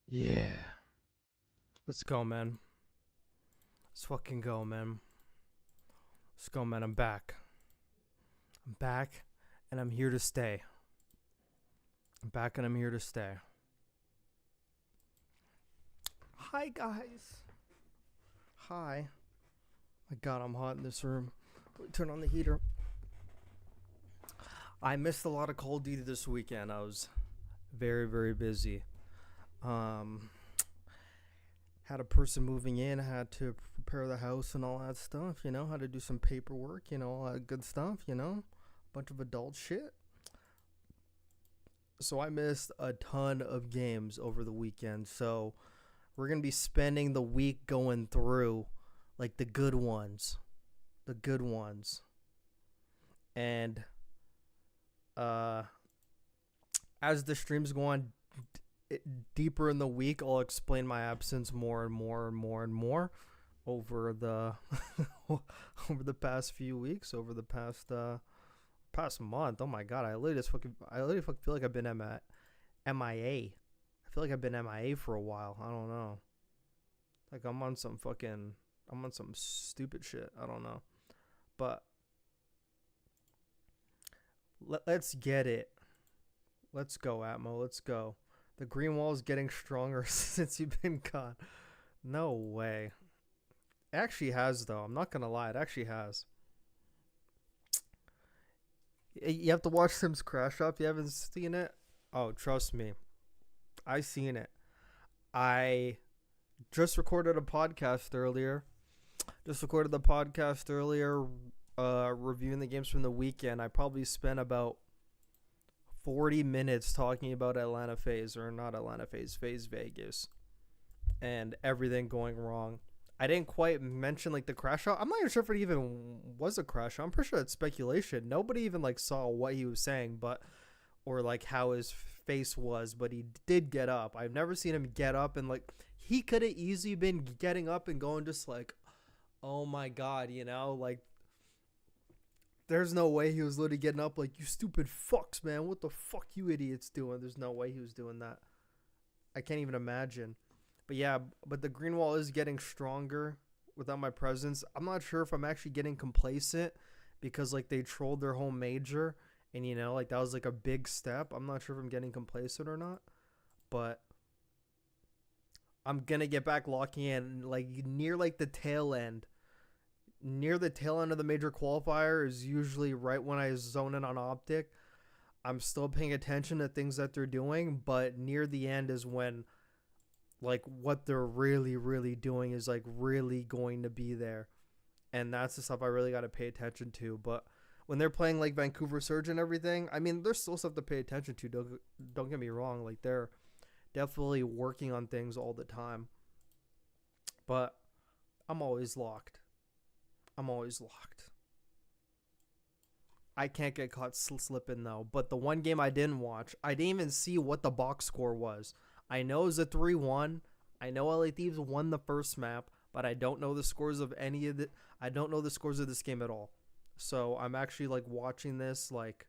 Yeah. Let's go, man. Let's fucking go, man. Let's go, man. I'm back. I'm back, and I'm here to stay. I'm back, and I'm here to stay. Hi, guys. Hi. My God, I'm hot in this room. Turn on the heater. I missed a lot of Call of Duty this weekend. I was very, very busy. Had a person moving in, had to prepare the house and all that stuff, had to do some paperwork, all that good stuff, bunch of adult shit. So I missed a ton of games over the weekend. So we're going to be spending the week going through like the good ones. The good ones. And as the streams go on deeper in the week, I'll explain my absence more and more and more and more over the over the past few weeks, over the past month. Oh my God, I literally feel like I've been MIA. I feel like I've been MIA for a while. I don't know. Like I'm on some stupid shit. I don't know. But let's get it. Let's go, Atmo. Let's go. The green wall is getting stronger since you've been gone. No way. It actually has, though. I'm not going to lie. It actually has. You have to watch Sims Crash Up. You haven't seen it? Oh, trust me. I seen it. I just recorded a podcast earlier. Reviewing the games from the weekend. I probably spent about 40 minutes talking about FaZe Vegas, and everything going wrong. I didn't quite mention like the crash out. I'm not even sure if it even was a crash out. I'm pretty sure it's speculation. Nobody even like saw what he was saying, but or like how his face was, but he did get up. I've never seen him get up and like he could have easily been getting up and going just like, oh my god, you know, like there's no way he was literally getting up like, you stupid fucks, man. What the fuck you idiots doing? There's no way he was doing that. I can't even imagine. But yeah, but the green wall is getting stronger without my presence. I'm not sure if I'm actually getting complacent because like they trolled their whole major and you know, like that was like a big step. I'm not sure if I'm getting complacent or not, but I'm going to get back locking in like near like the tail end. Near the tail end of the major qualifier is usually right when I zone in on OpTic. I'm still paying attention to things that they're doing, but near the end is when like what they're really doing is like really going to be there. And that's the stuff I really got to pay attention to. But when they're playing like Vancouver Surge and everything, I mean, there's still stuff to pay attention to. Don't get me wrong. Like they're definitely working on things all the time. But I'm always locked. I'm always locked. I can't get caught slipping though. But the one game I didn't watch, I didn't even see what the box score was. I know it was a 3-1. I know LA Thieves won the first map, but I don't know the scores of any of the. I don't know the scores of this game at all. So I'm actually like watching this like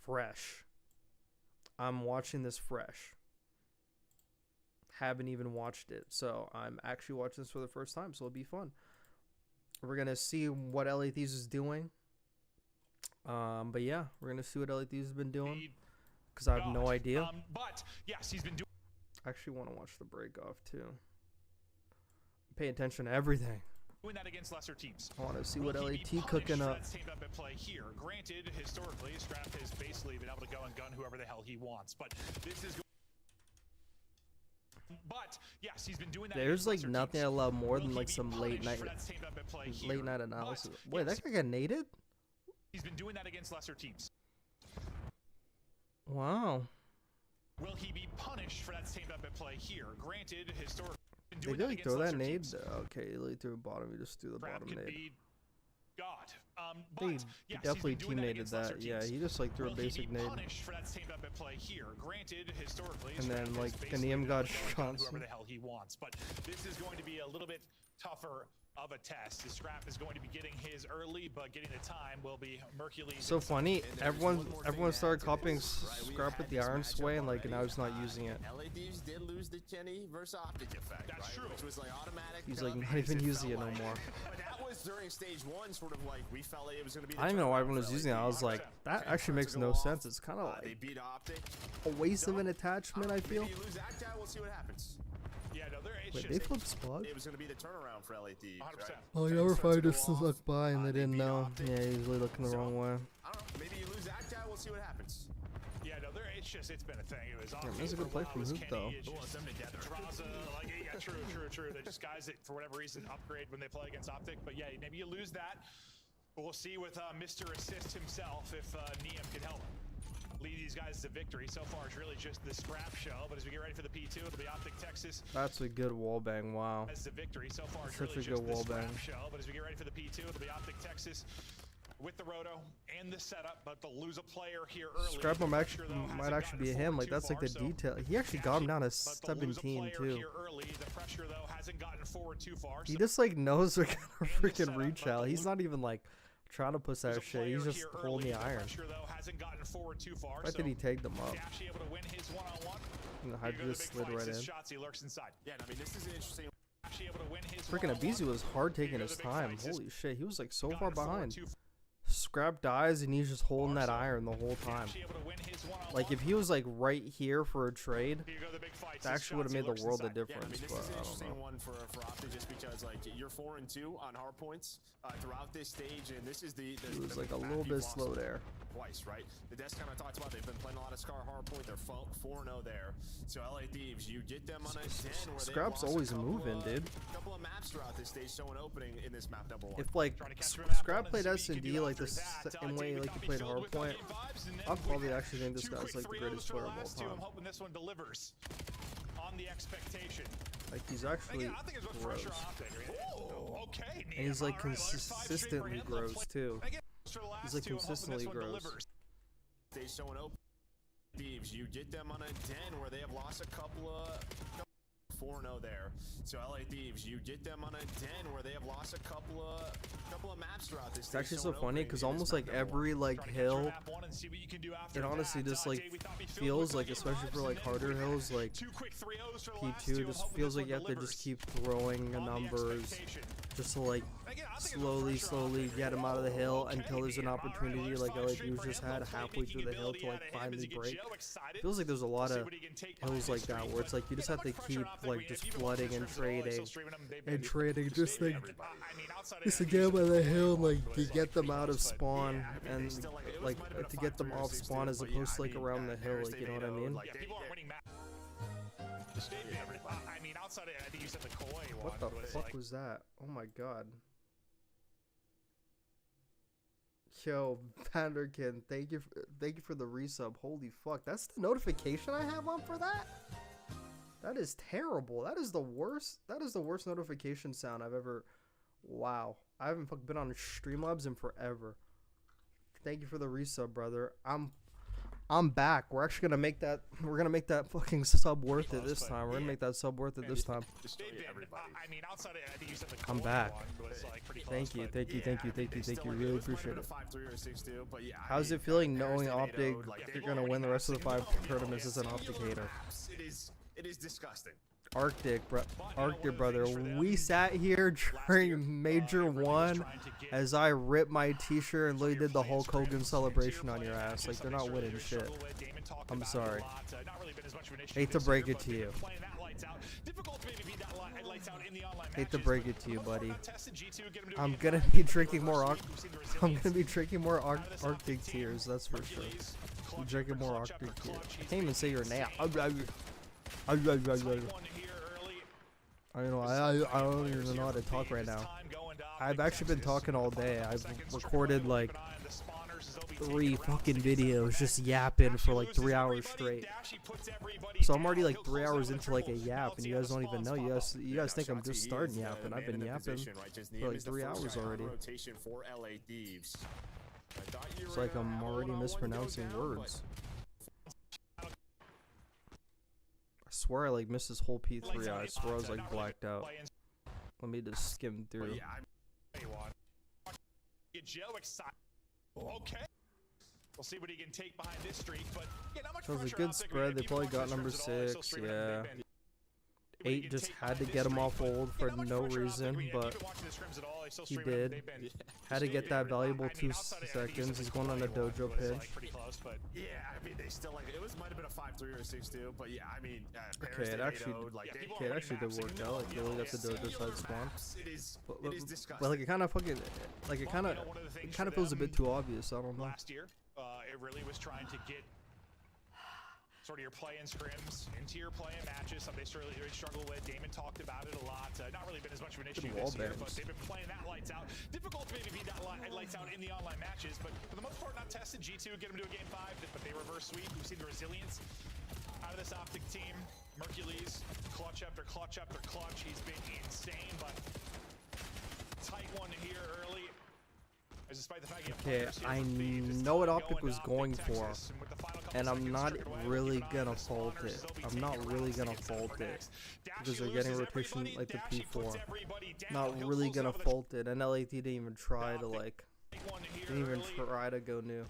fresh. I'm watching this fresh. Haven't even watched it, so I'm actually watching this for the first time. So it'll be fun. We're going to see what LA Thieves is doing. But yeah, we're going to see what LA Thieves has been doing. Because I have no idea. But yes, he's been doing. I actually want to watch the break off too. Pay attention to everything. Doing that against lesser teams. I want to see what LAT cooking up. At play here. Granted, historically, Scrap has basically been able to go and gun whoever the hell he wants. But this is. But yes, he's been doing that. There's like nothing I love more than like some late night analysis. Wait, that guy got naded? He's been doing that against lesser teams. Wow. Will he be punished for that same up at play here? Granted, historically. They did like throw that nade? Okay, he threw bottom. You just threw the bottom nade. God. He definitely team naded that. Yeah, he just like threw a basic nade. For that same up at play here. Granted, historically, and then like Tmmr got shots. Whoever the hell he wants, but this is going to be a little bit tougher of a test. The Scrap is going to be getting his early, but getting the time will be Mercules. So funny. Everyone started copying Scrap with the iron sway, and like now he's not using it. LA Thieves did lose the Kenny versus OpTic effect. That's right? true. Which was like automatic. He's like not even using it no more. But that was during stage one, sort of like we felt like it was going to be. I didn't even know why everyone was using it. I was like, that actually makes no sense. It's kind of they like beat OpTic. a waste of an attachment. I feel. Maybe you lose that guy, we'll see what happens. Yeah, no, Wait, they flipped Spud? It was going to be the turnaround for LA Thieves, 100%. right? Oh, you ever fired just looked by and they didn't know? Yeah, he's really looking the wrong way. I don't know. Maybe you lose that guy, we'll see what happens. Yeah, no, it's been a thing. It was Yeah, that's a good play from Hoop, though. Yeah, true. They're just guys that, for whatever reason, upgrade when they play against OpTic. But yeah, maybe you lose that. But we'll see with Mr. Assist himself if Tmmr can help him lead these guys to victory. So far, it's really just the Scrap show. But as we get ready for the P2, it'll be OpTic Texas. That's a good wall bang. Wow. As the victory. So far, it's Such really a good wall bang. show. But as we get ready for the P2, it'll be OpTic Texas with the roto and the setup. But they'll lose a player here early. Scrap him might actually be him. Like that's like the detail. He actually got him down to 17 too. He just like knows they're gonna freaking reach out. He's not even like trying to push that shit. He's just holding the iron. Why did he take them up? And the Hydra just slid right in. Yeah, I mean, this is an interesting. Freaking Abizu was hard taking his time. Holy shit, he was like so far behind. Scrap dies and he's just holding that iron the whole time. Like if he was like right here for a trade, that actually would have made the world a difference. Yeah, I mean, this is an interesting one for OpTic just because like you're 4-2 on hard points throughout this stage, and this is the he was like a little bit slow there. Twice, right? The desk kind of talked about they've been playing a lot of Scar hardpoint. They're 4-0 there. So LA Thieves, you get them on a 10 where Scrap's always moving, dude. Couple of maps throughout this stage, so an opening in this map number 1. If like Scrap played S&D like the same way like he played hardpoint, I'd probably actually think this guy's like the greatest player of all time. I'm hoping this one delivers on the expectation. Like he's actually Again, I think it's much gross, pressure on OpTic. I mean, okay, and he's like all right, well, there's 5 straight for consistently him. gross too. Again, for the last He's like two, I'm hoping this consistently one gross. delivers. They showing open Thieves. You get them on a 10 where they have lost a couple of 4-0 there. So LA Thieves, you get them on a 10 where they have lost a couple of maps throughout this. It's actually so funny because almost like every like hill, it honestly just like feels like, especially for like harder hills like P2, just feels like you have to just keep throwing numbers just to like slowly get him out of the hill until there's an opportunity like LADU just had halfway through the hill to like finally break. Feels like there's a lot of hills like that where it's like you just have to keep like just flooding and trading just like just to get them out of the hill, like to get them out of spawn and like to get them off spawn as opposed to like around the hill, like, you know what I mean? I mean, outside of, I think you said the Koi one. What the fuck was that? Oh my god. Yo, Vanderkin, thank you for the resub. Holy fuck, that's the notification I have on for that? That is terrible. That is the worst notification sound I've ever. Wow. I haven't been on Streamlabs in forever. Thank you for the resub, brother. I'm back. We're actually gonna make that. We're gonna make that fucking sub worth it this time. We're gonna make that sub worth it this time. I'm back. Thank you. Really appreciate it. How's it feeling knowing OpTic you're gonna win the rest of the 5 tournaments as an OpTic hater? It is disgusting. Arctic brother, we sat here during Major 1 as I ripped my t-shirt and literally did the Hulk Hogan celebration on your ass. Like, they're not winning shit. I'm sorry. Hate to break it to you. Hate to break it to you, buddy. I'm gonna be drinking more Arctic tears, that's for sure. I'm drinking more Arctic tears. I can't even say your name. I don't even know how to talk right now. I've actually been talking all day. I've recorded like 3 fucking videos just yapping for like 3 hours straight. So I'm already like 3 hours into like a yap and you guys don't even know. You guys think I'm just starting yapping. I've been yapping for like 3 hours already. It's like I'm already mispronouncing words. I swear I like missed this whole P3. I swear I was like blacked out. Let me just skim through. Okay. We'll see what he can take behind this streak, but yeah, not much That was a pressure good on OpTic. spread. They probably got number 6. Yeah. 8 just had to get him off hold for no reason, but he did. Had to get that valuable 2 seconds. He's going on a dojo pitch. Yeah, I mean, they still like it might have been a 5-3 or a 6-2, but yeah, I mean, Okay, it actually did work out. Like, they really got the dojo side spawn. But like, it kind of feels a bit too obvious. I don't know. Last year, it really was trying to get sort of your play-in scrims into your play-in matches. Something they really struggle with. Damon talked about it a lot. Not really been as much of an issue this year, but they've been playing that lights out. Difficult to maybe beat that lights out in the online matches, but for the most part, not tested. G2 get them to a game 5, but they reverse sweep. We've seen the resilience out of this OpTic team. Mercules, clutch after clutch after clutch. He's been insane, but tight one here early. Okay, I know what OpTic was going for, and I'm not really gonna fault it. I'm not really gonna fault it because they're getting rotation like the P4. Not really gonna fault it, and LAT didn't even try to like. Didn't even try to go new.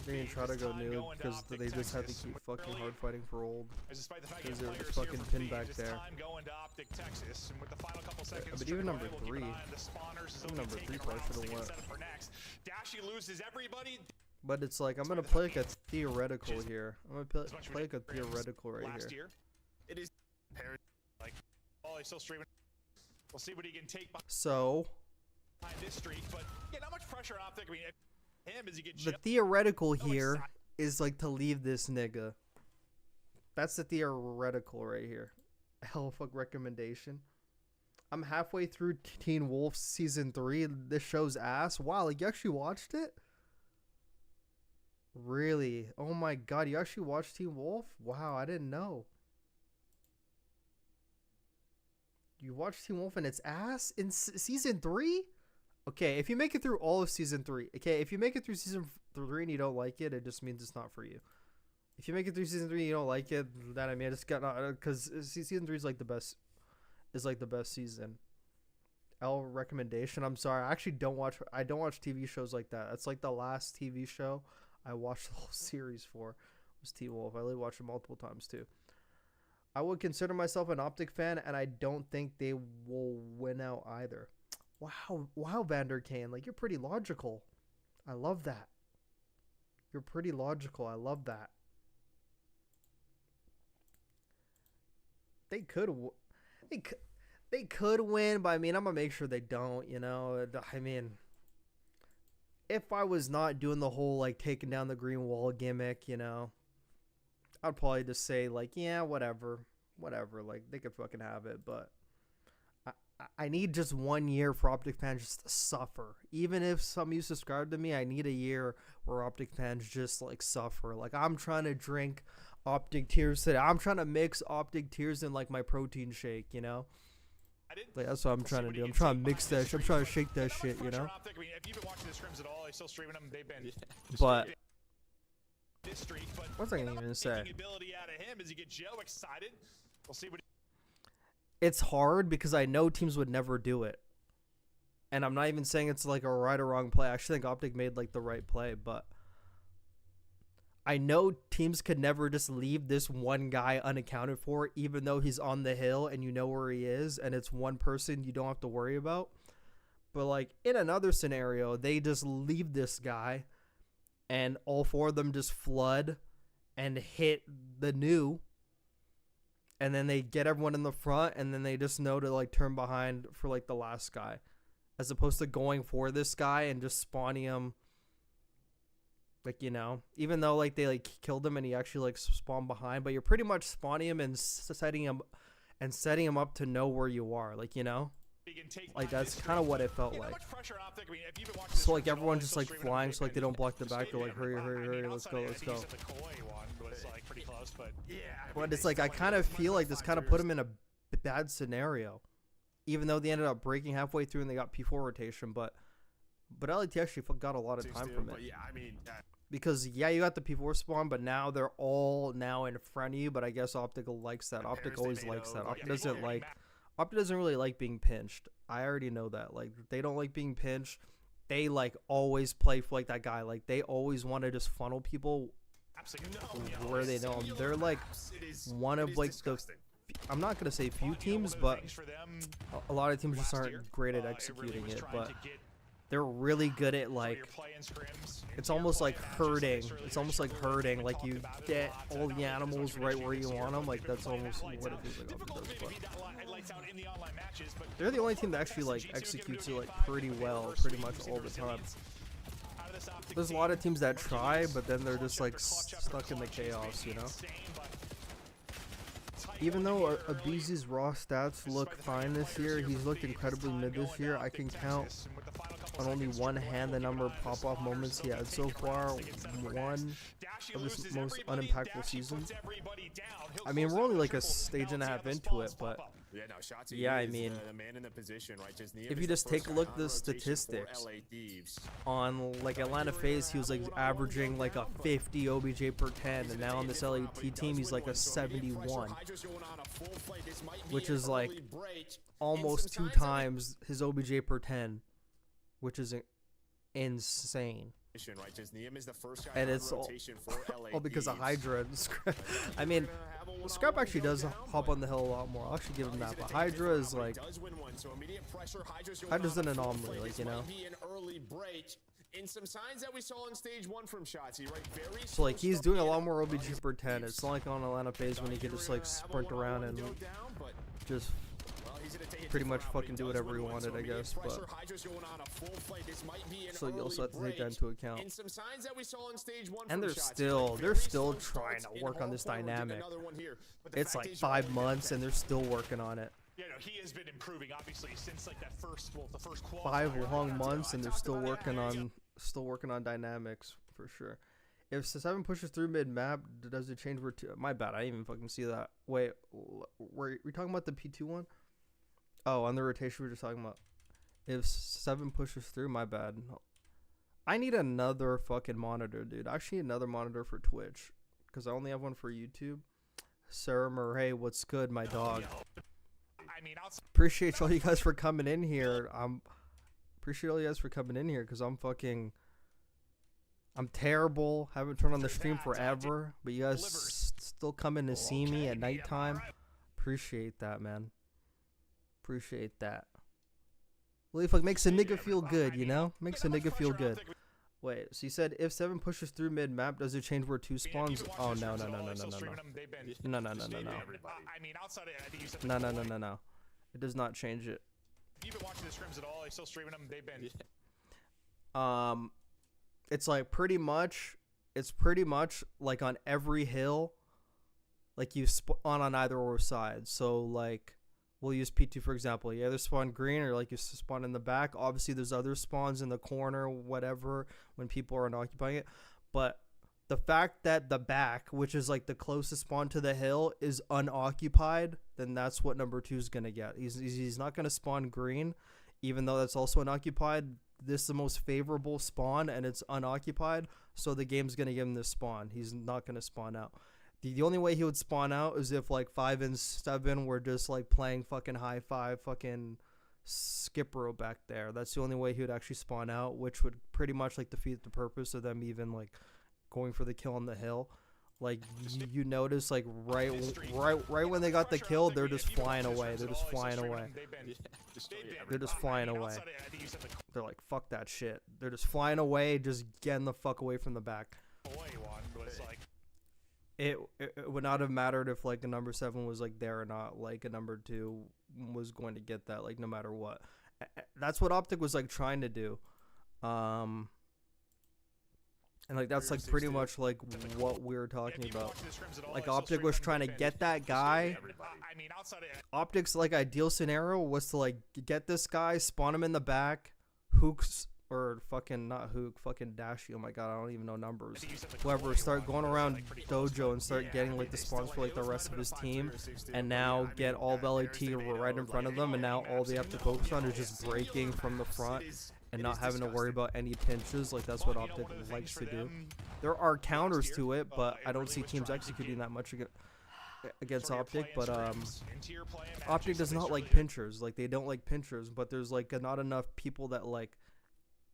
They didn't try to go new because they just had to keep fucking hard fighting for old. Because they were just fucking pinned back there. Yeah, but even number 3 probably should have went. But it's like, I'm gonna play like a theoretical here. I'm gonna play like a theoretical right here. It is like, oh, he's still streaming. We'll see what he can take. So. This streak, but yeah, not much pressure on OpTic. I mean, him as he gets the theoretical here is like to leave this nigga. That's the theoretical right here. Hell fuck recommendation. I'm halfway through Teen Wolf season 3. This show's ass. Wow, like you actually watched it? Really? Oh my god, you actually watched Teen Wolf? Wow, I didn't know. You watch Teen Wolf and it's ass in season 3? Okay, if you make it through all of season 3, okay, if you make it through season 3 and you don't like it, it just means it's not for you. If you make it through season 3 and you don't like it, then I mean, it's got because season 3 is like the best, season. L recommendation. I'm sorry, I actually don't watch TV shows like that. That's like the last TV show I watched the whole series for was Teen Wolf. I really watched it multiple times too. I would consider myself an OpTic fan, and I don't think they will win out either. Wow, Vander Kane, like, you're pretty logical. I love that. You're pretty logical. I love that. They could win, but I mean, I'm gonna make sure they don't. You know, I mean, if I was not doing the whole like taking down the green wall gimmick, you know, I'd probably just say like, yeah, whatever, like they could fucking have it, but. I need just 1 year for OpTic fans just to suffer. Even if some of you subscribe to me, I need a year where OpTic fans just like suffer. Like I'm trying to drink OpTic tears today. I'm trying to mix OpTic tears in like my protein shake, you know? Like that's what I'm trying to do. I'm trying to mix that shit. I'm trying to shake that shit, you know? I mean, if you've been watching the scrims at all, they're still streaming them. They've been but this streak, but what's I gonna even say? Ability out of him as you get Joe excited. We'll see what it's hard because I know teams would never do it. And I'm not even saying it's like a right or wrong play. I actually think OpTic made like the right play, but I know teams could never just leave this one guy unaccounted for, even though he's on the hill and you know where he is and it's one person you don't have to worry about. But like in another scenario, they just leave this guy and all 4 of them just flood and hit the new. And then they get everyone in the front, and then they just know to like turn behind for like the last guy, as opposed to going for this guy and just spawning him. Like, you know, even though like they like killed him and he actually like spawned behind, but you're pretty much spawning him and setting him up to know where you are. Like, you know, like that's kind of what it felt like. So like everyone just like flying, so like they don't block the back. They're like, hurry, let's go. But it's like I kind of feel like this kind of put them in a bad scenario, even though they ended up breaking halfway through and they got P4 rotation. But LAT actually got a lot of time from it. Because yeah, you got the P4 spawn, but now they're all now in front of you. But I guess OpTic likes that. OpTic always likes that. OpTic doesn't really like being pinched. I already know that. Like they don't like being pinched. They like always play for like that guy. Like they always want to just funnel people where they know them. They're like one of like the, I'm not gonna say few teams, but a lot of teams just aren't great at executing it. But they're really good at like, it's almost like herding. It's almost like herding. Like you get all the animals right where you want them. Like that's almost what it feels like OpTic does. But they're the only team that actually like executes it like pretty well, pretty much all the time. There's a lot of teams that try, but then they're just like stuck in the chaos, you know? Even though Abizi's raw stats look fine this year, he's looked incredibly mid this year. I can count on only one hand the number of pop-off moments he had so far. One of his most unimpactful seasons. I mean, we're only like a stage and a half into it, but yeah, I mean, if you just take a look at the statistics on like Atlanta FaZe, he was like averaging like a 50 OBJ per 10, and now on this LAT team he's like a 71, which is like almost 2 times his OBJ per 10, which is insane. And it's all because of Hydra and Scrap. I mean, Scrap actually does hop on the hill a lot more. I'll actually give him that. But Hydra is like, Hydra's an anomaly, like, you know. So like he's doing a lot more OBG per 10. It's not like on Atlanta FaZe when he can just like sprint around and just pretty much fucking do whatever he wanted, I guess. But so you also have to take that into account. And they're still trying to work on this dynamic. It's like 5 months and they're still working on it. Yeah, no, he has been improving obviously since like that first, well, the first qualifier. 5 long months and they're still working on dynamics for sure. If 7 pushes through mid map, does it change where to? My bad, I didn't even fucking see that. Wait, were we talking about the P2 one? Oh, on the rotation we were just talking about. If 7 pushes through, my bad. I need another fucking monitor, dude. I actually need another monitor for Twitch because I only have one for YouTube. Tmmr, hey, what's good, my dog? I mean, Appreciate all you guys for coming in here. Appreciate all you guys for coming in here because I'm terrible. Haven't turned on the stream forever, but you guys still come in to see me at nighttime. Appreciate that, man. Appreciate that. Well, if it makes a nigga feel good, you know? Makes a nigga feel good. Wait, so you said if 7 pushes through mid map, does it change where 2 spawns? Oh no. No. It does not change it. You've been watching the scrims at all? Are you still streaming them? They've been. It's like pretty much like on every hill, like you spawn on either or side. So like we'll use P2 for example. You either spawn green or like you spawn in the back. Obviously there's other spawns in the corner, whatever, when people aren't occupying it. But the fact that the back, which is like the closest spawn to the hill, is unoccupied, then that's what number 2 is gonna get. He's not gonna spawn green, even though that's also unoccupied. This is the most favorable spawn and it's unoccupied, so the game's gonna give him this spawn. He's not gonna spawn out. The only way he would spawn out is if like 5 and 7 were just like playing fucking high five fucking skip rope back there. That's the only way he would actually spawn out, which would pretty much like defeat the purpose of them even like going for the kill on the hill. Like you notice like right when they got the kill, they're just flying away. They're just flying away. They're just flying away. They're like, fuck that shit. They're just flying away, just getting the fuck away from the back. It would not have mattered if like a number 7 was like there or not. Like a number 2 was going to get that like no matter what. That's what OpTic was like trying to do. And like that's like pretty much like what we were talking about. Like OpTic was trying to get that guy. OpTic's like ideal scenario was to like get this guy, spawn him in the back, hooks or fucking not hook, fucking dashy. Oh my god, I don't even know numbers. Whoever, start going around dojo and start getting like the spawns for like the rest of his team, and now get all of LAT right in front of them, and now all they have to focus on is just breaking from the front and not having to worry about any pinches. Like that's what OpTic likes to do. There are counters to it, but I don't see teams executing that much against OpTic. But OpTic does not like pinchers. Like they don't like pinchers, but there's like not enough people that like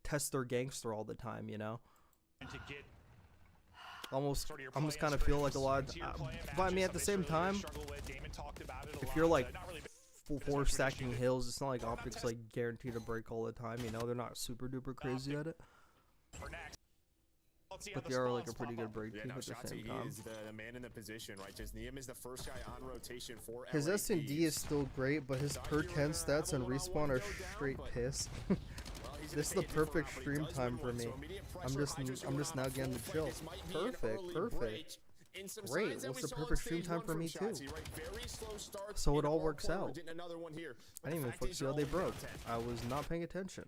test their gangster all the time, you know. Almost kind of feel like a lot. But I mean, at the same time, if you're like full stacking hills, it's not like OpTic's like guaranteed to break all the time, you know. They're not super duper crazy at it, but they are like a pretty good break team at the same time. Is the man in the position, right? Just Tmmr is the first guy on rotation for his S&D is still great, but his per 10 stats and respawn are straight piss. This is the perfect stream time for me. I'm just now getting to chill. Perfect. Great. What's the perfect stream time for me too? So it all works out. I didn't even fucking see how they broke. I was not paying attention.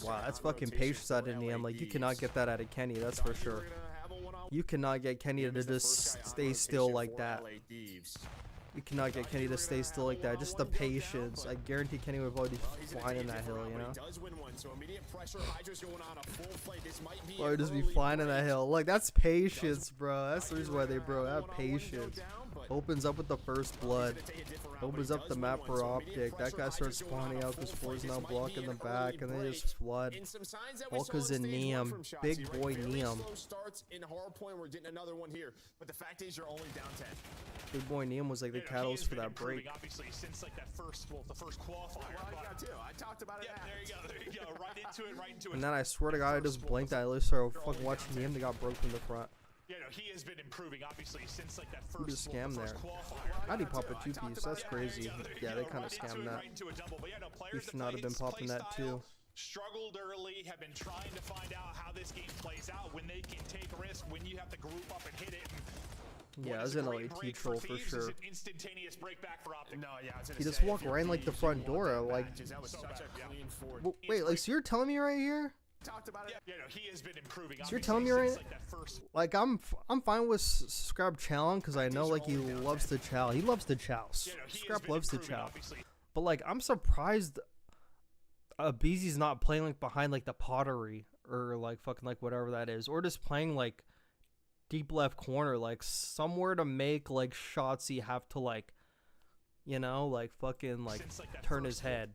Wow, that's fucking patience out of Tmmr. Like you cannot get that out of Kenny, that's for sure. You cannot get Kenny to just stay still like that. You cannot get Kenny to stay still like that. Just the patience. I guarantee Kenny would probably be flying in that hill, you know? Or just be flying in that hill. Like, that's patience, bro. That's the reason why they broke. That patience. Opens up with the first blood. Opens up the map for OpTic. That guy starts spawning out because 4's now blocking the back, and they just flood. All because of Tmmr. Big boy Tmmr. Big boy Tmmr was like the catalyst for that break. Obviously, since like that first qualifier. I talked about it. There you go. Right into it. And then I swear to God, I just blinked. I literally started fucking watching Tmmr. They got broke from the front. Yeah, no, he has been improving, obviously, since like that Who first scam there? How'd he pop a 2-piece? That's crazy. Yeah, they kind of scammed that. He should not have been popping that too. Struggled early, have been trying to find out how this game plays out, when they can take risks, when you have to group up and hit it. Yeah, it was an LAT troll for sure. Instantaneous break back for OpTic. No, yeah, He just walked right in like the front door. Like, wait, like so you're telling me right here? Talked about it. Yeah, you know, he has been improving. So you're telling me right? Like that first. Like I'm fine with Scrap chowing because I know like he loves to chow. He loves to chow. You know, he has Scrap been loves to improving, chow. obviously. But like I'm surprised Beezy's not playing like behind like the pottery or like fucking like whatever that is, or just playing like deep left corner, like somewhere to make like shots he have to like, you know, like fucking like turn his head.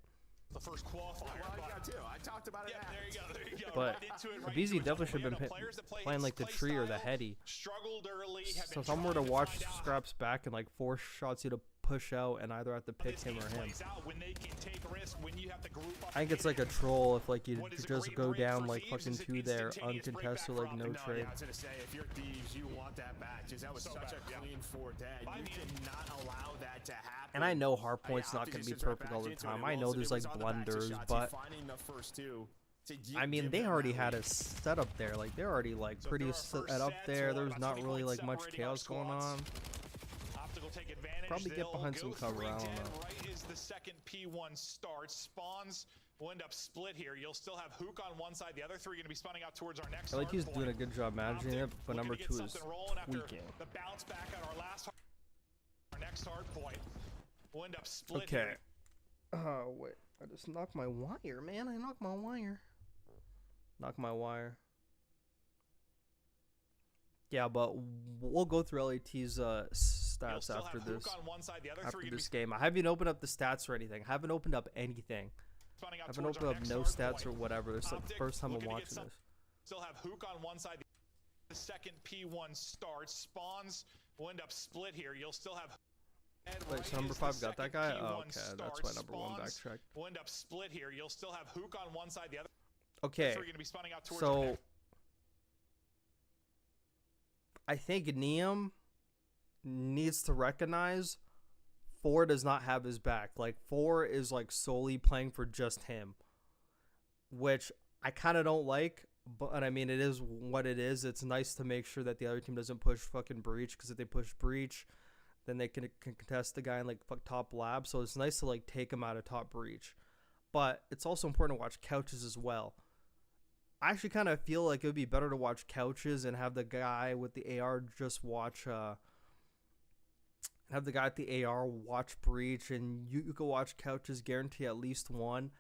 The first qualifier. Well, I got two. I talked about it. Yeah, there you go. There you go. But Right into it, right Beezy into it. definitely should have been playing like the tree or the heady. Struggled early. So if I'm were to watch Scrap's back and like force shots you to push out and either have to pick him or him. I think it's like a troll if like you just go down like fucking two there uncontested like no trade. I was gonna say, if you're Thieves, you want that back. That was such a clean 4 dead. You cannot allow that to happen. And I know Hardpoint's not gonna be perfect all the time. I know there's like blunders, but I mean they already had a setup there. Like they're already like pretty set up there. There's not really like much chaos going on. Probably get behind some cover. I don't know. Right as the second P1 starts, spawns will end up split here. You'll still have Hook on one side. The other three are going to be spawning out towards our next. I like he's doing a good job managing it, but number 2 is tweaking. The bounce back on our next hard point will end up split. Okay. Oh wait, I just knocked my wire, man. I knocked my wire. Knock my wire. Yeah, but we'll go through LAT's stats after this game. I haven't opened up the stats or anything. I haven't opened up anything. I haven't opened up no stats or whatever. This is like the first time I'm watching this. Still have Hook on one side. The second P1 starts. Spawns will end up split here. You'll still have. Wait, so number 5 got that guy? Oh, okay, that's why number 1 backtracked. Will end up split here. You'll still have Hook on one side. The other. Okay. So I think Tmmr needs to recognize 4 does not have his back. Like 4 is like solely playing for just him, which I kind of don't like. But I mean, it is what it is. It's nice to make sure that the other team doesn't push fucking breach, because if they push breach, then they can contest the guy in like top lab. So it's nice to like take him out of top breach. But it's also important to watch couches as well. I actually kind of feel like it would be better to watch couches and have the guy with the AR just watch have the guy at the AR watch breach, and you can watch couches, guarantee at least 1,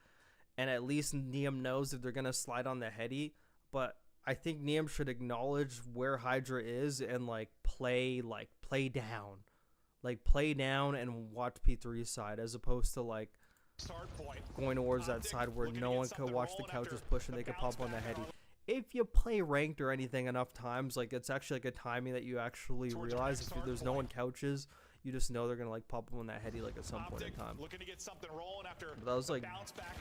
and at least Tmmr knows if they're gonna slide on the heady. But I think Tmmr should acknowledge where Hydra is and like play down and watch P3's side, as opposed to like going towards that side where no one could watch the couches push and they could pop on the heady. If you play ranked or anything enough times, like it's actually like a timing that you actually realize. If there's no one couches, you just know they're gonna like pop up on that heady like at some point in time. But that was like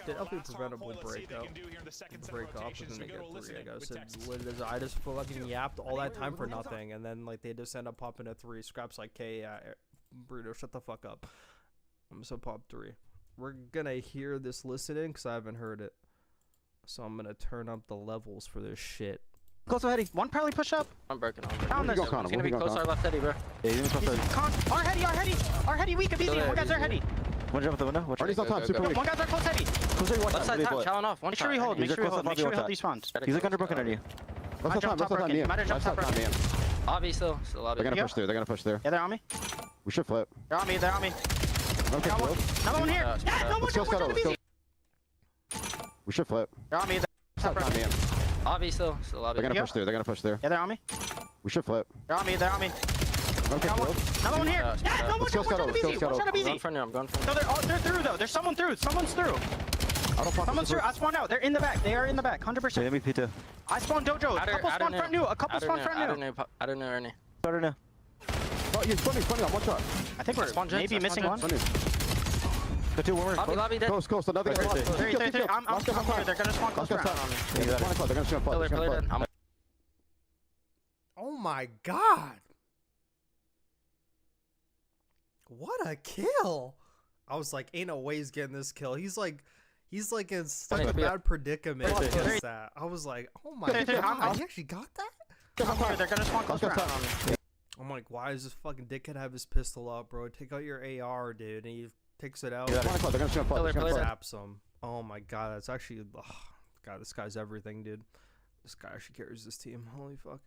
definitely a preventable break up, break up, and then they get 3. I guess I just fucking yapped all that time for nothing, and then like they just end up popping a 3. Scraps like, "Hey, Burrito, shut the fuck up." So pop 3. We're gonna hear this listening because I haven't heard it, so I'm gonna turn up the levels for this shit. Close heady. 1 probably push up. I'm breaking. Found this. It's gonna be close our left heady, bro. Yeah, you our heady weak. Easy. One guy's our heady. One jump out the window. Already still top. Super weak. One guy's our close heady. Left side top, challenge off. Make sure we hold. Make sure we hold these spawns. He's like under broken on you. Might jump top broken. Might jump top broken. Obby still lobby. They're gonna push through. They're gonna push through. Yeah, they're on me. We should flip. They're on me. Okay, Another one here. Yeah, no more. We should flip. They're on me. Obby still lobby. They're gonna push through. They're gonna push through. Yeah, they're on me. We should flip. They're on me. Okay, another one here. Yeah, no more. I'm going for No, they're through though. There's someone through. Someone's through. Someone's through. I spawned out. They're in the back. They are in the back. 100%. Let me P2. I spawned Dojo. A couple spawn front new. I don't know Ernie. Starter now. Oh, you're spawning on 1 shot. I think we're maybe missing one. Got 2 more. Lobby dead. Close. Another guy. I'm here. They're gonna spawn close around on me. They're gonna shoot a Oh my god! What a kill! I was like, ain't no way he's getting this kill. He's like in such a bad predicament against that. I was like, oh my god, he actually got that? I'm here. They're gonna spawn close around on me. I'm like, why does this fucking dickhead have his pistol out, bro? Take out your AR, dude, and he takes it out. They're gonna shoot a Zaps him. Oh my god, that's actually God, this guy's everything, dude. This guy actually carries this team. Holy fuck.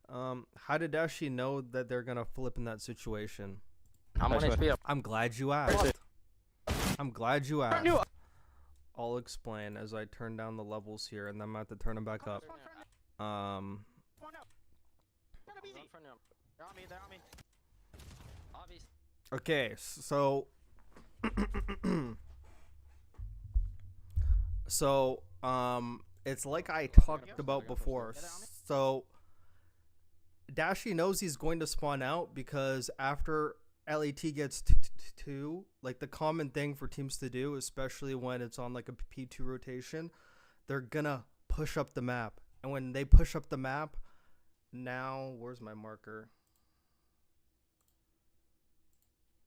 How did Dashi know that they're gonna flip in that situation? I'm on HP up. I'm glad you asked. I'm glad you asked. I'll explain as I turn down the levels here, and then I'm gonna have to turn them back up. They're on me, they're on me. Obviously. Okay, so it's like I talked about before. So Dashi knows he's going to spawn out because after LAT gets two, like the common thing for teams to do, especially when it's on like a P2 rotation, they're gonna push up the map. And when they push up the map, now where's my marker?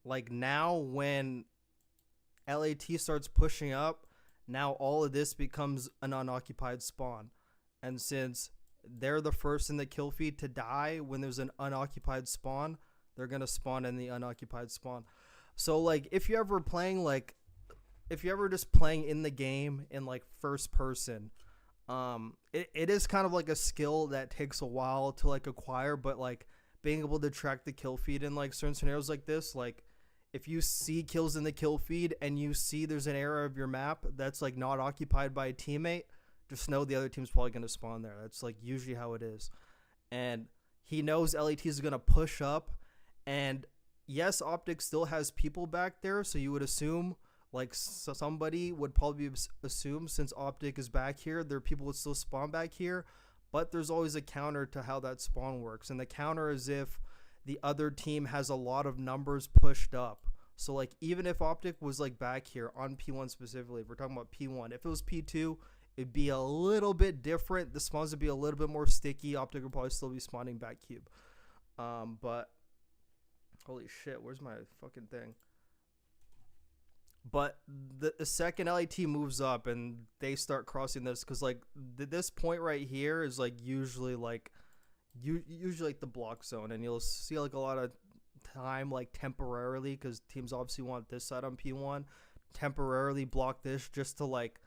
Like now when LAT starts pushing up, now all of this becomes an unoccupied spawn. And since they're the first in the kill feed to die when there's an unoccupied spawn, they're going to spawn in the unoccupied spawn. So like if you're ever playing like, if you're ever just playing in the game in like first person, it is kind of like a skill that takes a while to like acquire, but like being able to track the kill feed in like certain scenarios like this, like if you see kills in the kill feed and you see there's an area of your map that's like not occupied by a teammate, just know the other team's probably going to spawn there. That's like usually how it is. And he knows LAT is going to push up, and yes, OpTic still has people back there, so you would assume like somebody would probably assume since OpTic is back here, their people would still spawn back here, but there's always a counter to how that spawn works. And the counter is if the other team has a lot of numbers pushed up. So like even if OpTic was like back here on P1 specifically, if we're talking about P1, if it was P2, it'd be a little bit different. The spawns would be a little bit more sticky. OpTic would probably still be spawning back cube. But holy shit, where's my fucking thing? But the second LAT moves up and they start crossing this, because like this point right here is like usually like the block zone, and you'll see like a lot of time like temporarily, because teams obviously want this side on P1, temporarily block this just to like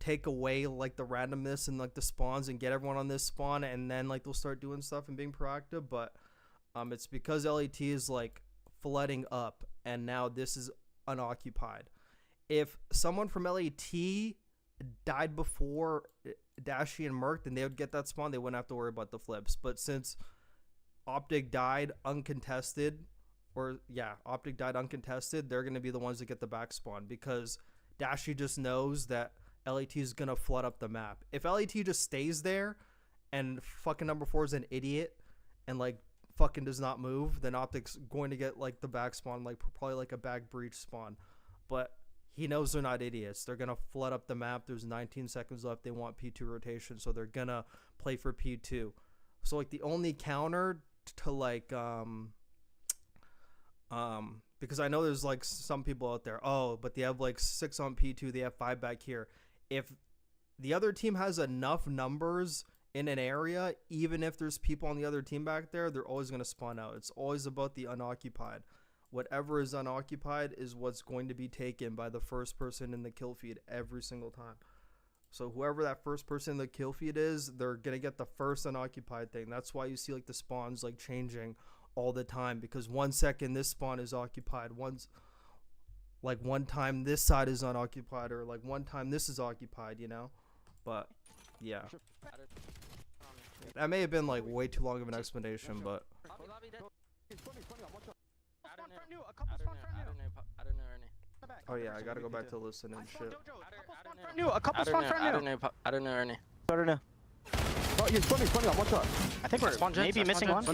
take away like the randomness and like the spawns and get everyone on this spawn, and then like they'll start doing stuff and being proactive. But it's because LAT is like flooding up and now this is unoccupied. If someone from LAT died before Dashi and Merc, then they would get that spawn. They wouldn't have to worry about the flips. But since OpTic died uncontested, OpTic died uncontested, they're going to be the ones that get the back spawn, because Dashi just knows that LAT is going to flood up the map. If LAT just stays there and fucking number 4 is an idiot and like fucking does not move, then OpTic's going to get like the back spawn, like probably like a back breach spawn. But he knows they're not idiots. They're going to flood up the map. There's 19 seconds left. They want P2 rotation, so they're going to play for P2. So like the only counter to like because I know there's like some people out there, oh, but they have like 6 on P2, they have 5 back here. If the other team has enough numbers in an area, even if there's people on the other team back there, they're always going to spawn out. It's always about the unoccupied. Whatever is unoccupied is what's going to be taken by the first person in the kill feed every single time. So whoever that first person in the kill feed is, they're going to get the first unoccupied thing. That's why you see like the spawns like changing all the time, because 1 second this spawn is occupied, like one time this side is unoccupied, or like one time this is occupied, you know. But yeah, that may have been like way too long of an explanation, but oh yeah, I gotta go back to listen and shit. A couple spawn front new. I don't know Ernie. I don't know. Oh, he's funny on one shot. I think we're maybe missing one.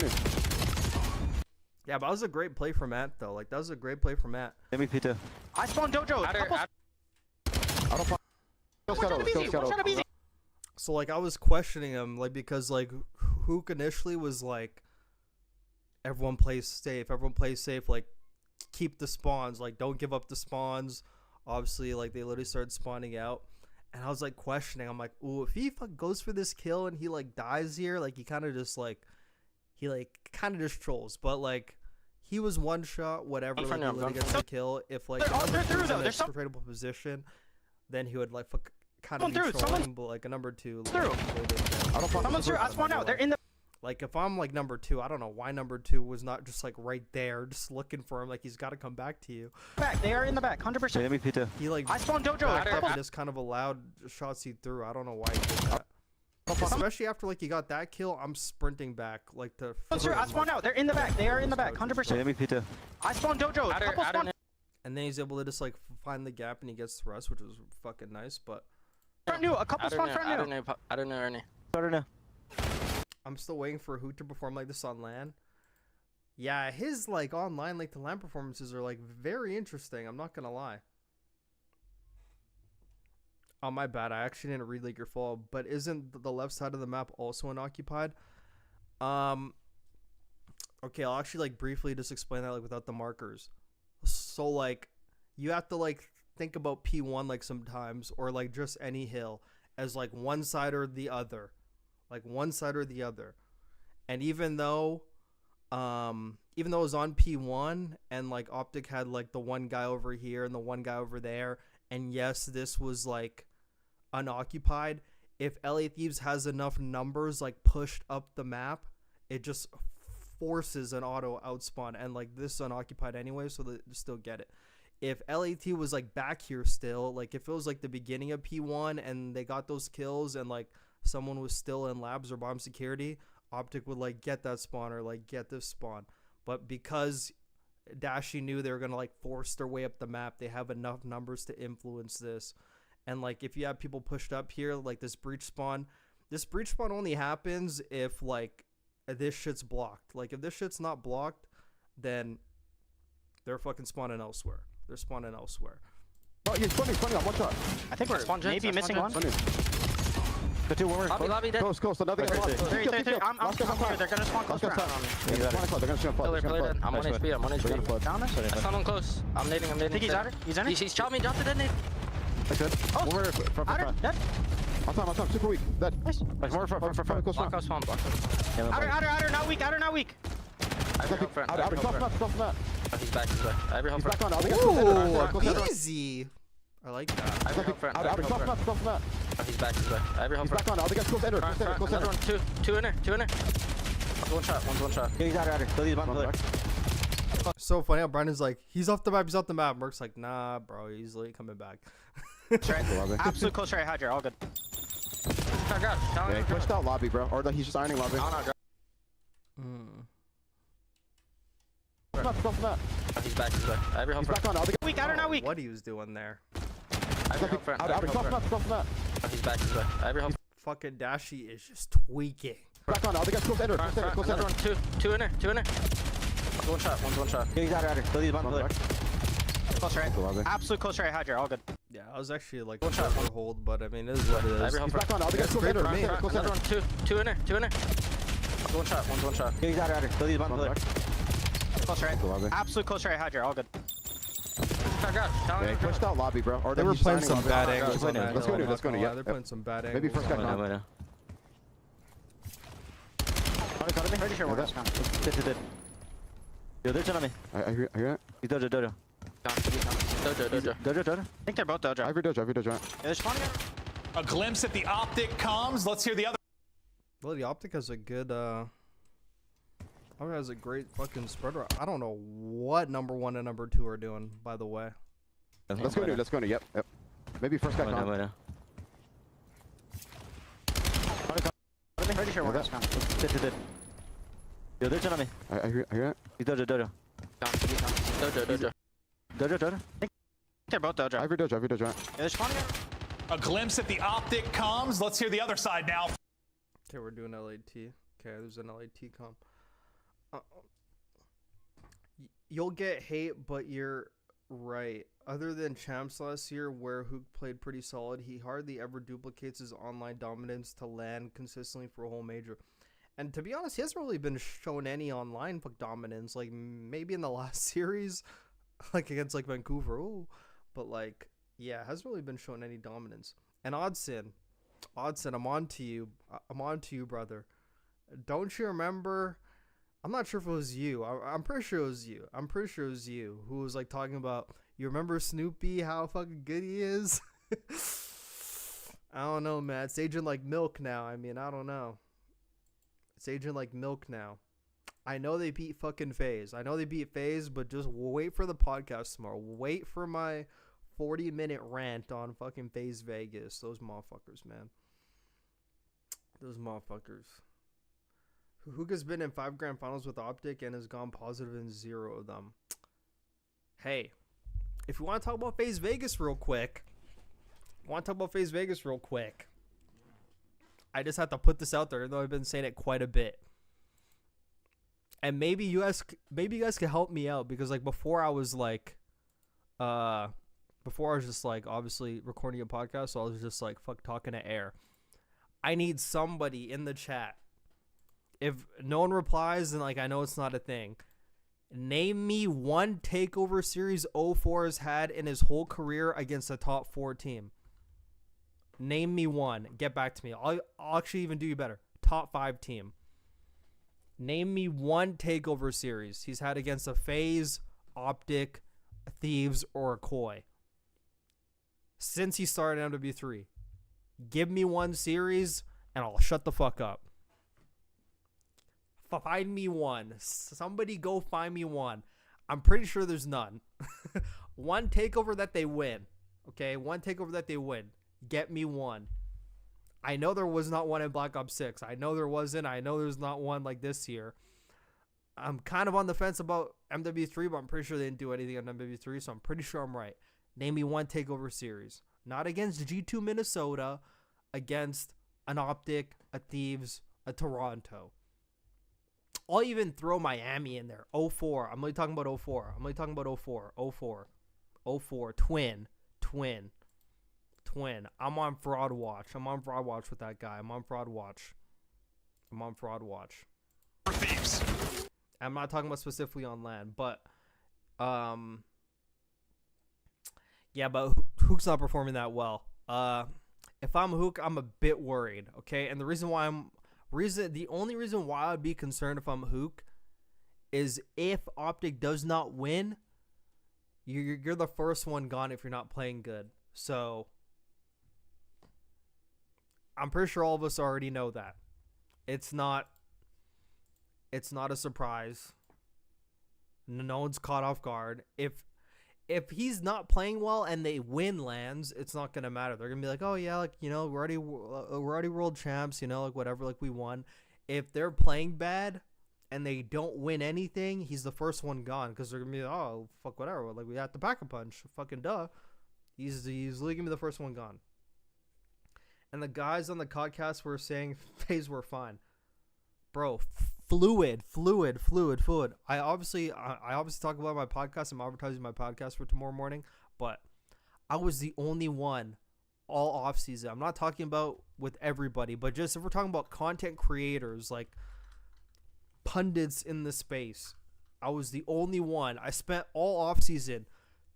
Yeah, but that was a great play for Matt though. Like that was a great play for Matt. MVP too. I spawned Dojo. So like I was questioning him, like, because like Hook initially was like, everyone plays safe, like keep the spawns, like don't give up the spawns. Obviously like they literally started spawning out, and I was like questioning, I'm like, ooh, if he goes for this kill and he like dies here, like he kind of just trolls. But like he was one shot, whatever, like, he gets the kill. If like they're through though, in a tradable position, then he would like kind of Someone be through, trolling, but like a number 2. Like, through. I don't fuck Someone's through. I spawned out. They're in the Like if I'm like number 2, I don't know why number 2 was not just like right there, just looking for him. Like he's got to come back to you. back. They are in the back. 100%. Let me Peter. He like I spawned Dojo. backed up Couple- and just kind of allowed shots see through. I don't know why he did that. Especially after like you got that kill, I'm sprinting back like to. Someone's through. I spawned out. They're in the back. They are in the back. 100%. Let me Peter. I spawned Dojo. Couple spawned And then he's able to just like find the gap and he gets thrust, which was fucking nice. But front new. A couple spawned front new. I don't know Ernie. I don't know. I'm still waiting for Hoot to perform like this on LAN. Yeah, his like online like the LAN performances are like very interesting. I'm not gonna lie. Oh my bad, I actually didn't read like your fall. But isn't the left side of the map also unoccupied? Okay, I'll actually like briefly just explain that like without the markers. So like you have to like think about P1 like sometimes, or like just any hill as like one side or the other. Like one side or the other. And even though it was on P1 and like OpTic had like the one guy over here and the one guy over there, and yes, this was like unoccupied, if LA Thieves has enough numbers like pushed up the map, it just forces an auto outspawn, and like this is unoccupied anyway, so they still get it. If LAT was like back here still, like if it was like the beginning of P1 and they got those kills and like someone was still in labs or bomb security, OpTic would like get that spawn or like get this spawn. But because Dashi knew they were gonna like force their way up the map, they have enough numbers to influence this. And like if you have people pushed up here, like this breach spawn only happens if like this shit's blocked. Like if this shit's not blocked, then they're fucking spawning elsewhere. They're spawning elsewhere. Oh, you're spawning on one shot. I think we're maybe missing one. The 2 one more. Lobby dead. Close. Another guy. Three. I'm here. They're gonna spawn close around on me. They're gonna shoot Pillar dead. I'm on HP. Down there? I found one close. I'm nading. I think he's out. He's in it. He's shot me. Dropped it in it. That's good. One more front. Outer, dead. On time. Super weak. Dead. Nice. More front. Close Block front. out spawn. Block out. Outer, not weak. I have front. Outer. Top mat. He's back. I have He's front. back on. Ooh, easy. I like that. I have front. Outer. Top mat. He's back. I have He's front. back on. Other guy's close enter. Close Another enter. one. Two in there. One's one shot. Yeah, he's outer. Kill these one. So funny how Brandon's like, he's off the map. Merc's like, nah, bro, he's late coming back. Absolute close right, Hydra. All good. Yeah, he pushed out lobby, bro. Or he's just ironing lobby. Top mat. He's back. I have He's back on. Other guy. Weak, outer, not weak. What he was doing there. Outer. Top mat. He's back. I have Fucking Dashi is just tweaking. Back on. Other guy's close enter. Close Another enter. one. Two in there. One's one shot. Yeah, he's outer. Kill these one. Close right. Absolute close right, Hydra. All good. Yeah, I was actually like hold, but I mean, it is what it is. He's back on. Other guy's close great enter. for me. Close Another enter. one. Two in there. One's one shot. Yeah, he's outer. Kill these one. Close right. Absolute close right, Hydra. All good. Yeah, he pushed out lobby, bro. Or They were he's playing just some ironing bad lobby. angles on that Let's hill, go, I'm let's not go. gonna Yeah, lie. They're playing some bad angles. Maybe first guy gone. Pretty sure we're gone. Yo, they're on me. I hear it. He's Dojo. I think they're both Dojo. I hear Dojo. Yeah, they're spawning. A glimpse at the OpTic comms. Let's hear the other. Well, the OpTic has a good, has a great fucking spreader. I don't know what number 1 and number 2 are doing, by the way. Let's go new. Yep. Maybe first guy gone. Pretty sure we're gone. Yo, they're on me. I hear it. He's Dojo. I think they're both Dojo. I hear Dojo. Yeah, they're spawning. A glimpse at the OpTic comms. Let's hear the other side now. Okay, we're doing LAT. Okay, there's an LAT com. You'll get hate, but you're right. Other than Champs last year, where Hook played pretty solid, he hardly ever duplicates his online dominance to land consistently for a whole major. And to be honest, he hasn't really been shown any online dominance. Like, maybe in the last series, like against like Vancouver. Ooh. But like, yeah, hasn't really been shown any dominance. And Oddson, I'm on to you, brother. Don't you remember? I'm not sure if it was you. I'm pretty sure it was you. I'm pretty sure it was you who was like talking about, you remember Snoopy, how fucking good he is? I don't know, man. It's aging like milk now. I mean, I don't know. It's aging like milk now. I know they beat fucking FaZe. I know they beat FaZe, but just wait for the podcast tomorrow. Wait for my 40-minute rant on fucking FaZe Vegas. Those motherfuckers, man. Those motherfuckers. Hookah's been in 5 grand finals with OpTic and has gone positive in 0 of them. Hey, if you want to talk about FaZe Vegas real quick, I just have to put this out there, even though I've been saying it quite a bit. And maybe you guys can help me out, because like before I was just like obviously recording a podcast, so I was just like fuck talking to air. I need somebody in the chat. If no one replies, then like I know it's not a thing. Name me one takeover series 04 has had in his whole career against a top 4 team. Name me one. Get back to me. I'll actually even do you better. Top 5 team. Name me one takeover series he's had against a FaZe, OpTic, Thieves, or a Koi since he started MW3. Give me one series and I'll shut the fuck up. Find me one. Somebody go find me one. I'm pretty sure there's none. One takeover that they win. Okay, one takeover that they win. Get me one. I know there was not one in Black Ops 6. I know there wasn't. I know there's not one like this year. I'm kind of on the fence about MW3, but I'm pretty sure they didn't do anything on MW3, so I'm pretty sure I'm right. Name me one takeover series. Not against G2 Minnesota, against an OpTic, a Thieves, a Toronto. I'll even throw Miami in there. 04. I'm only talking about 04. 04. Twin. I'm on fraud watch. With that guy. I'm on fraud watch. For Thieves. I'm not talking about specifically on LAN, but yeah, but Hook's not performing that well. If I'm Hook, I'm a bit worried, okay? And the only reason why I'd be concerned if I'm Hook is if OpTic does not win, you're the first one gone if you're not playing good. So I'm pretty sure all of us already know that. It's not a surprise. No one's caught off guard. If he's not playing well and they win lands, it's not gonna matter. They're gonna be like, oh yeah, like, you know, we're already world champs, you know, like whatever, like we won. If they're playing bad and they don't win anything, he's the first one gone, because they're gonna be like, oh fuck whatever, like we have to pack a punch, fucking duh. He's literally gonna be the first one gone. And the guys on the podcast were saying FaZe were fine, bro. Fluid. I obviously talk about my podcast. I'm advertising my podcast for tomorrow morning, but I was the only one all off season. I'm not talking about with everybody, but just if we're talking about content creators, like pundits in the space, I was the only one. I spent all off season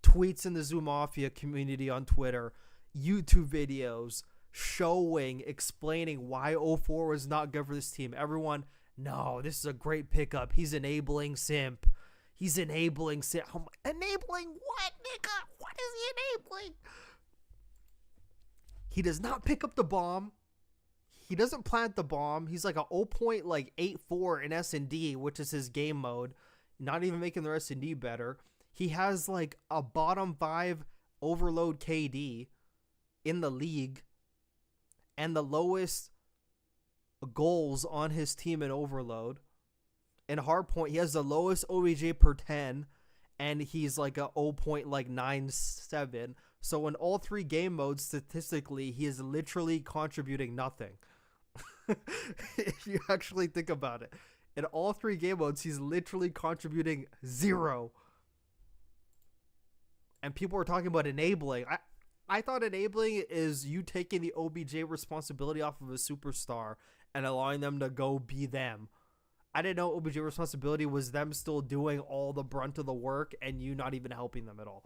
tweets in the Zoo Mafia community on Twitter, YouTube videos explaining why 04 was not good for this team. Everyone, no, this is a great pickup. He's enabling simp. Oh, enabling what, nigga? What is he enabling? He does not pick up the bomb. He doesn't plant the bomb. He's like a 0.84 in S&D, which is his game mode. Not even making the S&D better. He has like a bottom 5 overload KD in the league, and the lowest goals on his team in overload. In hardpoint, he has the lowest OBJ per 10, and he's like a 0.97. So in all 3 game modes, statistically, he is literally contributing nothing. If you actually think about it, in all 3 game modes, he's literally contributing 0. And people were talking about enabling. I thought enabling is you taking the OBJ responsibility off of a superstar and allowing them to go be them. I didn't know OBJ responsibility was them still doing all the brunt of the work and you not even helping them at all.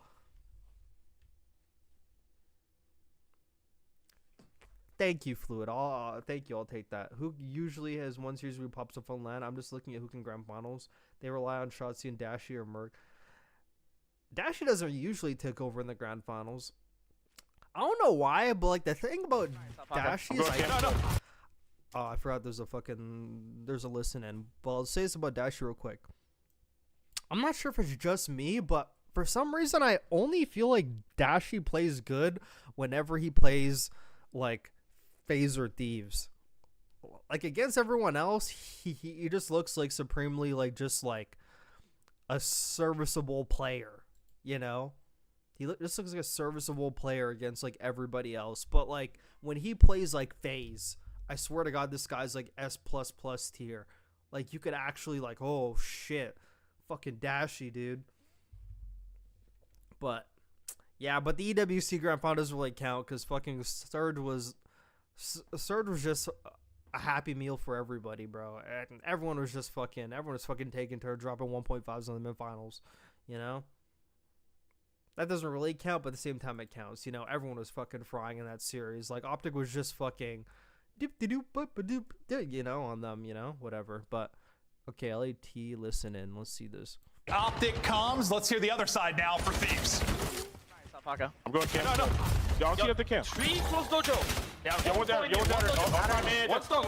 Thank you, Fluid. Thank you. I'll take that. Who usually has one series where he pops up on LAN? I'm just looking at who can grand finals. They rely on Shotzi and Dashy or Merc. Dashy doesn't usually take over in the grand finals. I don't know why, but like the thing about Dashy is like, No. oh, I forgot there's a listen in. But I'll say this about Dashy real quick. I'm not sure if it's just me, but for some reason I only feel like Dashy plays good whenever he plays like FaZe or Thieves. Like against everyone else, he just looks like supremely like just like a serviceable player, you know? Just looks like a serviceable player against like everybody else. But like when he plays like FaZe, I swear to God, this guy's like S++ tier. Like you could actually like, oh shit, fucking Dashy, dude. But yeah, but the EWC Grand Final doesn't really count because fucking Surge was just a happy meal for everybody, bro. And everyone was fucking taking turns dropping 1.5s on the mid finals, you know? That doesn't really count, but at the same time it counts. You know, everyone was fucking frying in that series. Like OpTic was just fucking you know, on them, you know, whatever. But okay, LAT, listen in. Let's see this. OpTic comms. Let's hear the other side now for Thieves. I'm going camp. No. Y'all see at the camp. Three close dojo. Yo, one down. One stone.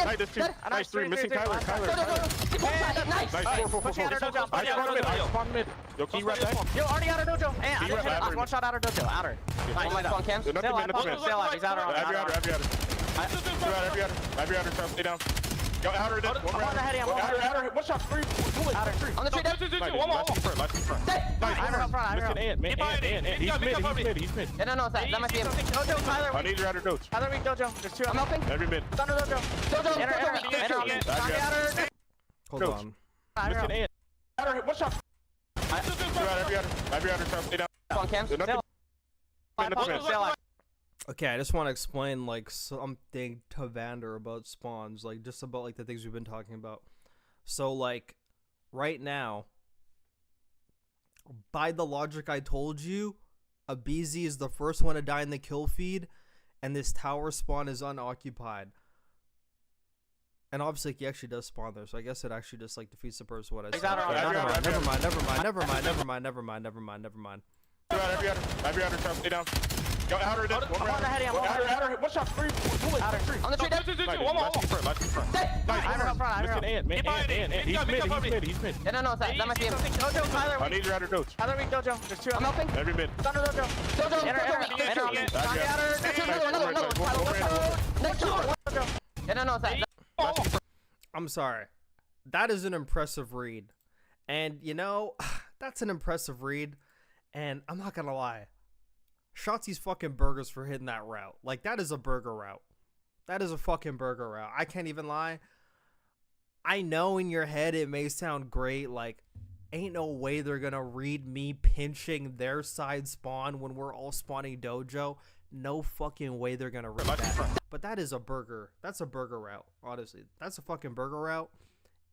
Nice, this two. Nice, three. Missing Kyler. Nice. 4. I spawned mid. Yo, key rep that. Yo, already outer dojo. Hey, one shot outer dojo. Outer. Nice. Spawn cam. Still alive. He's outer. Every outer. Stay down. Yo, outer. Outer. One shot. 3. On the tree. One more. Last front. Nice. Missing Ant. Man, Ant. He's mid. Yeah, no, that might be him. Dojo, Tyler. I need your outer doge. Tyler weak dojo. There's two. I'm helping. Every mid. Thunder dojo. Enter. Hold on. Missing Ant. Outer. One shot. Every outer. Stay down. Spawn cam. Okay, I just want to explain like something to Vander about spawns, like just about like the things we've been talking about. So like right now, by the logic I told you, a BZ is the first one to die in the kill feed, and this tower spawn is unoccupied. And obviously he actually does spawn there, so I guess it actually just like defeats the purpose of what I said. Never mind. Every outer. Stay down. Yo, outer. One shot. 3. On the tree. Last front. Nice. Missing Ant. Man, Ant. He's mid. Yeah, no, that might be him. Dojo, Tyler. I need your outer doge. Tyler weak dojo. There's two. I'm helping. Every mid. Thunder dojo. Enter. No, that. I'm sorry. That is an impressive read. And you know, that's an impressive read. And I'm not gonna lie. Shotzi's fucking burgers for hitting that route. Like, that is a burger route. That is a fucking burger route. I can't even lie. I know in your head it may sound great. Like, ain't no way they're gonna read me pinching their side spawn when we're all spawning dojo. No fucking way they're gonna read that. But that is a burger. That's a burger route, honestly. That's a fucking burger route.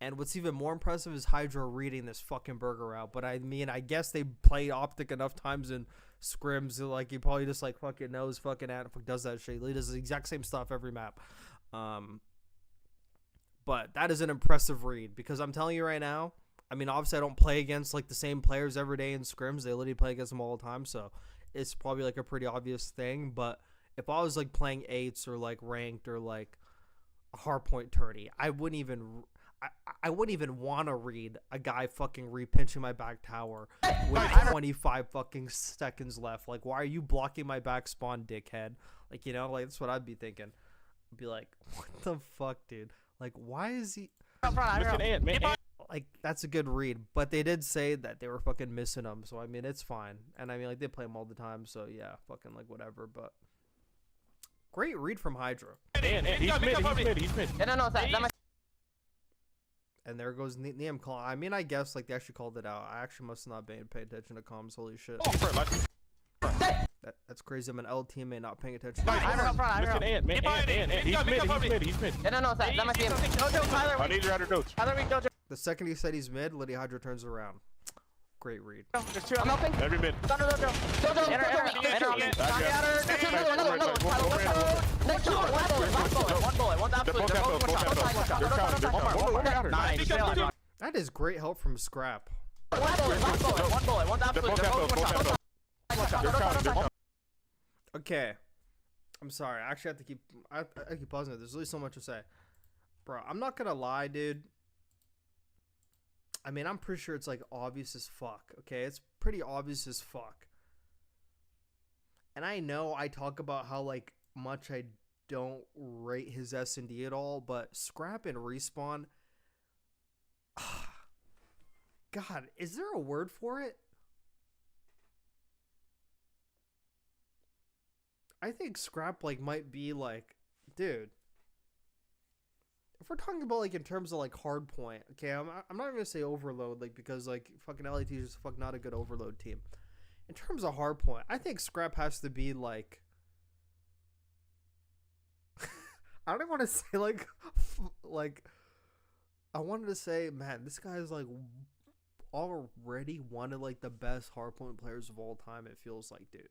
And what's even more impressive is Hydra reading this fucking burger route. But I mean, I guess they played OpTic enough times in scrims that, like, he probably just like fucking knows fucking does that shit. He does the exact same stuff every map. But that is an impressive read, because I'm telling you right now, I mean, obviously I don't play against like the same players every day in scrims. They literally play against them all the time, so it's probably like a pretty obvious thing. But if I was like playing 8s or like ranked or like a hardpoint tourney, I wouldn't even want to read a guy fucking repinching my back tower with 25 fucking seconds left. Like, why are you blocking my back spawn, dickhead? Like, you know, like, that's what I'd be thinking. I'd be like, what the fuck, dude? Like, why is he... Like, that's a good read. But they did say that they were fucking missing him, so, I mean, it's fine. And, I mean, like, they play him all the time, so, yeah, fucking, like, whatever, but... Great read from Hydra. He's mid. Yeah, no, that might... And there goes Niam call. I mean, I guess like they actually called it out. I actually must not pay attention to comms. Holy shit. That's crazy. I'm an L teammate not paying attention. Missing Ant. Man, Ant. He's mid. Yeah, no, that might be him. Dojo, Tyler. I need your outer doge. Tyler weak dojo. The second he said he's mid, Liddy Hydra turns around. Great read. There's two. I'm helping. Every mid. Thunder dojo. Enter. One bullet. One's absolute. Nice. That is great help from Scrap. One bullet. One's absolute. Okay. I'm sorry. I actually have to keep. I keep pausing it. There's really so much to say, bro. I'm not gonna lie, dude. I mean, I'm pretty sure it's like obvious as fuck. Okay, it's pretty obvious as fuck. And I know I talk about how like much I don't rate his S&D at all, but Scrap and Respawn. God, is there a word for it? I think Scrap like might be like, dude. If we're talking about like in terms of like hard point, okay, I'm not even gonna say overload, like because like fucking LAT is not a good overload team. In terms of hard point, I think Scrap has to be like, I don't want to say like I wanted to say, man, this guy is like already one of like the best hardpoint players of all time. It feels like, dude.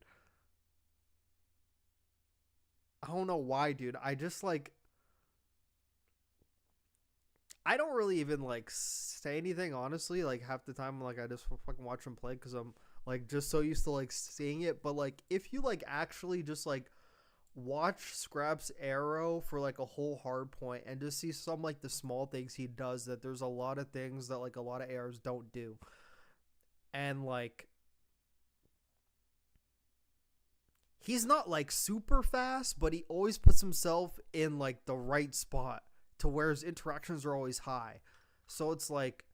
I don't know why, dude. I just like, I don't really even like say anything, honestly. Like half the time, like I just fucking watch him play because I'm like just so used to like seeing it. But like if you like actually just like watch Scrap's arrow for like a whole hard point and just see some like the small things he does, that there's a lot of things that like a lot of ARs don't do. And like he's not like super fast, but he always puts himself in like the right spot to where his interactions are always high. So it's like,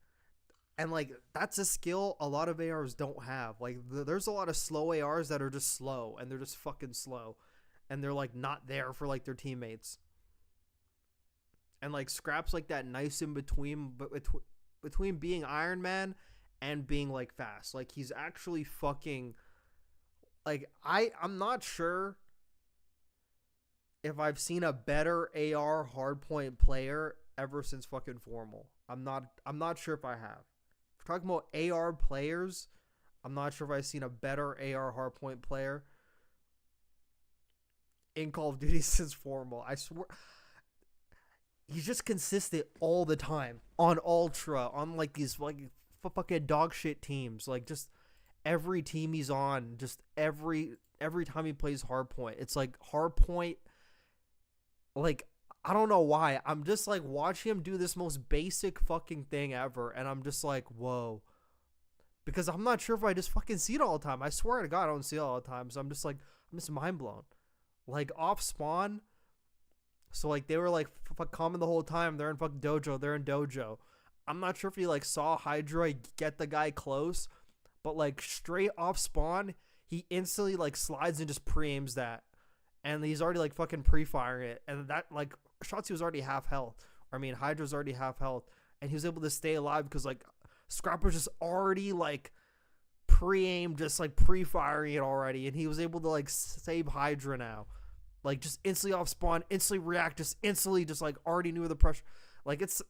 and like that's a skill a lot of ARs don't have. Like there's a lot of slow ARs that are just slow and they're just fucking slow. And they're like not there for like their teammates. And like Scrap's like that nice in between, but between being Iron Man and being like fast. Like he's actually fucking like I'm not sure if I've seen a better AR hardpoint player ever since fucking Formal. I'm not sure if I have. If we're talking about AR players, I'm not sure if I've seen a better AR hardpoint player in Call of Duty since Formal. I swear, he's just consistent all the time on Ultra, on like these like fucking dog shit teams. Like just every team he's on, just every time he plays hardpoint, it's like hardpoint. Like I don't know why. I'm just like watching him do this most basic fucking thing ever, and I'm just like, whoa. Because I'm not sure if I just fucking see it all the time. I swear to God, I don't see it all the time. So I'm just mind blown. Like off spawn, so like they were like common the whole time. They're in fucking dojo. They're in dojo. I'm not sure if he like saw Hydra get the guy close, but like straight off spawn, he instantly like slides and just pre-aims that, and he's already like fucking pre-firing it, and that like Shotzi was already half health. I mean Hydra's already half health, and he was able to stay alive because like Scrap was just already like pre-aimed, just like pre-firing it already, and he was able to like save Hydra now. Like just instantly off spawn, instantly react, just instantly just like already knew the pressure. Like it's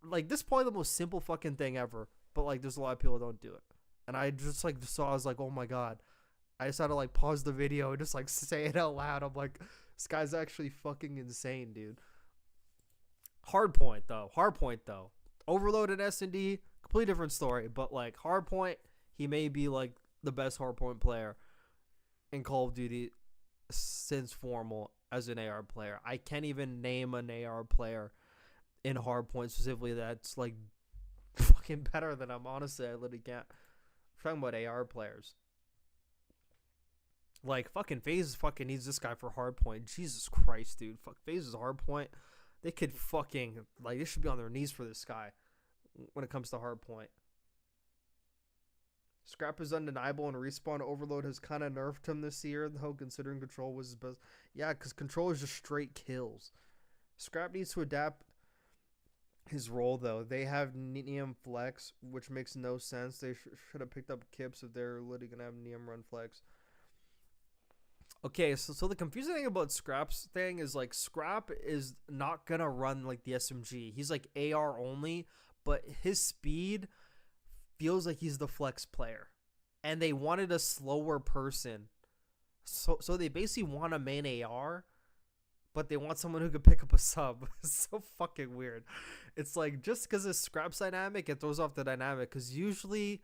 like this is probably the most simple fucking thing ever, but like there's a lot of people that don't do it. And I just like saw, I was like, oh my God. I just had to like pause the video and just like say it out loud. I'm like, this guy's actually fucking insane, dude. Hardpoint though. Overload and S&D, completely different story. But like hardpoint, he may be like the best hardpoint player in Call of Duty since Formal as an AR player. I can't even name an AR player in hardpoint specifically that's like fucking better than him. Honestly, I literally can't. We're talking about AR players. Like fucking FaZe fucking needs this guy for hardpoint. Jesus Christ, dude. Fuck FaZe's hardpoint. They could fucking like they should be on their knees for this guy when it comes to hardpoint. Scrap is undeniable, and Respawn Overload has kind of nerfed him this year, though, considering Control was his best. Yeah, because Control is just straight kills. Scrap needs to adapt his role, though. They have Neum Flex, which makes no sense. They should have picked up Kips if they're literally going to have Neum Run Flex. Okay, so the confusing thing about Scrap's thing is, like, Scrap is not going to run, like, the SMG. He's, like, AR only, but his speed feels like he's the flex player, and they wanted a slower person, so they basically want a main AR, but they want someone who could pick up a sub. It's so fucking weird. It's like just because of Scrap's dynamic, it throws off the dynamic, because usually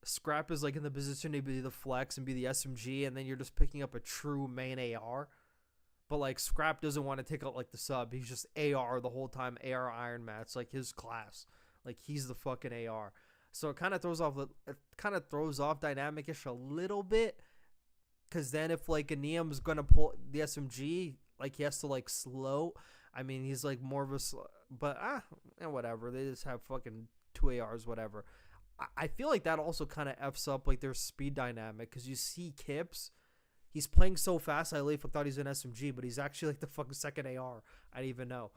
Scrap is like in the position to be the flex and be the SMG, and then you're just picking up a true main AR. But like Scrap doesn't want to take out like the sub. He's just AR the whole time. AR Iron Man. It's like his class. Like he's the fucking AR. So it kind of throws off dynamic-ish a little bit. Cause then if like a Neum's gonna pull the SMG, like he has to like slow. I mean he's like more of a but and whatever. They just have fucking 2 ARs, whatever. I feel like that also kind of F's up like their speed dynamic, because you see Kips, he's playing so fast. I thought he's an SMG, but he's actually like the fucking second AR. I didn't even know.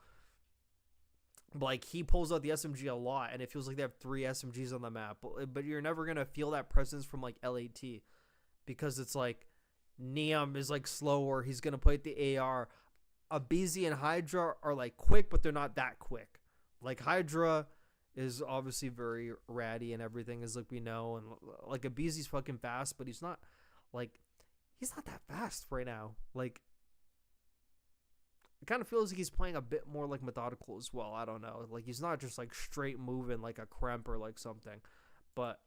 But like he pulls out the SMG a lot, and it feels like they have 3 SMGs on the map. But you're never gonna feel that presence from like LAT, because it's like Neum is like slower. He's gonna play at the AR. Abizi and Hydra are like quick, but they're not that quick. Like Hydra is obviously very ratty and everything, as like we know, and like Abizi's fucking fast, but he's not that fast right now. Like it kind of feels like he's playing a bit more like methodical as well. I don't know, like he's not just like straight moving like a Kremp or like something. But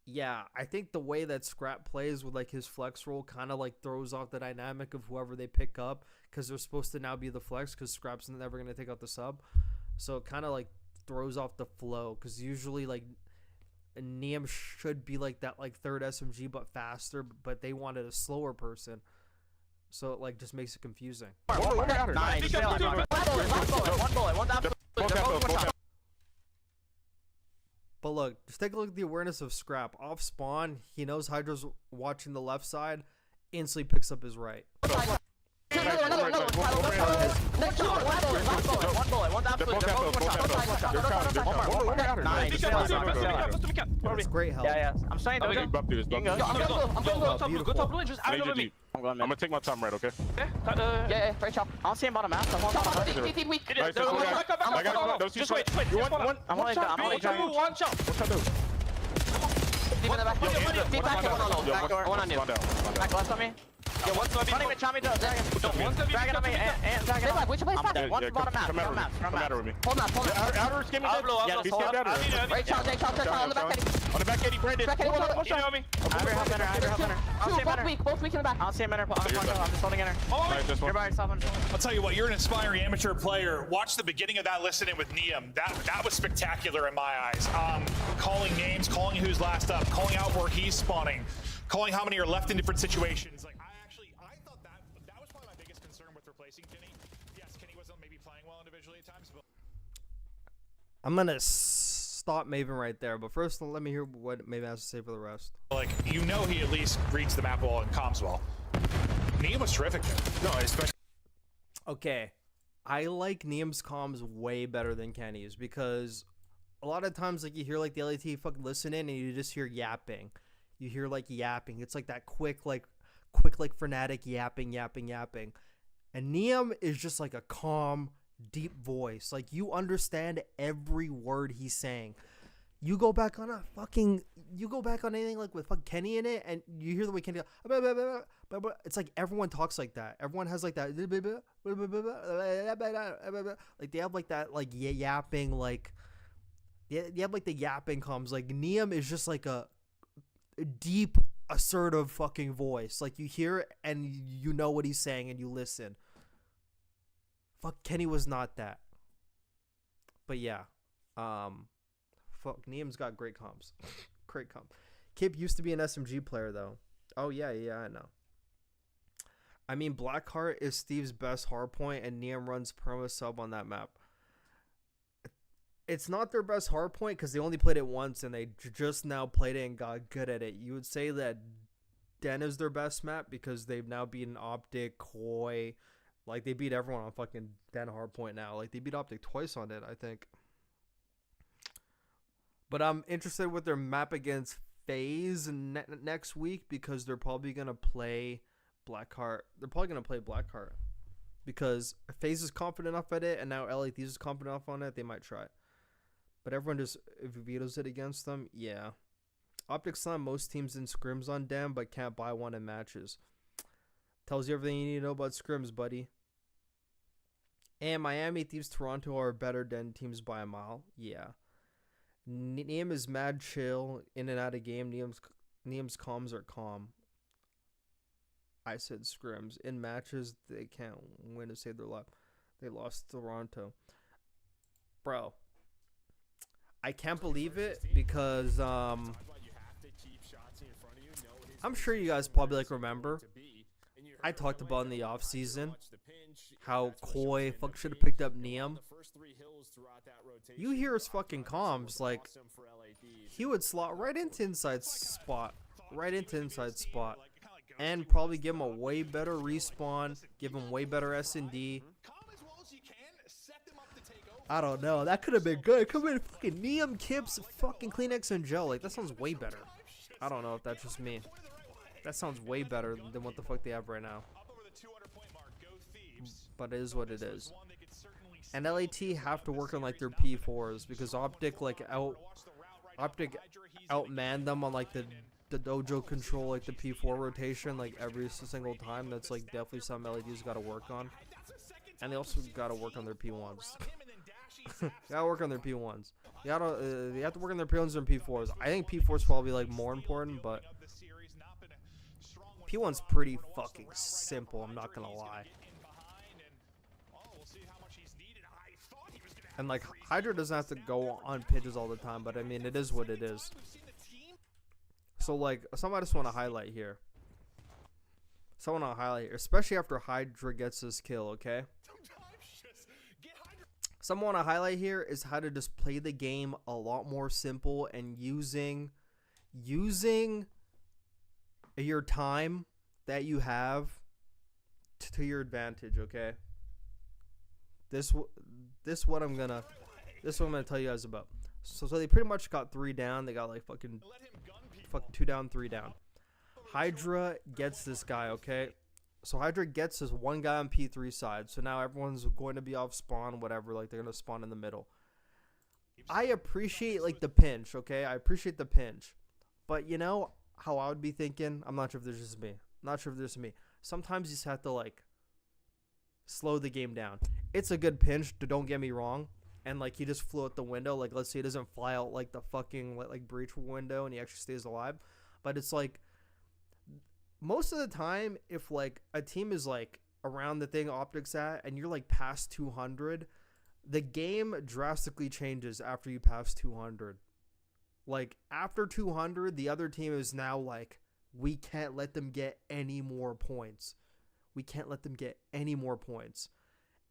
yeah, I think the way that Scrap plays with like his flex role kind of like throws off the dynamic of whoever they pick up, because they're supposed to now be the flex, because Scrap's never going to take out the sub. So it kind of like throws off the flow, because usually like Neum should be like that like third SMG but faster, but they wanted a slower person, so it like just makes it confusing. Nice. One bullet. But look, just take a look at the awareness of Scrap. Off spawn, he knows Hydra's watching the left side, instantly picks up his right. One bullet. That's great help. Yeah. I'm saying though. I'm gonna take my time right, okay? Yeah, great job. I don't see him bottom map. Just wait. You want one? I'm only trying. One shot. One on you. Back left on me. Yeah, one's running with Chami to Dragon on me and Dragon on me. I'm dead. One's bottom map. Come matter with me. Hold map. Outer skimming dead. He's skimming outer. Right, Charles, on the back Eddie. On the back Eddie, Brandon. One shot on me. Outer help center. Both weak in the back. I don't see him enter. I'm just holding enter. You're by yourself. I'll tell you what, you're an aspiring amateur player. Watch the beginning of that listening with Neum. That was spectacular in my eyes. Calling names, calling who's last up, calling out where he's spawning, calling how many are left in different situations. Like I thought that was probably my biggest concern with replacing Kenny. Yes, Kenny wasn't maybe playing well individually at times, but I'm gonna stop Maven right there, but first let me hear what Maven has to say for the rest. like he at least reads the map well and comms well. Neum was terrific there. No, especially. Okay, I like Neum's comms way better than Kenny's, because a lot of times like you hear like the LAT fucking listening and you just hear yapping. You hear like yapping. It's like that quick frenetic yapping. And Neum is just like a calm, deep voice. Like you understand every word he's saying. You go back on anything like with fucking Kenny in it, and you hear the way Kenny goes, it's like everyone talks like that. Everyone has like that, like they have like that like yapping, like you have like the yapping comms. Like Neum is just like a deep, assertive fucking voice. Like you hear it and you know what he's saying and you listen. Fuck, Kenny was not that. But yeah, fuck, Neum's got great comms. Great comp. Kip used to be an SMG player though. Oh yeah, I know. I mean, Blackheart is Thieves' best hardpoint, and Neum runs perma sub on that map. It's not their best hardpoint because they only played it once and they just now played it and got good at it. You would say that Den is their best map because they've now beaten OpTic, Koi. Like, they beat everyone on fucking Den hardpoint now. Like, they beat OpTic twice on it, I think. But I'm interested with their map against FaZe next week because they're probably going to play Blackheart. They're probably going to play Blackheart because FaZe is confident enough at it and now LA Thieves is confident enough on it. They might try it. But everyone just vetoes it against them. Yeah. OpTic slam most teams in scrims on them, but can't buy one in matches. Tells you everything you need to know about scrims, buddy. And Miami, Thieves, Toronto are better than teams by a mile. Yeah. Neum is mad chill in and out of game. Neum's comms are calm. I said scrims. In matches, they can't win to save their life. They lost Toronto. Bro, I can't believe it because I'm sure you guys probably like remember I talked about in the off season how Koi should have picked up Neum. You hear his fucking comms, like he would slot right into inside spot, and probably give him a way better respawn, give him way better S&D. I don't know. That could have been good. Come in, fucking Neum, Kips, fucking Kleenex and gel. Like, that sounds way better. I don't know if that's just me. That sounds way better than what the fuck they have right now. But it is what it is. And LAT have to work on like their P4s because OpTic outmanned them on like the dojo control, like the P4 rotation, like every single time. That's like definitely something LAT's got to work on. And they also got to work on their P1s. Gotta work on their P1s. They have to work on their P1s and P4s. I think P4's probably like more important, but P1's pretty fucking simple. I'm not gonna lie. And like Hydra doesn't have to go on pitches all the time, but I mean it is what it is. So like something I just want to highlight here. Especially after Hydra gets this kill, okay? Something I want to highlight here is how to just play the game a lot more simple and using your time that you have to your advantage, okay? This what I'm gonna tell you guys about. So they pretty much got 3 down. They got like fucking 2 down, 3 down. Hydra gets this guy, okay? So Hydra gets this one guy on P3 side. So now everyone's going to be off spawn, whatever. Like they're gonna spawn in the middle. I appreciate like the pinch, okay? I appreciate the pinch, but you know how I would be thinking. I'm not sure if this is me. Sometimes you just have to like slow the game down. It's a good pinch, don't get me wrong. And like he just flew out the window. Like let's say he doesn't fly out like the fucking like breach window and he actually stays alive. But it's like most of the time, if like a team is like around the thing OpTic's at and you're like past 200, the game drastically changes after you pass 200. Like after 200, the other team is now like, we can't let them get any more points.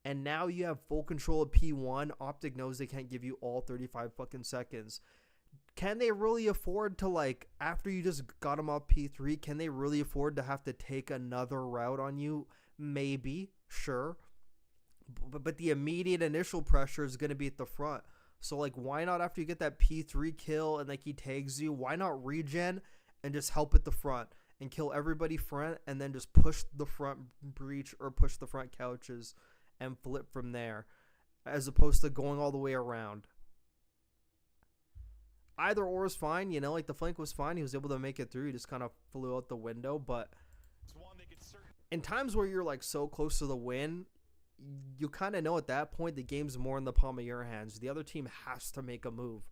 And now you have full control of P1. OpTic knows they can't give you all 35 fucking seconds. Can they really afford to, like, after you just got them off P3, can they really afford to have to take another route on you? Maybe, sure. But the immediate initial pressure is going to be at the front. So, like, why not after you get that P3 kill and, like, he tags you, why not regen and just help at the front and kill everybody front and then just push the front breach or push the front couches and flip from there as opposed to going all the way around? Either or is fine, you know, like the flank was fine. He was able to make it through. He just kind of flew out the window. But in times where you're like so close to the win, you kind of know at that point the game's more in the palm of your hands. The other team has to make a move.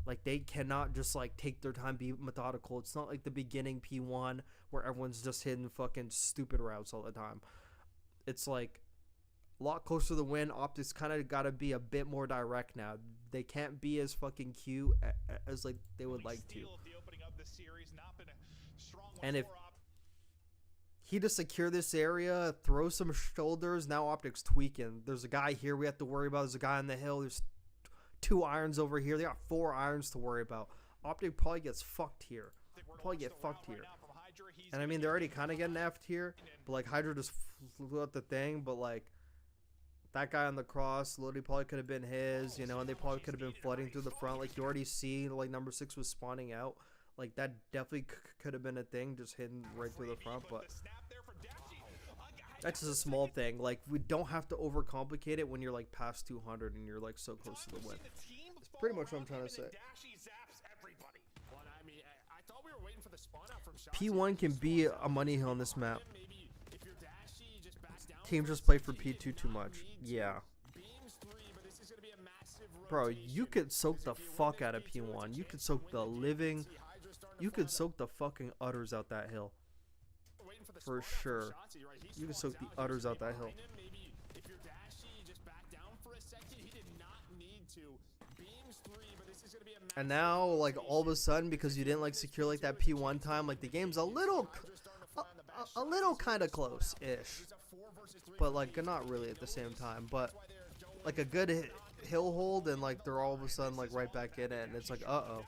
Like they cannot just like take their time, be methodical. It's not like the beginning P1 where everyone's just hitting fucking stupid routes all the time. It's like a lot closer to the win. OpTic's kind of got to be a bit more direct now. They can't be as fucking cute as like they would like to. And if he just secure this area, throw some shoulders, now OpTic's tweaking. There's a guy here we have to worry about. There's a guy on the hill. There's 2 irons over here. They got 4 irons to worry about. OpTic probably gets fucked here. And I mean, they're already kind of getting effed here. But like Hydra just flew out the thing. But like that guy on the cross, literally probably could have been his, you know, and they probably could have been flooding through the front. Like you already see, like number 6 was spawning out. Like that definitely could have been a thing, just hidden right through the front. But that's just a small thing. Like we don't have to overcomplicate it when you're like past 200 and you're like so close to the win. That's pretty much what I'm trying to say. P1 can be a money hill on this map. Teams just play for P2 too much. Yeah. Bro, you could soak the fuck out of P1. You could soak the living... You could soak the fucking udders out that hill. For sure. You could soak the udders out that hill. Maybe if you're dashy, just back down for a second. He did not need to. Beams 3, but this is gonna be a And now, like, all of a sudden, because you didn't, like, secure, like, that P1 time, like, the game's a little kind of close-ish. But, like, not really at the same time. But, like, a good hill hold, and, like, they're all of a sudden, like, right back in it, and it's like, uh-oh.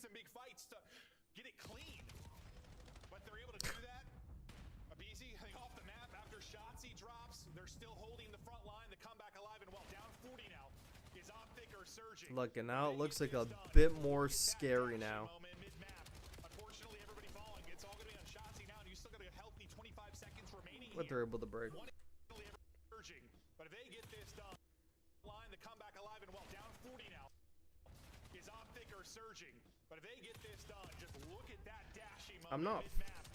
Some big fights to get it clean, but they're able to do that. Abizi off the map after Shotzzy drops. They're still holding the front line. The comeback alive and well. Down 40 now. Is OpTic or surging? Look, and now it looks like a bit more scary now. Unfortunately, everybody falling. It's all gonna be on Shotzzy now, and you still got a healthy 25 seconds remaining. But they're able to break. Surging, but if they get this done, line the comeback alive and well. Down 40 now. Is OpTic or surging? But if they get this done, just look at that dashing moment. I'm not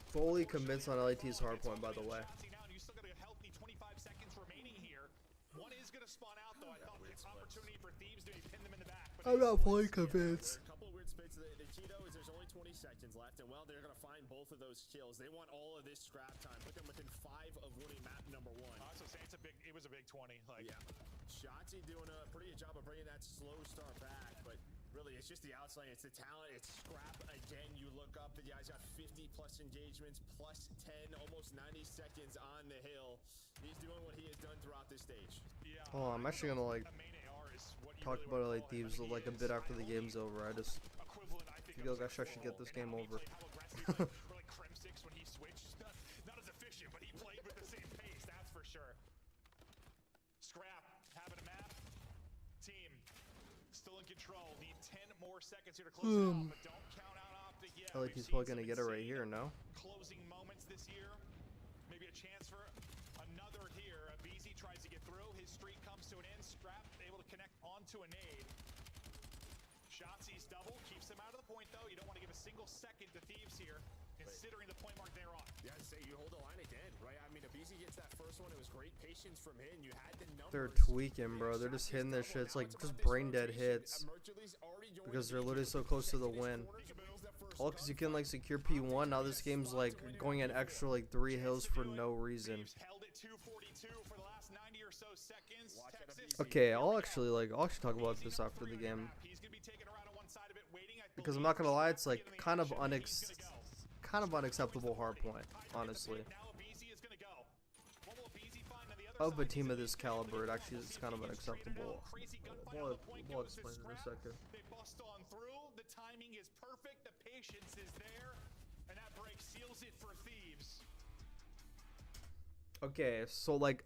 fully convinced on LAT's hardpoint, by the way. You still got a healthy 25 seconds remaining here. One is going to spawn out, though. I thought it's opportunity for Thieves to pin them in the back. I'm not fully convinced. A couple of weird spits. The key, though, is there's only 20 seconds left, and well, they're going to find both of those kills. They want all of this scrap time. Put them within 5 of winning map number 1. So say it was a big 20. Like, yeah. Shotzzy doing a pretty good job of bringing that slow start back, but really, it's just the outside. It's the talent. It's scrap again. You look up, the guy's got 50 plus engagements, plus 10, almost 90 seconds on the hill. He's doing what he has done throughout this stage. Yeah. Oh, I'm actually gonna like talk about LA Thieves like a bit after the game's over. I just feel like I should get this game over. Like Crimsix when he switched, not as efficient, but he played with the same pace. That's for sure. Scrap having a map. Team still in control. Need 10 more seconds here to close it off, but don't count out OpTic yet. LAT's probably gonna get it right here, no? Closing moments this year. Maybe a chance for another here. Abizi tries to get through. His streak comes to an end. Scrap able to connect onto a nade. Shotzi's double keeps him out of the point, though. You don't want to give a single second to Thieves here, considering the point mark they're on. Yeah, I'd say you hold the line again, right? I mean, Abizi gets that first one. It was great patience from him. You had the numbers. They're tweaking, bro. They're just hitting this shit. It's like just brain dead hits because they're literally so close to the win. All because you can like secure P1. Now this game's like going an extra like 3 hills for no reason. Okay, I'll actually talk about this after the game. Because I'm not gonna lie, it's like kind of unacceptable hardpoint, honestly. Of a team of this caliber, it actually is kind of unacceptable. We'll explain in a second. They bust on through. The timing is perfect. The patience is there, and that break seals it for Thieves. Okay, so like,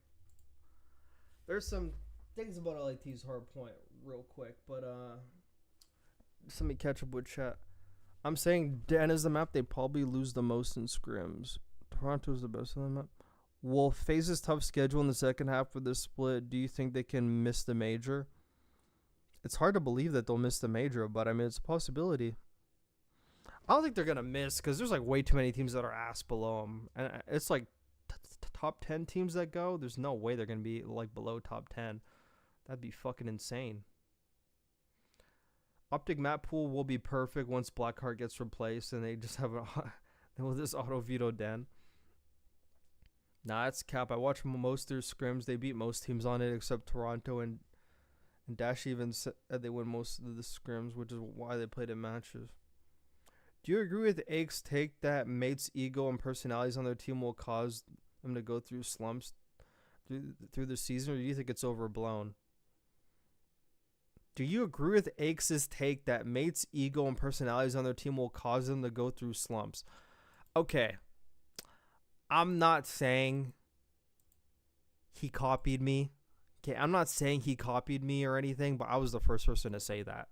there's some things about LAT's hardpoint real quick, but just let me catch up with chat. I'm saying Dan is the map they probably lose the most in scrims. Toronto's the best on the map. Will FaZe's tough schedule in the second half of this split, do you think they can miss the major? It's hard to believe that they'll miss the major, but I mean, it's a possibility. I don't think they're going to miss because there's like way too many teams that are ass below them. And it's like top 10 teams that go. There's no way they're going to be like below top 10. That'd be fucking insane. OpTic map pool will be perfect once Blackheart gets replaced and they just have this auto veto den. Nah, it's cap. I watch most of their scrims. They beat most teams on it except Toronto, and Dash even said they win most of the scrims, which is why they played in matches. Do you agree with Ake's take that mates' ego and personalities on their team will cause them to go through slumps through the season, or do you think it's overblown? Do you agree with Ake's take that mates' ego and personalities on their team will cause them to go through slumps? Okay. I'm not saying he copied me. Okay, I'm not saying he copied me or anything, but I was the first person to say that.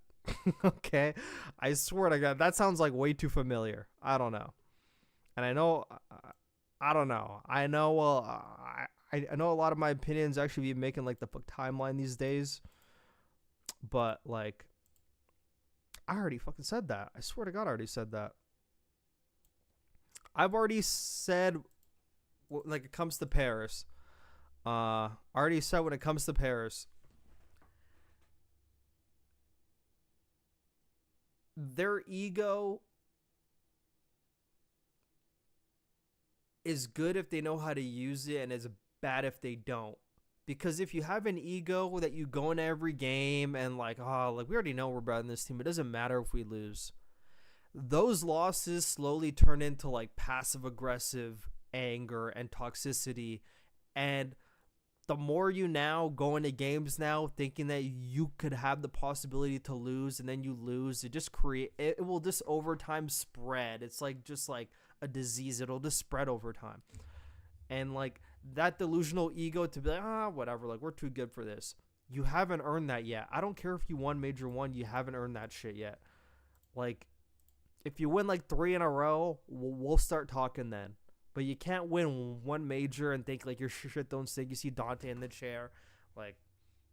Okay? I swear to God, that sounds like way too familiar. I don't know. And I know, I don't know. I know, I know a lot of my opinions actually be making like the timeline these days. But like, I already fucking said that. I swear to God, I already said that. I've already said like it comes to Paris. Already said when it comes to Paris, their ego is good if they know how to use it, and is bad if they don't. Because if you have an ego that you go into every game and like, oh, like we already know we're better than this team, it doesn't matter if we lose. Those losses slowly turn into like passive aggressive anger and toxicity, and the more you now go into games now thinking that you could have the possibility to lose and then you lose, it will just over time spread. It's like just like a disease. It'll just spread over time. And like that delusional ego to be like, whatever, like we're too good for this. You haven't earned that yet. I don't care if you won Major 1, you haven't earned that shit yet. Like if you win like 3 in a row, we'll start talking then. But you can't win one major and think like your shit don't stink. You see Dante in the chair, like,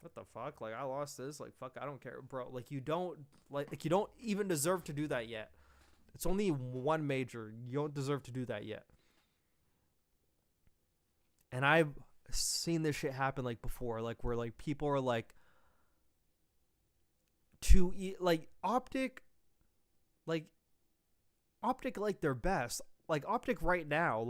what the fuck? Like I lost this. Like fuck, I don't care, bro. Like you don't you don't even deserve to do that yet. It's only one major. You don't deserve to do that yet. And I've seen this shit happen like before, like where like people are like like OpTic like their best. Like OpTic right now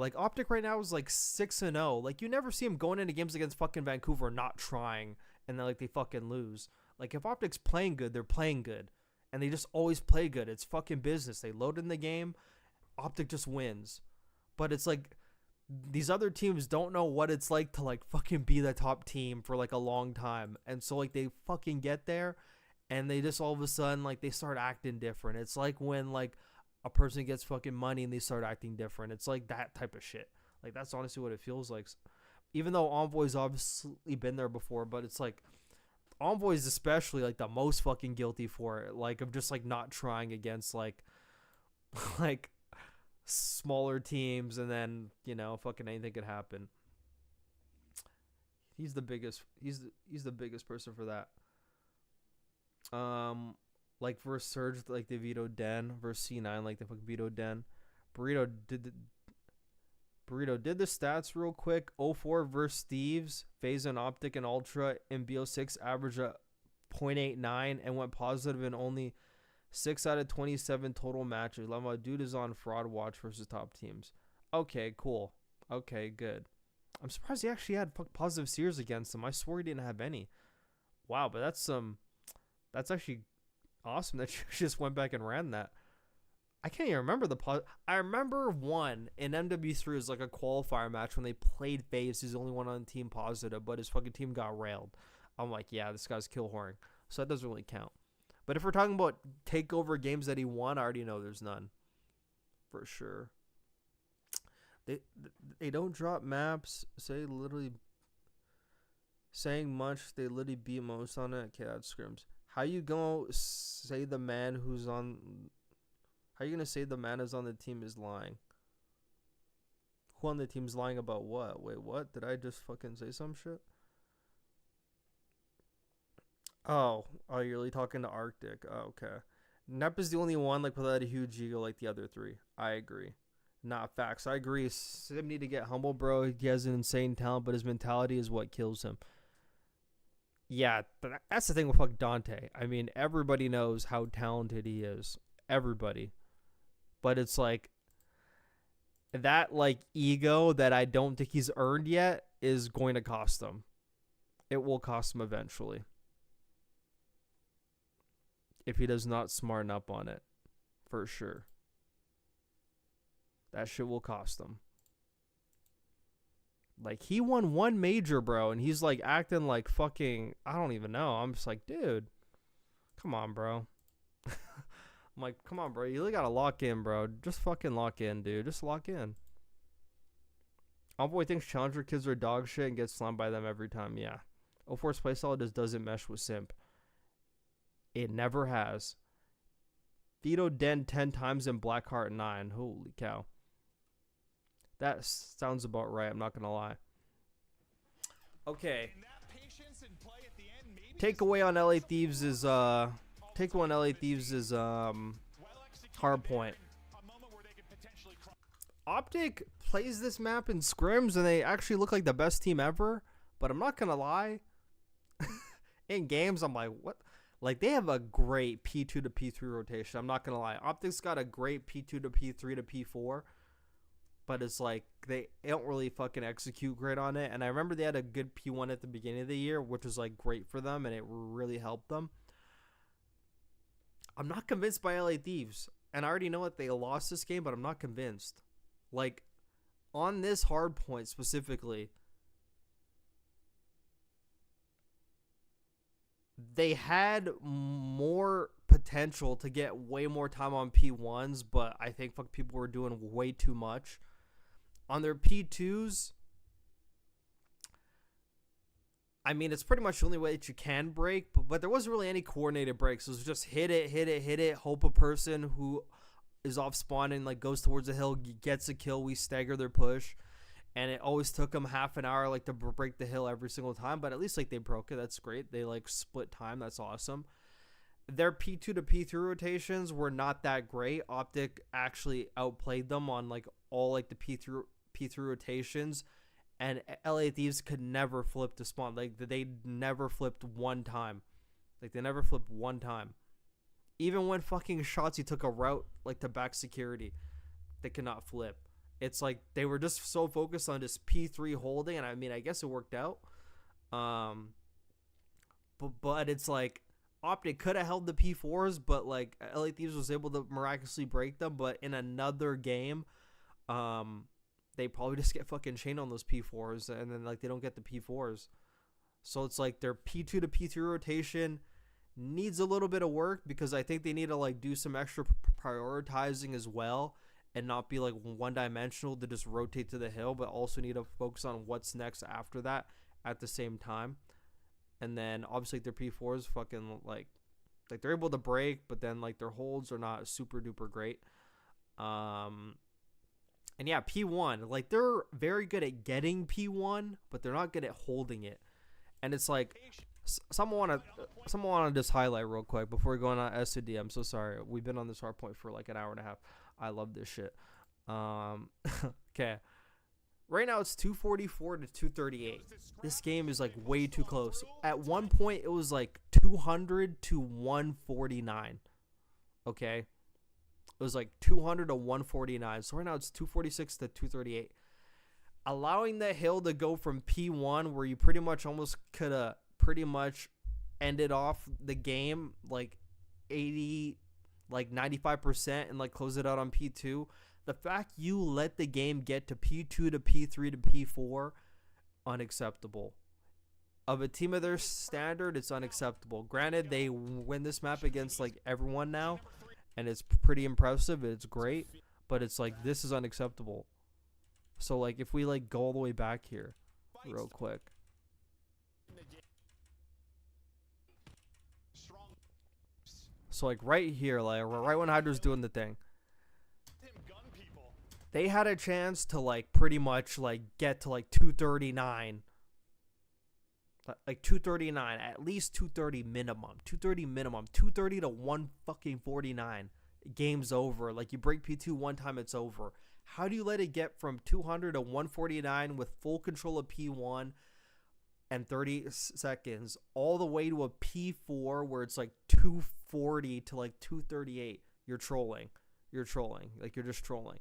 is like 6-0. Like you never see him going into games against fucking Vancouver not trying and then like they fucking lose. Like if OpTic's playing good, they're playing good, and they just always play good. It's fucking business. They load in the game, OpTic just wins. But it's like these other teams don't know what it's like to like fucking be the top team for like a long time, and so like they fucking get there, and they just all of a sudden like they start acting different. It's like when like a person gets fucking money and they start acting different. It's like that type of shit. Like that's honestly what it feels like. Even though Envoy's obviously been there before, but it's like Envoy's especially like the most fucking guilty for it. Like of just like not trying against like smaller teams, and then you know fucking anything could happen. He's the biggest person for that. Like versus Surge, like the Vito Den, versus C9, like the fucking Vito Den. Borito did the stats real quick. 04 versus Thieves, Phase and OpTic and Ultra in BO6 averaged a 0.89 and went positive in only 6 out of 27 total matches. Lama, dude is on fraud watch versus top teams. Okay, cool. Okay, good. I'm surprised he actually had positive series against him. I swore he didn't have any. Wow, but that's actually awesome that you just went back and ran that. I can't even remember I remember one in MW3 was like a qualifier match when they played FaZe. He's the only one on the team positive, but his fucking team got railed. I'm like, yeah, this guy's kill whoring. So that doesn't really count. But if we're talking about takeover games that he won, I already know there's none. For sure. They don't drop maps. Saying much. They literally beat most on it. Okay, that scrims. How you gonna say the man who's on? How you gonna say the man who's on the team is lying? Who on the team's lying about what? Wait, what? Did I just fucking say some shit? Oh, you're really talking to Arctic. Oh, okay. Nep is the only one like without a huge ego like the other three. I agree. Not facts. I agree. Sim need to get humble, bro. He has an insane talent, but his mentality is what kills him. Yeah, that's the thing with fucking Dante. I mean, everybody knows how talented he is. Everybody. But it's like that like ego that I don't think he's earned yet is going to cost him. It will cost him eventually. If he does not smarten up on it. For sure. That shit will cost him. Like, he won one major, bro, and he's, like, acting like fucking, I don't even know. I'm just like, dude, come on, bro. I'm like, come on, bro. You really gotta lock in, bro. Just fucking lock in, dude. Just lock in. Envoy thinks Challenger kids are dog shit and gets slammed by them every time. Yeah. 04's playstyle just doesn't mesh with Simp. It never has. Vito Den 10 times and Blackheart 9. Holy cow. That sounds about right. I'm not going to lie. Okay. Takeaway on LA Thieves is hard point. OpTic plays this map in scrims, and they actually look like the best team ever. But I'm not gonna lie, in games, I'm like, what? Like, they have a great P2 to P3 rotation. I'm not gonna lie. OpTic's got a great P2 to P3 to P4, but it's like they don't really fucking execute great on it. And I remember they had a good P1 at the beginning of the year, which was like great for them, and it really helped them. I'm not convinced by LA Thieves, and I already know that they lost this game, but I'm not convinced. Like, on this hard point specifically, they had more potential to get way more time on P1s, but I think people were doing way too much. On their P2s, I mean, it's pretty much the only way that you can break, but there wasn't really any coordinated breaks. It was just hit it, hope a person who is off spawn and like goes towards the hill gets a kill, we stagger their push. And it always took them half an hour like to break the hill every single time, but at least like they broke it. That's great. They like split time. That's awesome. Their P2 to P3 rotations were not that great. OpTic actually outplayed them on like all like the P3 rotations, and LA Thieves could never flip the spawn. Like they never flipped one time. Like they never flipped one time. Even when fucking Shotzi took a route like to back security, they could not flip. It's like they were just so focused on just P3 holding, and I mean, I guess it worked out. But it's like OpTic could have held the P4s, but like LA Thieves was able to miraculously break them. But in another game, they probably just get fucking chained on those P4s, and then like they don't get the P4s. So it's like their P2 to P3 rotation needs a little bit of work, because I think they need to like do some extra prioritizing as well, and not be like one-dimensional to just rotate to the hill, but also need to focus on what's next after that at the same time. And then obviously their P4s fucking like they're able to break, but then like their holds are not super duper great. And yeah, P1, like they're very good at getting P1, but they're not good at holding it. And it's like someone wanna just highlight real quick before we go on SCD. I'm so sorry. We've been on this hard point for like an hour and a half. I love this shit. Okay. Right now it's 244 to 238. This game is like way too close. At one point it was like 200 to 149. Okay. It was like 200 to 149. So right now it's 246 to 238. Allowing the hill to go from P1, where you pretty much almost could have pretty much ended off the game like 80, like 95%, and like close it out on P2. The fact you let the game get to P2 to P3 to P4, unacceptable. Of a team of their standard, it's unacceptable. Granted, they win this map against like everyone now, and it's pretty impressive. It's great, but it's like this is unacceptable. So like if we like go all the way back here real quick. So like right here, like right when Hydra's doing the thing, they had a chance to like pretty much like get to like 239. Like 239, at least 230 minimum. 230 minimum. 230 to 149. Game's over. Like you break P2 one time, it's over. How do you let it get from 200 to 149 with full control of P1 and 30 seconds all the way to a P4 where it's like 240 to like 238? You're trolling. You're trolling. Like you're just trolling.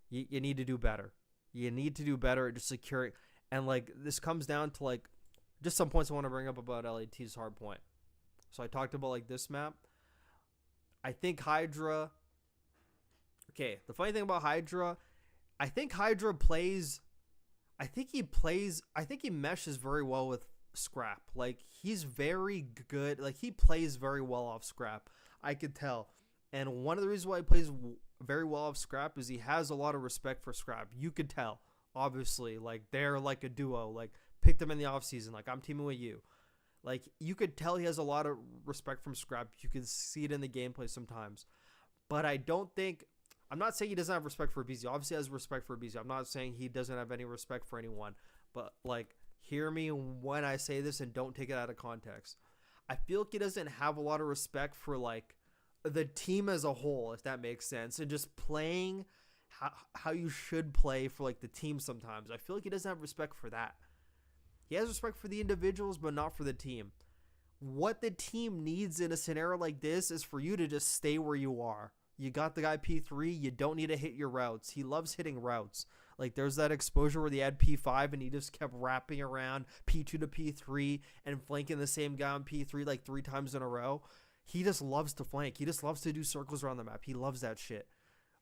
You need to do better. You need to do better at just securing. And like this comes down to like just some points I want to bring up about LAT's hard point. So I talked about like this map. I think Hydra. Okay, the funny thing about Hydra, I think Hydra plays. I think he meshes very well with Scrap. Like he's very good. Like he plays very well off Scrap. I could tell. And one of the reasons why he plays very well off Scrap is he has a lot of respect for Scrap. You could tell, obviously. Like they're like a duo. Like pick them in the offseason. Like I'm teaming with you. Like you could tell he has a lot of respect from Scrap. You can see it in the gameplay sometimes. But I don't think. I'm not saying he doesn't have respect for BZ. He obviously has respect for BZ. I'm not saying he doesn't have any respect for anyone. But like, hear me when I say this and don't take it out of context. I feel like he doesn't have a lot of respect for like the team as a whole, if that makes sense, and just playing how you should play for like the team sometimes. I feel like he doesn't have respect for that. He has respect for the individuals, but not for the team. What the team needs in a scenario like this is for you to just stay where you are. You got the guy P3. You don't need to hit your routes. He loves hitting routes. Like, there's that exposure where they had P5 and he just kept wrapping around P2 to P3 and flanking the same guy on P3 like 3 times in a row. He just loves to flank. He just loves to do circles around the map. He loves that shit.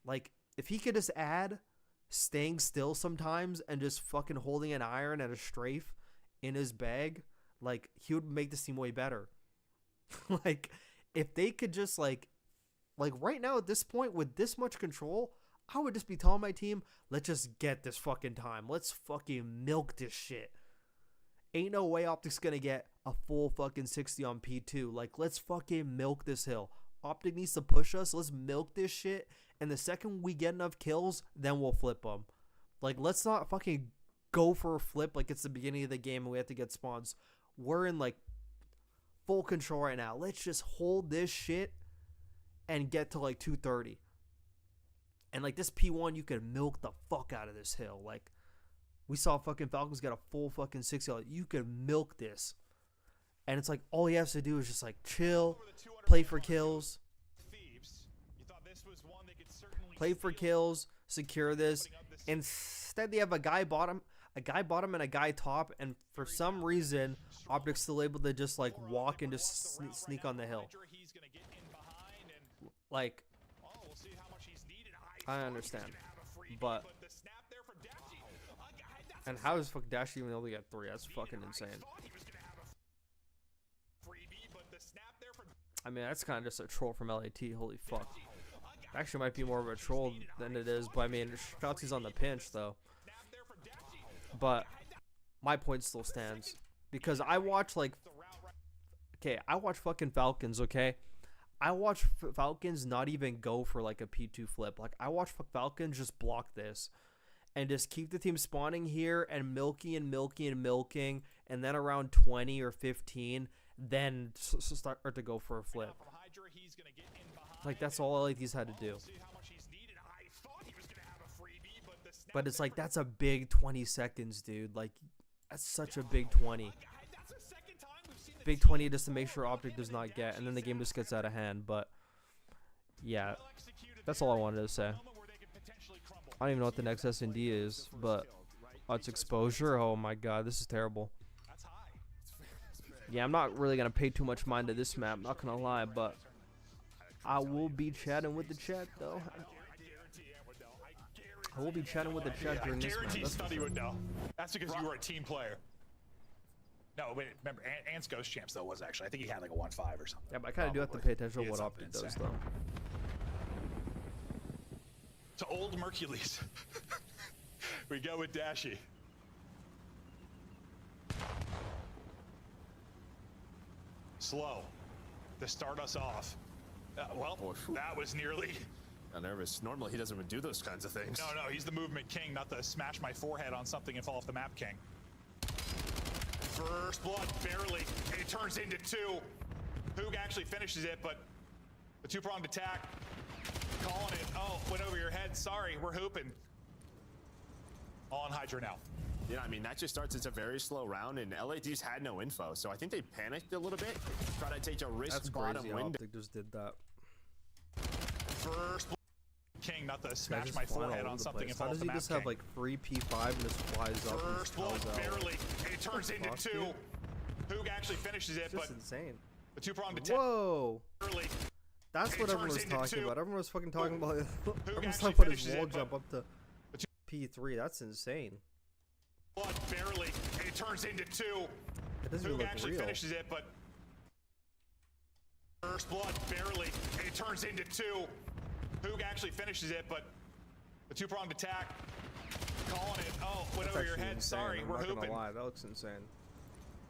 Like, if he could just add staying still sometimes and just fucking holding an iron and a strafe in his bag, like, he would make this team way better. Like, if they could just, like right now at this point with this much control, I would just be telling my team, let's just get this fucking time. Let's fucking milk this shit. Ain't no way OpTic's gonna get a full fucking 60 on P2. Like, let's fucking milk this hill. OpTic needs to push us. Let's milk this shit. And the second we get enough kills, then we'll flip them. Like, let's not fucking go for a flip like it's the beginning of the game and we have to get spawns. We're in, like, full control right now. Let's just hold this shit and get to, like, 230. And, like, this P1, you can milk the fuck out of this hill. Like, we saw fucking Falcons get a full fucking 60. You can milk this. And it's like, all he has to do is just, like, chill, play for kills. Play for kills, secure this. Instead, they have a guy bottom, and a guy top, and for some reason, OpTic's still able to just, like, walk and just sneak on the hill. Like, I understand, but and how is fuck Dash even able to get 3? That's fucking insane. I mean, that's kind of just a troll from LAT. Holy fuck. Actually, might be more of a troll than it is, but I mean, Shotzi's on the pinch though. But my point still stands because I watch like, okay, I watch fucking Falcons. Okay, I watch Falcons not even go for like a P2 flip. Like, I watch Falcons just block this and just keep the team spawning here and milking and milking and milking, and then around 20 or 15, then start to go for a flip. Like, that's all LAT's had to do. But it's like, that's a big 20 seconds, dude. Like, that's such a big 20. Big 20 just to make sure OpTic does not get, and then the game just gets out of hand. But yeah, that's all I wanted to say. I don't even know what the next S&D is, but it's exposure. Oh my god, this is terrible. Yeah, I'm not really gonna pay too much mind to this map, not gonna lie, but I will be chatting with the chat though. I will be chatting with the chat during this map. Study would know. That's because you were a team player. No, wait, remember, Ant's Ghost Champs, though, was actually, I think he had like a 1-5 or something. Yeah, but I kind of do have to pay attention to what OpTic does, though. To old Mercules. We go with Dashy. Slow to start us off. Well, that was nearly... I'm nervous. Normally, he doesn't even do those kinds of things. No, he's the movement king, not the smash my forehead on something and fall off the map king. First blood, barely. It turns into 2. Hoog actually finishes it, but the 2-pronged attack, calling it. Oh, went over your head. Sorry, we're hooping. On Hydra now. Yeah, I mean, that just starts. It's a very slow round, and LAD's had no info, so I think they panicked a little bit. Try to take a risk bottom window. OpTic just did that. First king, not the smash my forehead on something and fall off the map. How does he just have like free P5 and just flies up? First blood, barely. It turns into 2. Hoog actually finishes it, but insane. The 2-pronged attack. Whoa! Early. That's what everyone was talking about. Everyone was fucking talking about. Everyone was talking about his wall jump up to P3. That's insane. Blood, barely. It turns into 2. It doesn't even look actually real. Finishes it, but first blood, barely. It turns into 2. Hoog actually finishes it, but the 2-pronged attack, calling it. Oh, went over your head. Insane. Sorry, I'm we're not hooping. Gonna lie, that looks insane.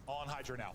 On Hydra now.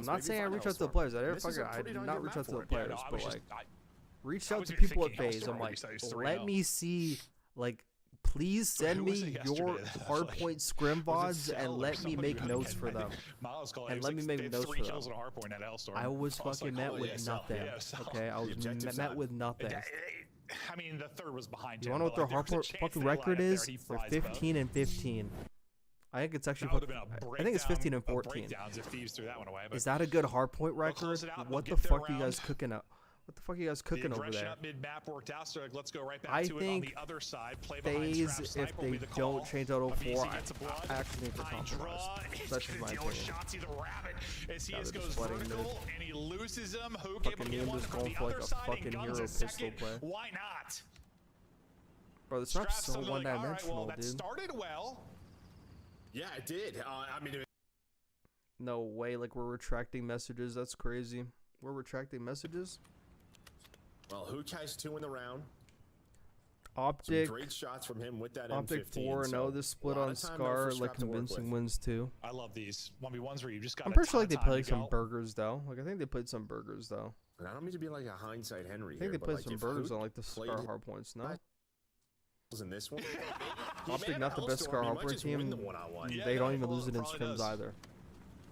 I'm not saying I reach out to the players. I did not reach out to the players, but like, reach out to even people at thinking FaZe. I'm like, Hellstorm let me see, like, please send me your hardpoint scrim VODs and let me make notes for them. And let me make notes for them. I was fucking met with nothing. Okay, I was met with nothing. I mean, the third was behind. You wanna know what their hardpoint fucking record is? They're 15 and 15. I think it's actually. That would've been a I think it's 15 and breakdown 14. of breakdowns if Thieves threw that one away. But Is that a good hardpoint record? close it out, What they'll the get their fuck are you guys round. cooking up? What the fuck are you guys the cooking over aggression there? up mid-map worked out, so like, let's go right back I to it on the think other side. Play behind Thieves, Scrap if Snipe will they be the call. don't change out Abisi 04, gets a blood. I actually think they're High compromised. draw. He's That's just gonna my deal with opinion. Shotzi the rabbit as he Yeah, just they're goes just flooding vertical mid. and he loses him. Who able Fucking to get Niam one just from going the for like other a side fucking and guns Euro a pistol second. play. Why not? Bro, this map's Scrap's so still like, all right, one-dimensional, well, that dude. started well. Yeah, it did. I mean, No way, like we're retracting messages. That's crazy. We're retracting messages? well, Hook has 2 in the round. Some OpTic, great shots from him with that OpTic M15. 4-0. So This split a lot on of time there Scar, for like Scrap to work convincing with. wins too. I love these 1v1s where you just got I'm a pretty sure ton like they of time played to some go. burgers though. Like I think they played some burgers though. And I don't mean to be like a hindsight Henry I think here, they but played like some if burgers Hook on like the played Scar his hardpoints. No, in this one, OpTic not the best Scar hardpoint team. Yeah, They no, don't even well, lose it in probably scrims does. either.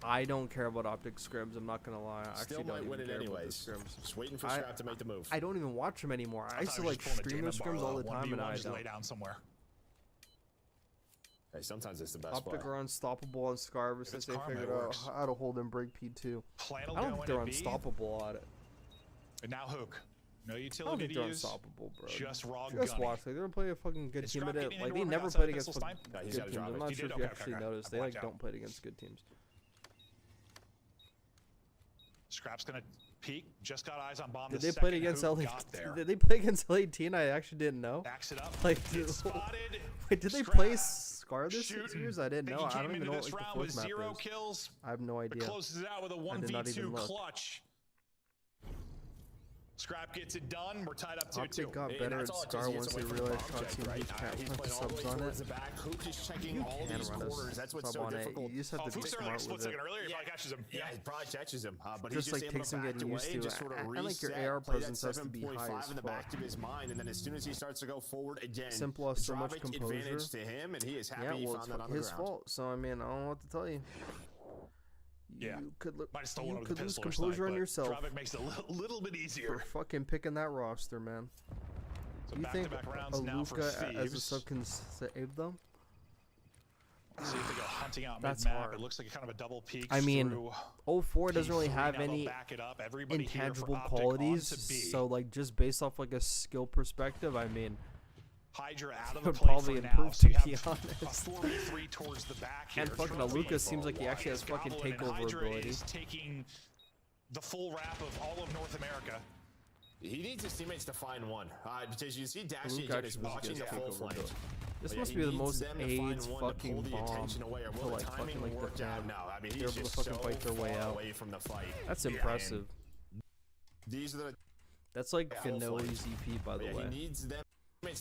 I don't care about OpTic scrims. I'm not gonna lie. I Still actually might don't win even it care about the anyways. scrims. Just waiting for I- Scrap to make the move. I don't even watch them anymore. I used to like Just pulling a stream Damon those scrims all the Barlow, time, and 1v1, I just lay don't. down somewhere. Hey, sometimes it's the best OpTic play. are unstoppable on Scar ever since it's they karma, figured it out works. how to hold and break P2. Plan will I don't go think in they're at B, unstoppable at it. and now Hook. No I don't utility think to they're use. unstoppable, bro. Just raw Just gunning. watch. Like they don't play a fucking good Is team Scrap at it. getting Like into they work never outside played of against pistol fucking time? No, he's good gotta teams. drop I'm it. not He sure did? if you Okay, actually okay. noticed. They Blacked like out. don't play against good teams. Scrap's gonna peek. Just got eyes on bomb. Did the they play second against Hook LA? got there. Did they play against LA-18? I actually didn't know. Backs it up. Like, It's spotted. wait, did they Scrap play Scar this shooting. series? I didn't Think know. he I came don't even into know what this like, the round fourth with map 0 is. kills. I have no But idea. closes it out with a I did not 1v2 even look. clutch. Scrap gets it done. We're tied up 2-2. OpTic got And better at that's all it Scar takes. He once gets they away from the realized bomb shot jet, team right? just can't He's put the playing all the subs way on towards it. the back. Hook is checking You all can these run corners. a That's what's sub so on it. difficult. You just have to be Fuchs certainly smart split with second it. earlier. He probably catches him. Yeah, he probably catches him, but Just he's like just able takes to him back getting used away, to just it. sort of And, like, your reset, AR play that presence has to be high 7.5 as in the fuck. back of his mind, and then as soon as he starts to go forward again, Simple lost so much Dravic composure. advantage to him, and he is happy Yeah, he well, found it's that on the his ground. fault. So I mean, I don't know what to tell you. Yeah. You could look. Might have stolen You with could the lose pistol or composure something, on but yourself Dravic makes it a little bit for easier. fucking picking that roster, man. So Do you think back-to-back rounds now for Aluka as a Thieves. sub can save them? See if they go hunting out That's mid-map. hard. It looks like a kind of a double peek. I mean, through 04 doesn't really P3. have Now they'll any back it up. Everybody here for intangible OpTic qualities. onto B. So like just based off like a skill perspective, I mean, Hydra out of would the play probably for improve, now. So to you be have honest. a 4v3 towards the back here. And fucking Trophy Aluka seems like he actually has is fucking Goblin, and takeover Hydra ability. is taking the full wrap of all of North America. He needs his teammates to find one. Because you see Dashy Aluka again is actually doesn't watching get the full takeover flange. ability. This But yeah, must he be the needs most them to find AIDS one to fucking pull the bomb attention away, or to will like the fucking timing like work out defend. now? I mean, They're he's able to just fucking so fight their way far out. away from the fight. That's Yeah, impressive. and These are the That's like full Ganoe's flange. EP, by the yeah, way. he needs them.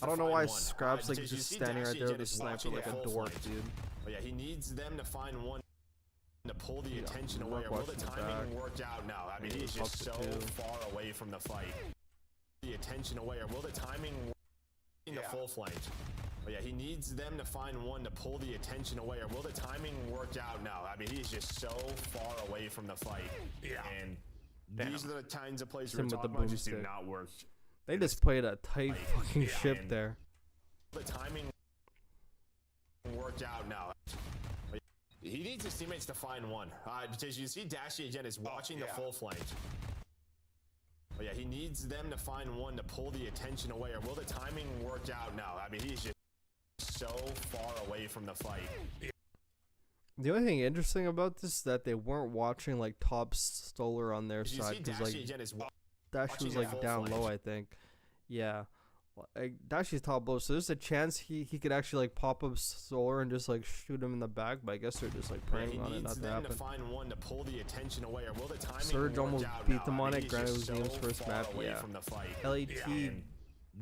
I don't know why Scrap's like just standing right there with a sniper like a dork, dude. But yeah, he needs them to find one to pull the Yeah, attention I'm away, not or will the watching the timing back. work out now? I mean, Yeah, he's just so fuck it too. far away from the fight. The attention away, or will the timing work in the full flange? But yeah, he needs them to find one to pull the attention away, or will the timing work out now? I mean, he's just so far away from the fight. Yeah. And these are the kinds of plays Him we're with the talking about just do boomstick. not work. They just played a tight Like, fucking yeah, ship and- there. The timing worked out now. He needs his teammates to find one. Because you see Dashy again is watching the full flange. But yeah, he needs them to find one to pull the attention away, or will the timing work out now? I mean, he's just so far away from the fight. The only thing interesting about this is that they weren't watching like top Stoller on their You see side because Dashy like again is Dashi watching was the like full down low, flange. I think. Yeah, like Dashi's top low, so there's a chance he could actually like pop up Stoller and just like shoot him in the back. But I guess they're just like He praying on it needs not to them to happen. find one to pull the attention away, or will the timing Surge work almost out beat now? them I on mean, it. he's Granted, it just was Niam's so first far map. away Yeah, from the fight. LAT. And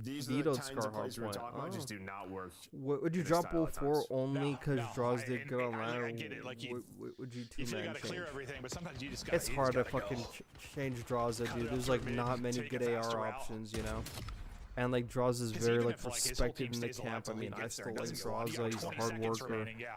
these are the vetoed kinds Scar of plays we're hardpoint. talking about Oh. just do not work. Would you in this drop style at 04 times. only because No, draws I- did and good I- online, I or get it, like, you- would you You feel you two-man gotta clear change? everything, but sometimes you just gotta. It's you hard to just gotta fucking go. change draws, Cut it dude. up There's through like mid, not many take a good AR faster route. options, you know. And like draws is 'Cause very even like if, like, his whole respected team in the stays alive camp. I till he mean, I gets there, still it like doesn't go on. draws. You got He's a 20 hard seconds worker. remaining, yeah.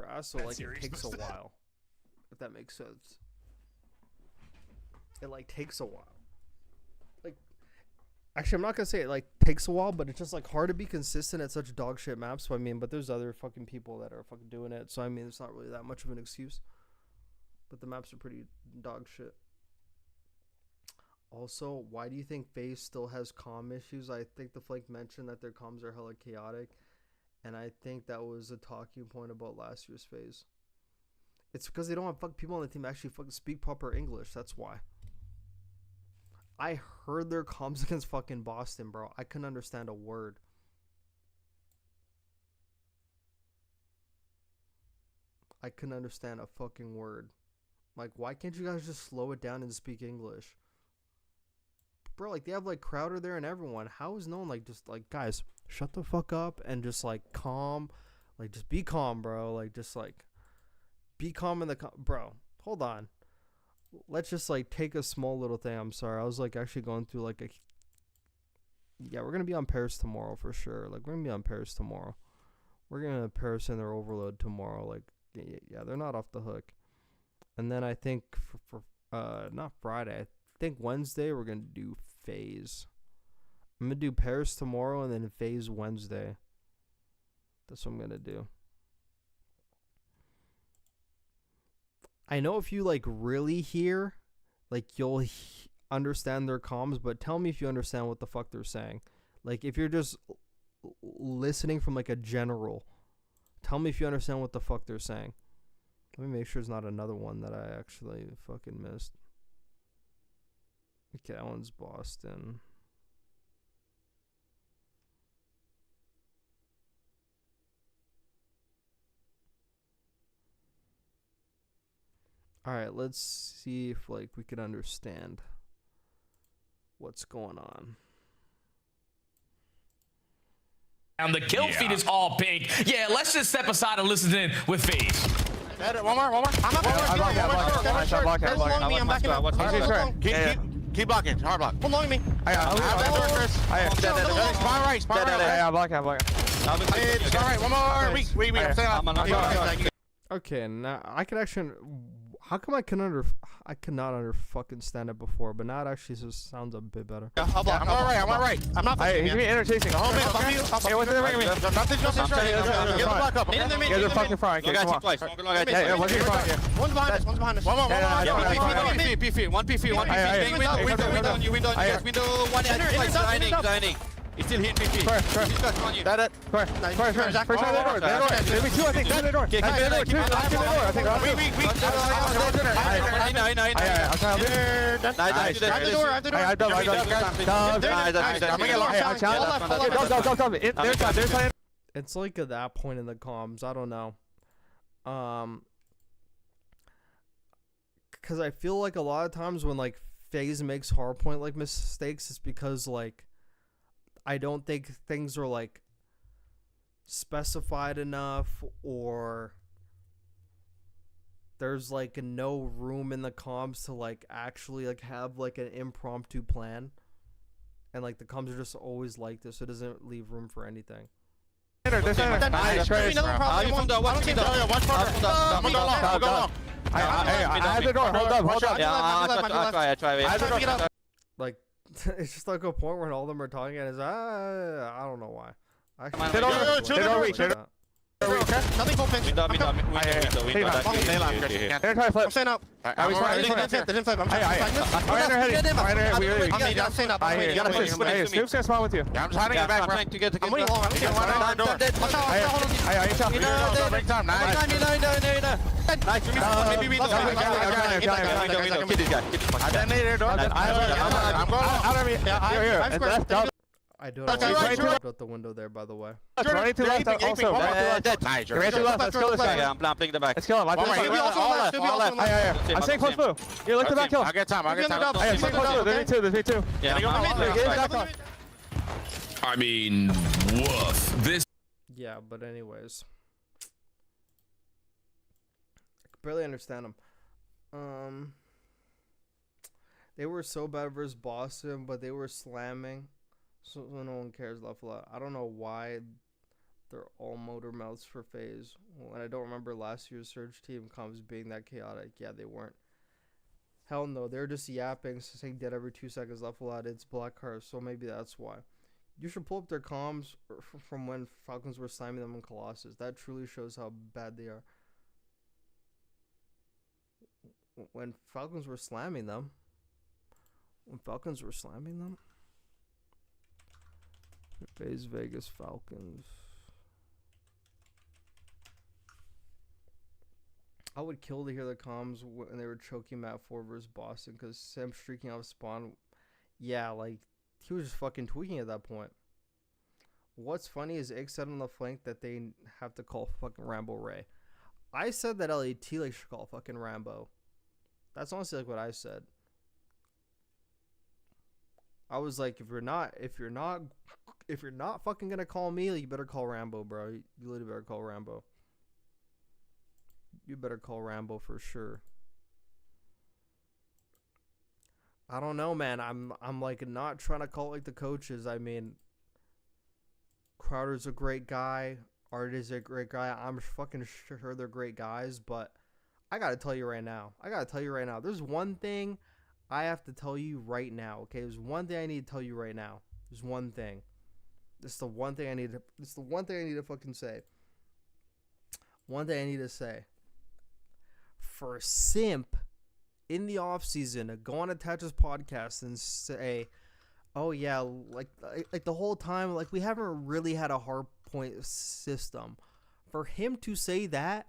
for us, so That like it series takes a was- while. If that makes sense. it like takes a while. Like, actually, I'm not gonna say it like takes a while, but it's just like hard to be consistent at such dog shit maps. So I mean, but there's other fucking people that are fucking doing it. So I mean, it's not really that much of an excuse. But the maps are pretty dog shit. Also, why do you think FaZe still has comm issues? I think the Flake mentioned that their comms are hella chaotic. And I think that was a talking point about last year's FaZe. It's because they don't have fucking people on the team actually fucking speak proper English. That's why. I heard their comms against fucking Boston, bro. I couldn't understand a word. I couldn't understand a fucking word. Like, why can't you guys just slow it down and speak English? Bro, like, they have, like, Crowder there and everyone. How is no one, like, just, like, guys, shut the fuck up and just, like, calm. Like, just be calm, bro. Like, just, like, be calm in the... Bro, hold on. Let's just, like, take a small little thing. I'm sorry. I was, like, actually going through, like, a... Yeah, we're going to be on Paris tomorrow for sure. Like, we're going to be on Paris tomorrow. We're going to have Paris in their overload tomorrow. Like, yeah, they're not off the hook. And then I think for not Friday, I think Wednesday we're going to do FaZe. I'm going to do Paris tomorrow and then FaZe Wednesday. That's what I'm going to do. I know if you like really hear, like you'll understand their comms, but tell me if you understand what the fuck they're saying. Like if you're just listening from like a general, tell me if you understand what the fuck they're saying. Let me make sure it's not another one that I actually fucking missed. Okay, that one's Boston. Alright, let's see if like we can understand what's going on. And the kill feed is all pink. Yeah, let's just step aside and listen in with FaZe. One more. I'm Keep blocking. Hard block. Hold on to me. Spawn right. One more. We. Okay, now I can actually. How come I could not under fucking stand it before, but now it actually just sounds a bit better. I'm all right. I'm not. He's me entertaining. Hey, what's the ring? Nothing's right. Get the block up. You guys are fucking fine. Look at you twice. Yeah, one's behind us. One more. One PF. Window. One dining. He's still hitting me. That it. First side of the door. Maybe two, I think. Side of the door. Side of the door. Two. Last in the door. I think. I'll try to do. Nice. I double. It's like at that point in the comms, I don't know. Because I feel like a lot of times when like FaZe makes hardpoint like mistakes, it's because like I don't think things are like specified enough, or there's like no room in the comms to like actually like have like an impromptu plan, and like the comms are just always like this, so it doesn't leave room for anything. Nice. I have the door. Hold up. Yeah, I try. Like, it's just like a point where all of them are talking, and it's I don't know why. Actually, They don't reach. Nothing full pinch. Window. I'm staying up. I'm Snoop's gonna spawn with you. just hiding in the back, bro. I'm waiting long. Break time. Nice. Kill this guy. I detonated door. I'm going out of here. I do out the window there, by the way. Running to left also. Nice. Right to left. Let's kill this guy. I'm playing the back. Let's kill him. I'm staying close blue. You look to back kill. I'll get time. I'm staying close blue. There's me too. Yeah, I mean, woof. This. Yeah, but anyways, I could barely understand them. They were so bad versus Boston, but they were slamming. So no one cares left a lot. I don't know why they're all motor mouths for FaZe. Well, and I don't remember last year's Surge team comms being that chaotic. Yeah, they weren't. Hell no, they're just yapping, saying dead every 2 seconds left allowed. It's black cars, so maybe that's why. You should pull up their comms from when Falcons were slamming them in Colossus. That truly shows how bad they are. When Falcons were slamming them. FaZe Vegas Falcons. I would kill to hear the comms when they were choking Map 4 versus Boston because Sam streaking off spawn. Yeah, like, he was just fucking tweaking at that point. What's funny is Ig said on the flank that they have to call fucking Rambo Ray. I said that LAT like should call fucking Rambo. That's honestly like what I said. I was like, if you're not fucking gonna call me, you better call Rambo, bro. You literally better call Rambo. You better call Rambo for sure. I don't know, man. I'm like not trying to call like the coaches. I mean, Crowder's a great guy. Art is a great guy. I'm fucking sure they're great guys, but I gotta tell you right now. There's one thing I have to tell you right now. Okay, there's one thing I need to tell you right now. There's one thing. This is the one thing I need to. This is the one thing I need to fucking say. One thing I need to say. For a simp in the offseason to go on Attach's podcast and say, oh yeah, like the whole time, like we haven't really had a hard point system. For him to say that,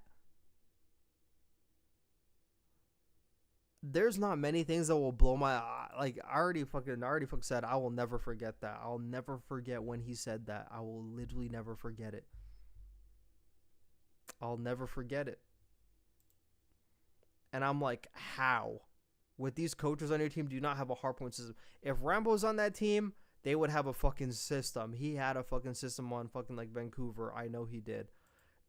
there's not many things that will blow my eye. Like I already fucking said I will never forget that. I'll never forget when he said that. I will literally never forget it. I'll never forget it. And I'm like, how? With these coaches on your team, do you not have a hardpoint system? If Rambo's on that team, they would have a fucking system. He had a fucking system on fucking like Vancouver. I know he did.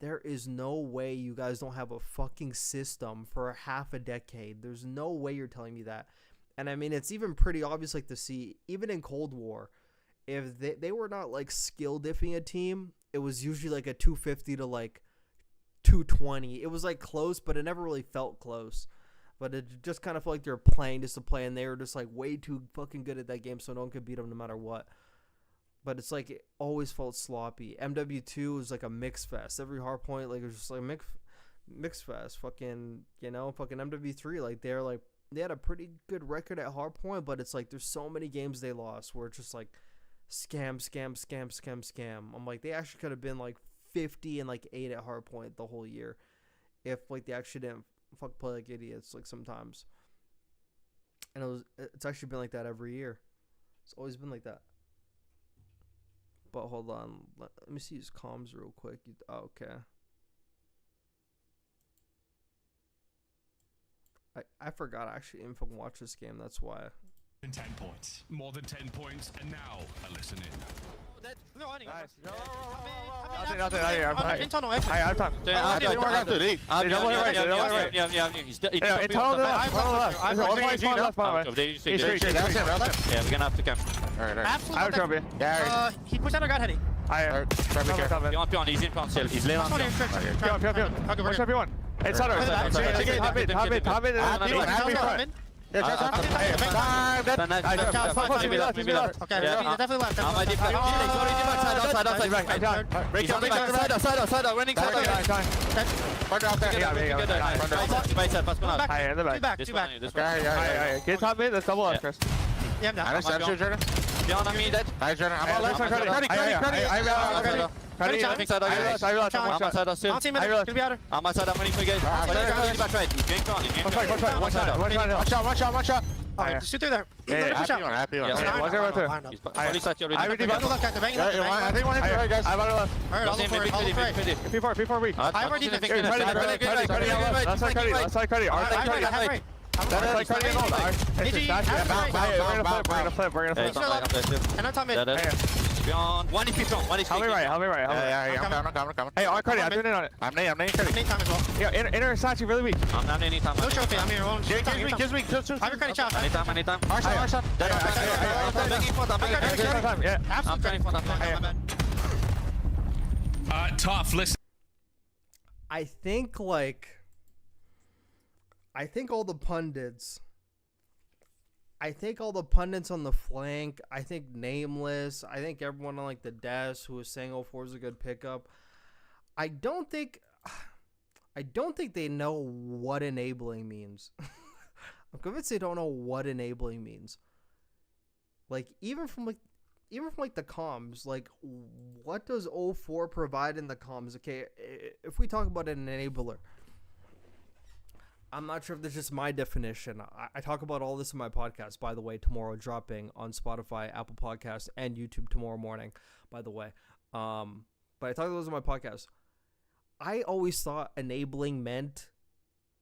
There is no way you guys don't have a fucking system for half a decade. There's no way you're telling me that. And I mean, it's even pretty obvious like to see, even in Cold War, if they were not like skill diffing a team, it was usually like a 250 to like 220. It was like close, but it never really felt close. But it just kind of felt like they were playing just to play, and they were just like way too fucking good at that game, so no one could beat them no matter what. But it's like it always felt sloppy. MW2 was like a mix fest. Every hard point, like it was just like mix fest. Fucking, you know, fucking MW3, like they had a pretty good record at hard point, but it's like there's so many games they lost where it's just like scam. I'm like, they actually could have been like 50 and like 8 at hardpoint the whole year if like they actually didn't fuck play like idiots like sometimes. And it's actually been like that every year. It's always been like that. But hold on, let me see his comms real quick. Oh, okay. I forgot I actually didn't fucking watch this game. That's why. 10 points. More than 10 points, and now a listen in. He pushed out our god heading. He's in plant still. He's laying on. Watch everyone. It's Sutter. Have it. Yeah, Beyond me, dead. Nice, Jordan. I'm on left side. Credit. I'm inside. I'm outside us still. I'm outside. I'm running for gate. Back right. He's going on. One shot. Alright, shoot through there. Happy one. Watch out there. I think one hit right, guys. I'm on the left. Alright, I'll look for it. P4 weak. I've already defended. Left side Cuddy. We're gonna flip. And I'm talking Beyond. One is strong. One is Help me right. I'm coming. Hey, on Cuddy. I'm doing it on it. I'm name Cuddy. Nate time as well. Yeah, inner Sachi really weak. I'm not any time. No trophy, I'm here. Gives weak. I'm your credit shot. Anytime. Arshot. Yeah. I'm trying for that. Tough. Listen. I think all the pundits I think all the pundits on the flank, I think Nameless, I think everyone on like the desk who was saying 04 is a good pickup. I don't think they know what enabling means. I'm convinced they don't know what enabling means. Like even from the comms, like what does 04 provide in the comms? Okay, if we talk about an enabler, I'm not sure if this is just my definition. I talk about all this in my podcast, by the way, tomorrow, dropping on Spotify, Apple Podcasts, and YouTube tomorrow morning, by the way. But I talk about this in my podcast. I always thought enabling meant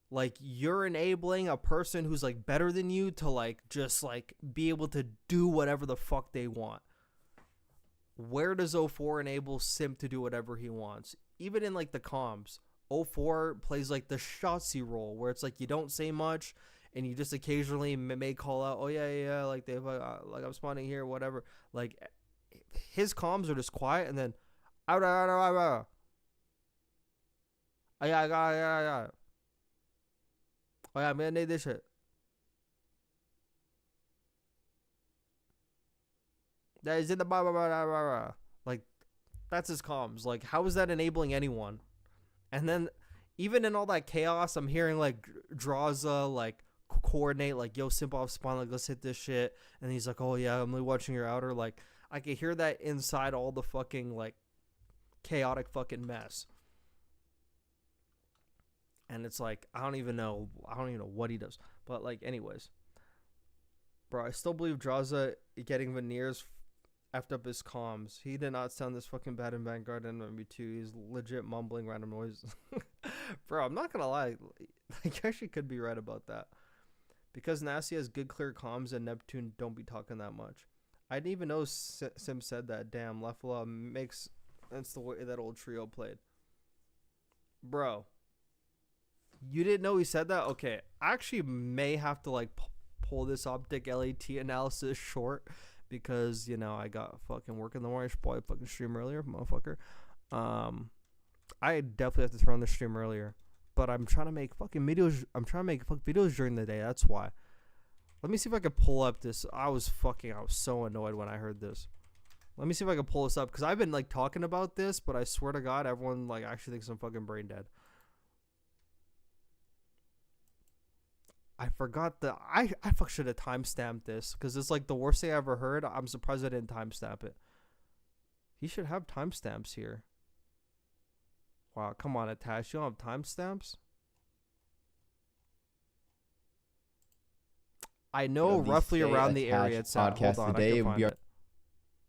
like you're enabling a person who's like better than you to like just like be able to do whatever the fuck they want. Where does 04 enable Simp to do whatever he wants? Even in like the comms, 04 plays like the Shotzi role where it's like you don't say much and you just occasionally may call out, oh yeah, like they like I'm spawning here, whatever. Like his comms are just quiet and then yeah. Oh yeah, I'm gonna need this shit. That is in the blah, blah, blah, blah, blah. Like that's his comms. Like how is that enabling anyone? And then even in all that chaos, I'm hearing like Draza like coordinate like yo Simp off spawn, like let's hit this shit. And he's like, oh yeah, I'm really watching your outer. Like I can hear that inside all the fucking like chaotic fucking mess. And it's like I don't even know what he does. But like anyways, bro, I still believe Draza getting veneers effed up his comms. He did not sound this fucking bad in Vanguard and MB2. He's legit mumbling random noises. Bro, I'm not gonna lie. Like, you actually could be right about that. Because Nasty has good clear comms and Neptune don't be talking that much. I didn't even know Sim said that. Damn, Lefla makes sense the way that old trio played. Bro, you didn't know he said that? Okay, I actually may have to like pull this OpTic LAT analysis short. Because, you know, I got fucking work in the morning. I should probably fucking stream earlier, motherfucker. I definitely have to turn on the stream earlier. But I'm trying to make fucking videos. I'm trying to make fucking videos during the day. That's why. Let me see if I can pull up this. I was so annoyed when I heard this. Let me see if I can pull this up. Because I've been, like, talking about this. But I swear to God, everyone, like, actually thinks I'm fucking brain dead. I forgot I should have timestamped this because it's like the worst thing I ever heard. I'm surprised I didn't timestamp it. He should have timestamps here. Wow, come on, Atash. You don't have timestamps? I know roughly around the area it's at. Hold on, today. We are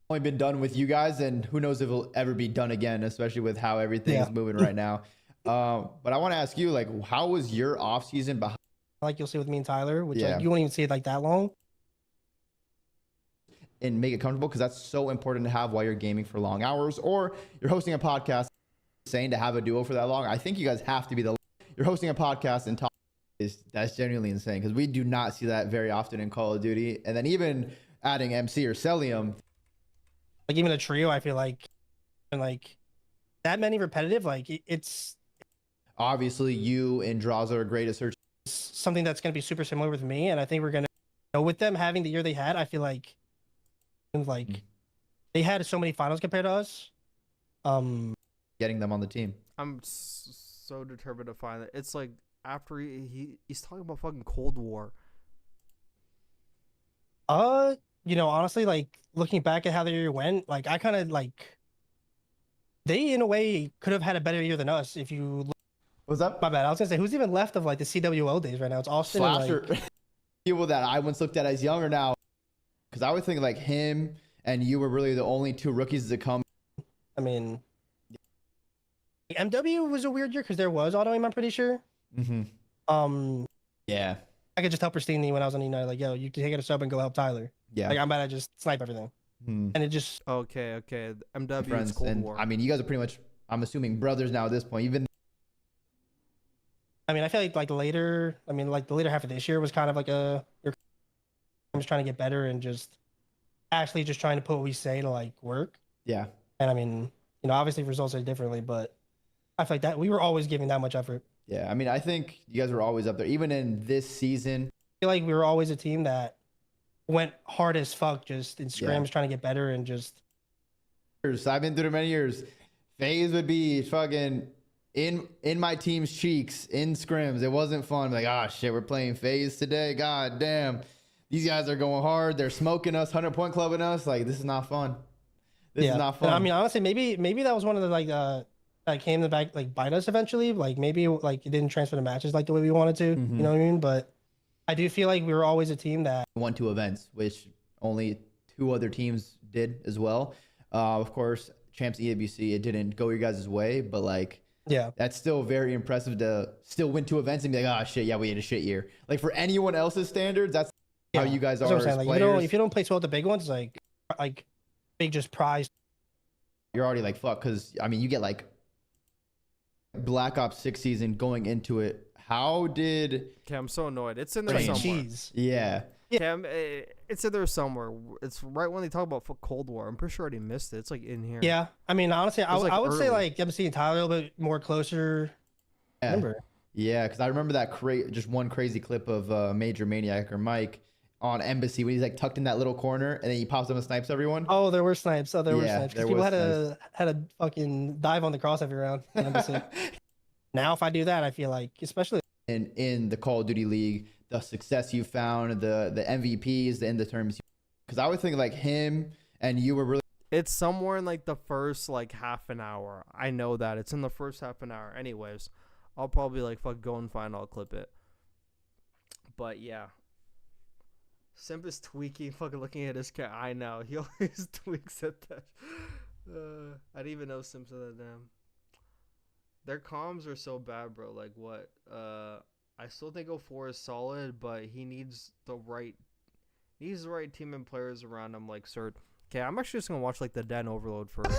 only been done with you guys, and who knows if it'll ever be done again, especially with how everything is moving right now. But I want to ask you, like, how was your off season behind? Like you'll see with me and Tyler, which like, you won't even see it like that long. And make it comfortable because that's so important to have while you're gaming for long hours or you're hosting a podcast. Saying to have a duo for that long, I think you guys have to be you're hosting a podcast and that's genuinely insane because we do not see that very often in Call of Duty. And then even adding MC or Celium, like even a trio, I feel like, and like that many repetitive, like it's obviously you and Draza are great at search. Something that's going to be super similar with me, and I think we're going to know with them having the year they had. I feel like they had so many finals compared to us. Getting them on the team. I'm so determined to find it. It's like after he's talking about fucking Cold War. You know, honestly, like looking back at how the year went, like I kind of like they in a way could have had a better year than us if you. What's up? My bad. I was gonna say who's even left of like the CWL days right now. It's Austin. Slasher. And, like, people that I once looked at as younger now, because I would think like him and you were really the only two rookies to come. I mean, MW was a weird year because there was auto aim. I'm pretty sure. Yeah. I could just tell Pristine when I was on United, like, yo, you can take it a sub and go help Tyler. Yeah. Like I'm about to just snipe everything. And it just okay. MW friends, Cold and War. I mean, you guys are pretty much, I'm assuming, brothers now at this point. Even. I mean, I feel like later, like the later half of this year was kind of like I'm just trying to get better and just actually just trying to put what we say to like work. Yeah. And I mean, you know, obviously results are differently, but I feel like that we were always giving that much effort. Yeah. I mean, I think you guys were always up there, even in this season. I feel like we were always a team that went hard as fuck just in scrims trying to get better and just. I've been through it many years. FaZe would be fucking in my team's cheeks in scrims. It wasn't fun. Like, ah, shit, we're playing FaZe today. God damn, these guys are going hard. They're smoking us, 100-point clubbing us. Like, this is not fun. This is not fun. And I mean, honestly, maybe that was one of the like that came to back like bite us eventually. Like maybe like it didn't transfer to matches like the way we wanted to. You know what I mean? But I do feel like we were always a team that won 2 events, which only 2 other teams did as well. Of course, Champs EWC, it didn't go your guys' way, but like. Yeah, that's still very impressive to still win 2 events and be like, oh shit, yeah, we had a shit year. Like for anyone else's standards, that's how you guys are as like, players. if you don't play well at the big ones, like big just prize. You're already like fuck, because I mean you get like Black Ops 6 season going into it. How did? Okay, I'm so annoyed. It's in there somewhere. Yeah. Cam, it's in there somewhere. It's right when they talk about Cold War. I'm pretty sure I already missed it. It's like in here. Yeah, I mean, honestly, I would say like I'm seeing Tyler a little bit more closer. Yeah, remember? Yeah, because I remember that just one crazy clip of Major Maniac or Mike on Embassy when he's like tucked in that little corner and then he pops up and snipes everyone. Oh, there were snipes. There were snipes. People had to fucking dive on the cross every round in Embassy. Now, if I do that, I feel like, especially in the Call of Duty League, the success you found, the MVPs, the end of terms, because I would think like him and you were really. It's somewhere in like the first like half an hour. I know that it's in the first half an hour. Anyways, I'll probably like go and find. I'll clip it. But yeah, Simp is tweaking, fucking looking at his cat. I know he always tweaks at that. I didn't even know Simp said that. Damn. Their comms are so bad, bro. Like what? I still think 04 is solid, but he needs the right team and players around him, like Cert. Okay, I'm actually just gonna watch like the Den Overload first.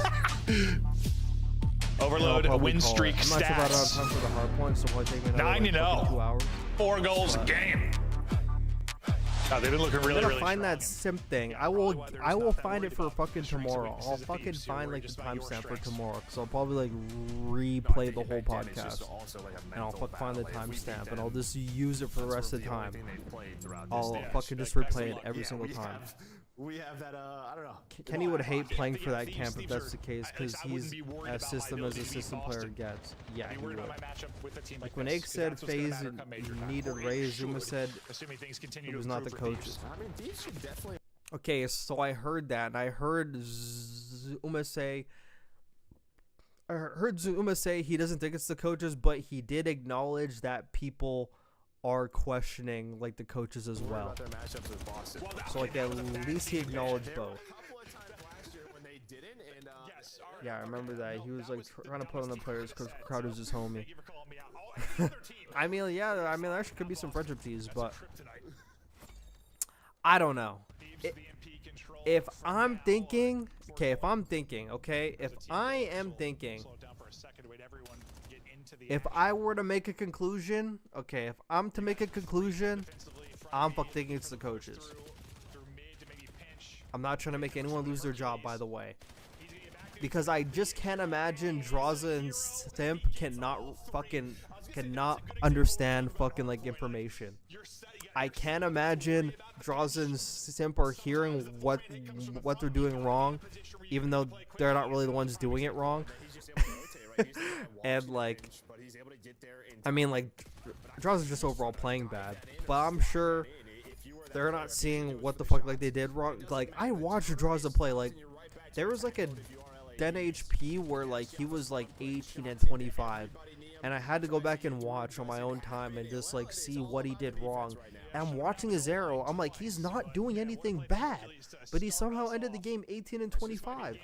Overload win streak I'm not sure about time for the hard point, so it'll take me another 2 hours. 4 goals a game. Oh, they've been looking really, I'm gonna really find strong. that Simp thing. I will find it for fucking tomorrow. I'll fucking find like the timestamp for tomorrow, because I'll probably like replay the whole podcast, and I'll find the timestamp, and I'll just use it for the rest of the time. I'll fucking just replay it every single time. We have that, I don't know. Kenny would hate playing for that camp if that's the case, because he's as system as a system player gets. Yeah, he would. Like when Ake said FaZe needed Ray, Zuma said it was not the coaches. Okay, so I heard that, and I heard Zuma say he doesn't think it's the coaches, but he did acknowledge that people are questioning like the coaches as well. So like at least he acknowledged both. Yeah, I remember that. He was like trying to put on the players because Crowd was his homie. I mean, yeah, I mean, there actually could be some friendship teas, but I don't know. If I am thinking, if I were to make a conclusion, if I'm to make a conclusion, I'm thinking it's the coaches. I'm not trying to make anyone lose their job, by the way, because I just can't imagine Draza and Simp cannot understand fucking like information. I can't imagine Draza and Simp are hearing what they're doing wrong, even though they're not really the ones doing it wrong. And like, I mean, like, Draws is just overall playing bad, but I'm sure they're not seeing what the fuck like they did wrong. Like, I watched Draws play. Like, there was like a Den HP where like he was like 18 and 25, and I had to go back and watch on my own time and just like see what he did wrong. And I'm watching his arrow. I'm like, he's not doing anything bad, but he somehow ended the game 18 and 25.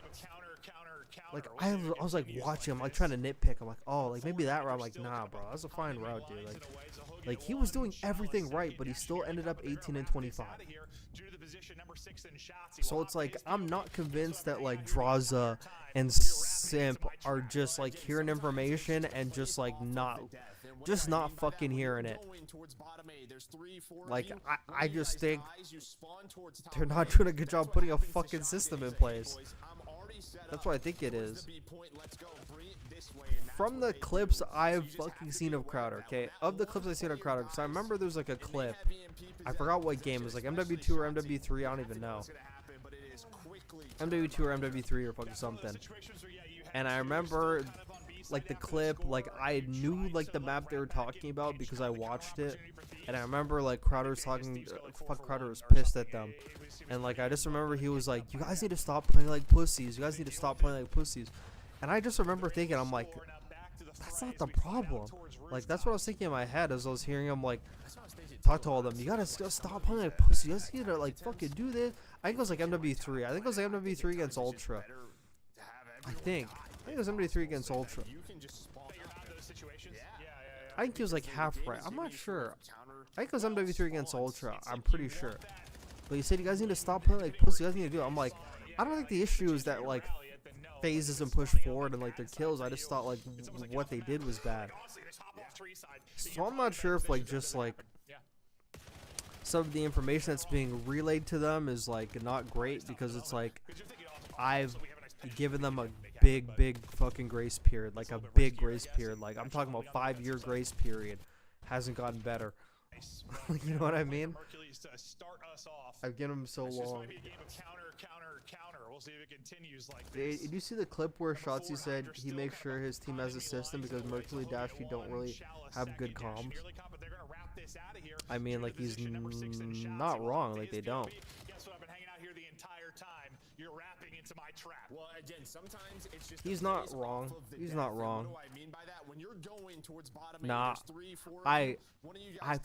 Like I was like watching him, like trying to nitpick. I'm like, oh, like maybe that route. I'm like, nah, bro, that's a fine route, dude. Like he was doing everything right, but he still ended up 18 and 25. So it's like I'm not convinced that like Draza and Simp are just like hearing information and just not fucking hearing it. Like I just think they're not doing a good job putting a fucking system in place. That's what I think it is. From the clips I've fucking seen of Crowder, okay? Of the clips I've seen of Crowder, because I remember there's like a clip. I forgot what game. It was like MW2 or MW3, I don't even know. MW2 or MW3 or fucking something. And I remember like the clip, like I knew like the map they were talking about because I watched it, and I remember like Crowder was talking, fuck, Crowder was pissed at them, and like I just remember he was like, you guys need to stop playing like pussies, you guys need to stop playing like pussies, and I just remember thinking, I'm like, that's not the problem. Like that's what I was thinking in my head as I was hearing him like talk to all of them. You gotta stop playing like pussies, you guys need to like fucking do this. I think it was like MW3. I think it was like MW3 against Ultra. I think it was MW3 against Ultra. I think he was like half right. I'm not sure. I think it was MW3 against Ultra. I'm pretty sure. But he said you guys need to stop playing like pussy. You guys need to do it. I'm like, I don't think the issue is that like FaZe doesn't push forward and like their kills. I just thought like what they did was bad. So I'm not sure if like just like some of the information that's being relayed to them is like not great, because it's like I've given them a big fucking grace period, like a big grace period, like I'm talking about 5-year grace period, hasn't gotten better. You know what I mean? I've given them so long. Did you see the clip where Shotzi said he makes sure his team has a system because Mercury Dashy don't really have good comms? I mean, like, he's not wrong, like they don't. You're rapping into my trap. Well, again, sometimes it's just he's not wrong. He's not wrong. What do I mean by that? When you're going towards bottom, nah, I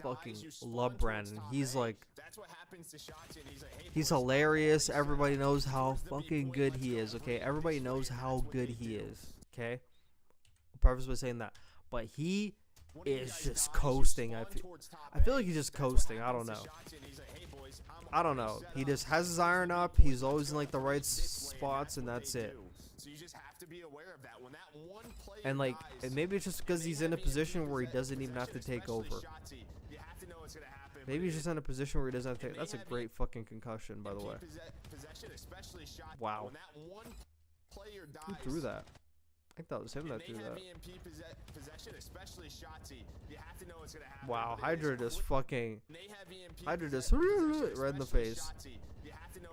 fucking love Brandon. He's like, that's what happens to Shotzi, and he's like, hey, he's hilarious. Everybody knows how fucking good he is. Okay, everybody knows how good he is. Okay, I'll preface by saying that, but he is just coasting. I feel like he's just coasting. I don't know. I don't know. He just has his iron up. He's always in like the right spots, and that's it. And like, and maybe it's just because he's in a position where he doesn't even have to take over. Maybe he's just in a position where he doesn't have to take. That's a great fucking concussion, by the way. Wow. Who threw that? I think that was him that threw that. Wow, Hydra just fucking... Hydra just right in the face.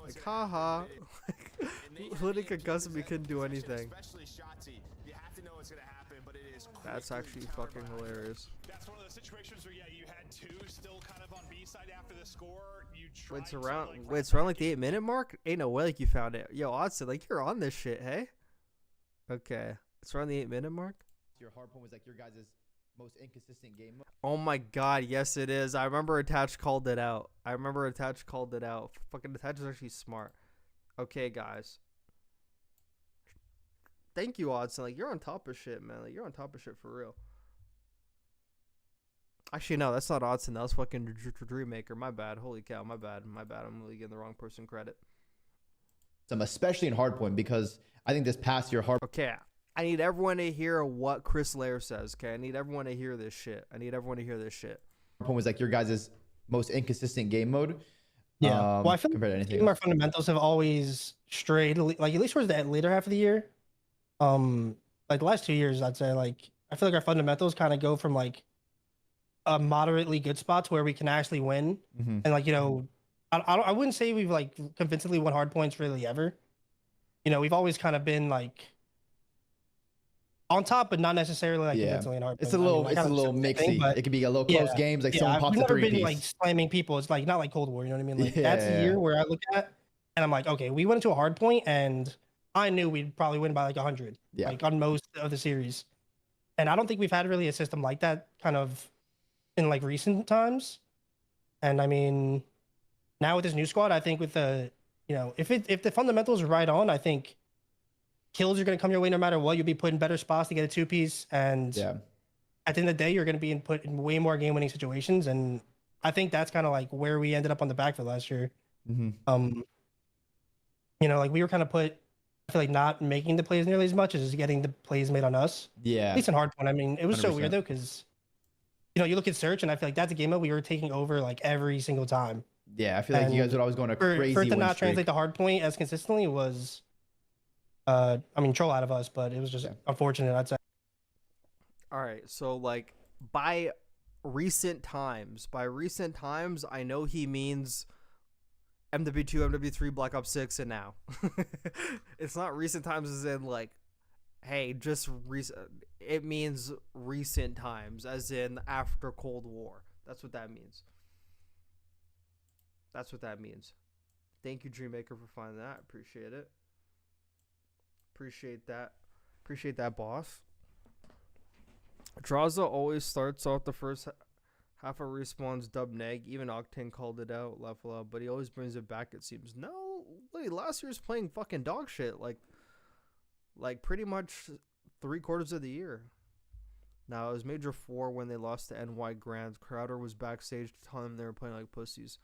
Like, haha. Literally concussed me, couldn't do anything. That's actually fucking hilarious. That's one of those situations where, yeah, you had two still kind of on B side after the score. Wait, it's around like the 8-minute mark? Ain't no way like you found it. Yo, Odson, like, you're on this shit, hey? Okay. It's around the 8-minute mark. Your hard point was like your guys' most inconsistent game mode. Oh my god, yes it is. I remember Attach called it out. Fucking Attach is actually smart. Okay, guys. Thank you, Odson. Like, you're on top of shit, man. Like, you're on top of shit for real. Actually, no, that's not Odson. That was fucking Dreammaker. My bad. Holy cow, my bad. I'm really giving the wrong person credit. Especially in hardpoint, because I think this past year hard. Okay, I need everyone to hear what Chris Lair says. Okay, I need everyone to hear this shit. Hardpoint was like your guys' most inconsistent game mode. Yeah, well, I feel compared to anything our fundamentals have always strayed, like at least towards the later half of the year. Like the last 2 years, I'd say, like, I feel like our fundamentals kind of go from like a moderately good spot to where we can actually win. And like, you know, I wouldn't say we've like convincingly won hard points really ever. You know, we've always kind of been like on top, but not necessarily like convincingly in hard points. It's a little mixy. It could be a little close games, like someone pops a 3-piece. I've never been like slamming people. It's like not like Cold War, you know what I mean? Like that's a year where I look at and I'm like, okay, we went into a hard point and I knew we'd probably win by like 100, like on most of the series. And I don't think we've had really a system like that kind of in like recent times. And I mean, now with this new squad, I think with the, you know, if the fundamentals are right on, I think kills are going to come your way no matter what. You'll be put in better spots to get a 2-piece. And at the end of the day, you're going to be put in way more game-winning situations. And I think that's kind of like where we ended up on the backfield last year. You know, like we were kind of put, I feel like not making the plays nearly as much as getting the plays made on us. At least in hardpoint. I mean, it was 100%. So weird though, because, you know, you look at Search and I feel like that's a game that we were taking over like every single time. Yeah, I feel like you guys would always go on a crazy for it to not streak. Translate to hardpoint as consistently was troll out of us, but it was just unfortunate, I'd say. All right, so like by recent times, I know he means MW2, MW3, Black Ops 6, and now. It's not recent times as in like, hey, just it means recent times as in after Cold War. That's what that means. That's what that means. Thank you, Dreammaker, for finding that. Appreciate it. Appreciate that. Appreciate that, boss. Draza always starts off the first half of respawns dub neg. Even Octane called it out, level up, but he always brings it back, it seems. No, wait, last year's playing fucking dog shit. Like pretty much 3/4 of the year. Now, it was Major 4 when they lost to NY Grand. Crowder was backstage telling them they were playing like pussies.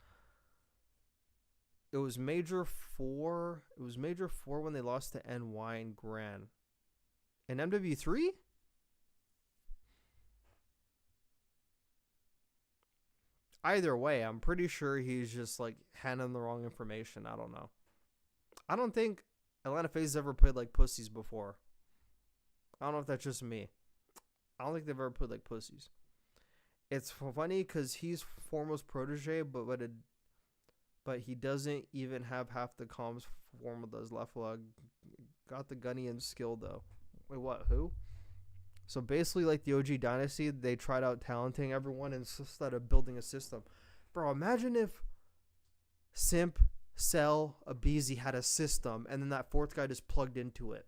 It was Major 4. It was Major 4 when they lost to NY and Grand. And MW3? Either way, I'm pretty sure he's just like handing the wrong information. I don't know. I don't think Atlanta FaZe ever played like pussies before. I don't know if that's just me. I don't think they've ever played like pussies. It's funny because he's Formo's protege, but he doesn't even have half the comms Formo does. Leftwag got the gunny and skill though. Wait, what? Who? So basically, like the OG Dynasty, they tried out talenting everyone instead of building a system. Bro, imagine if Simp, Cell, Abizi had a system, and then that fourth guy just plugged into it.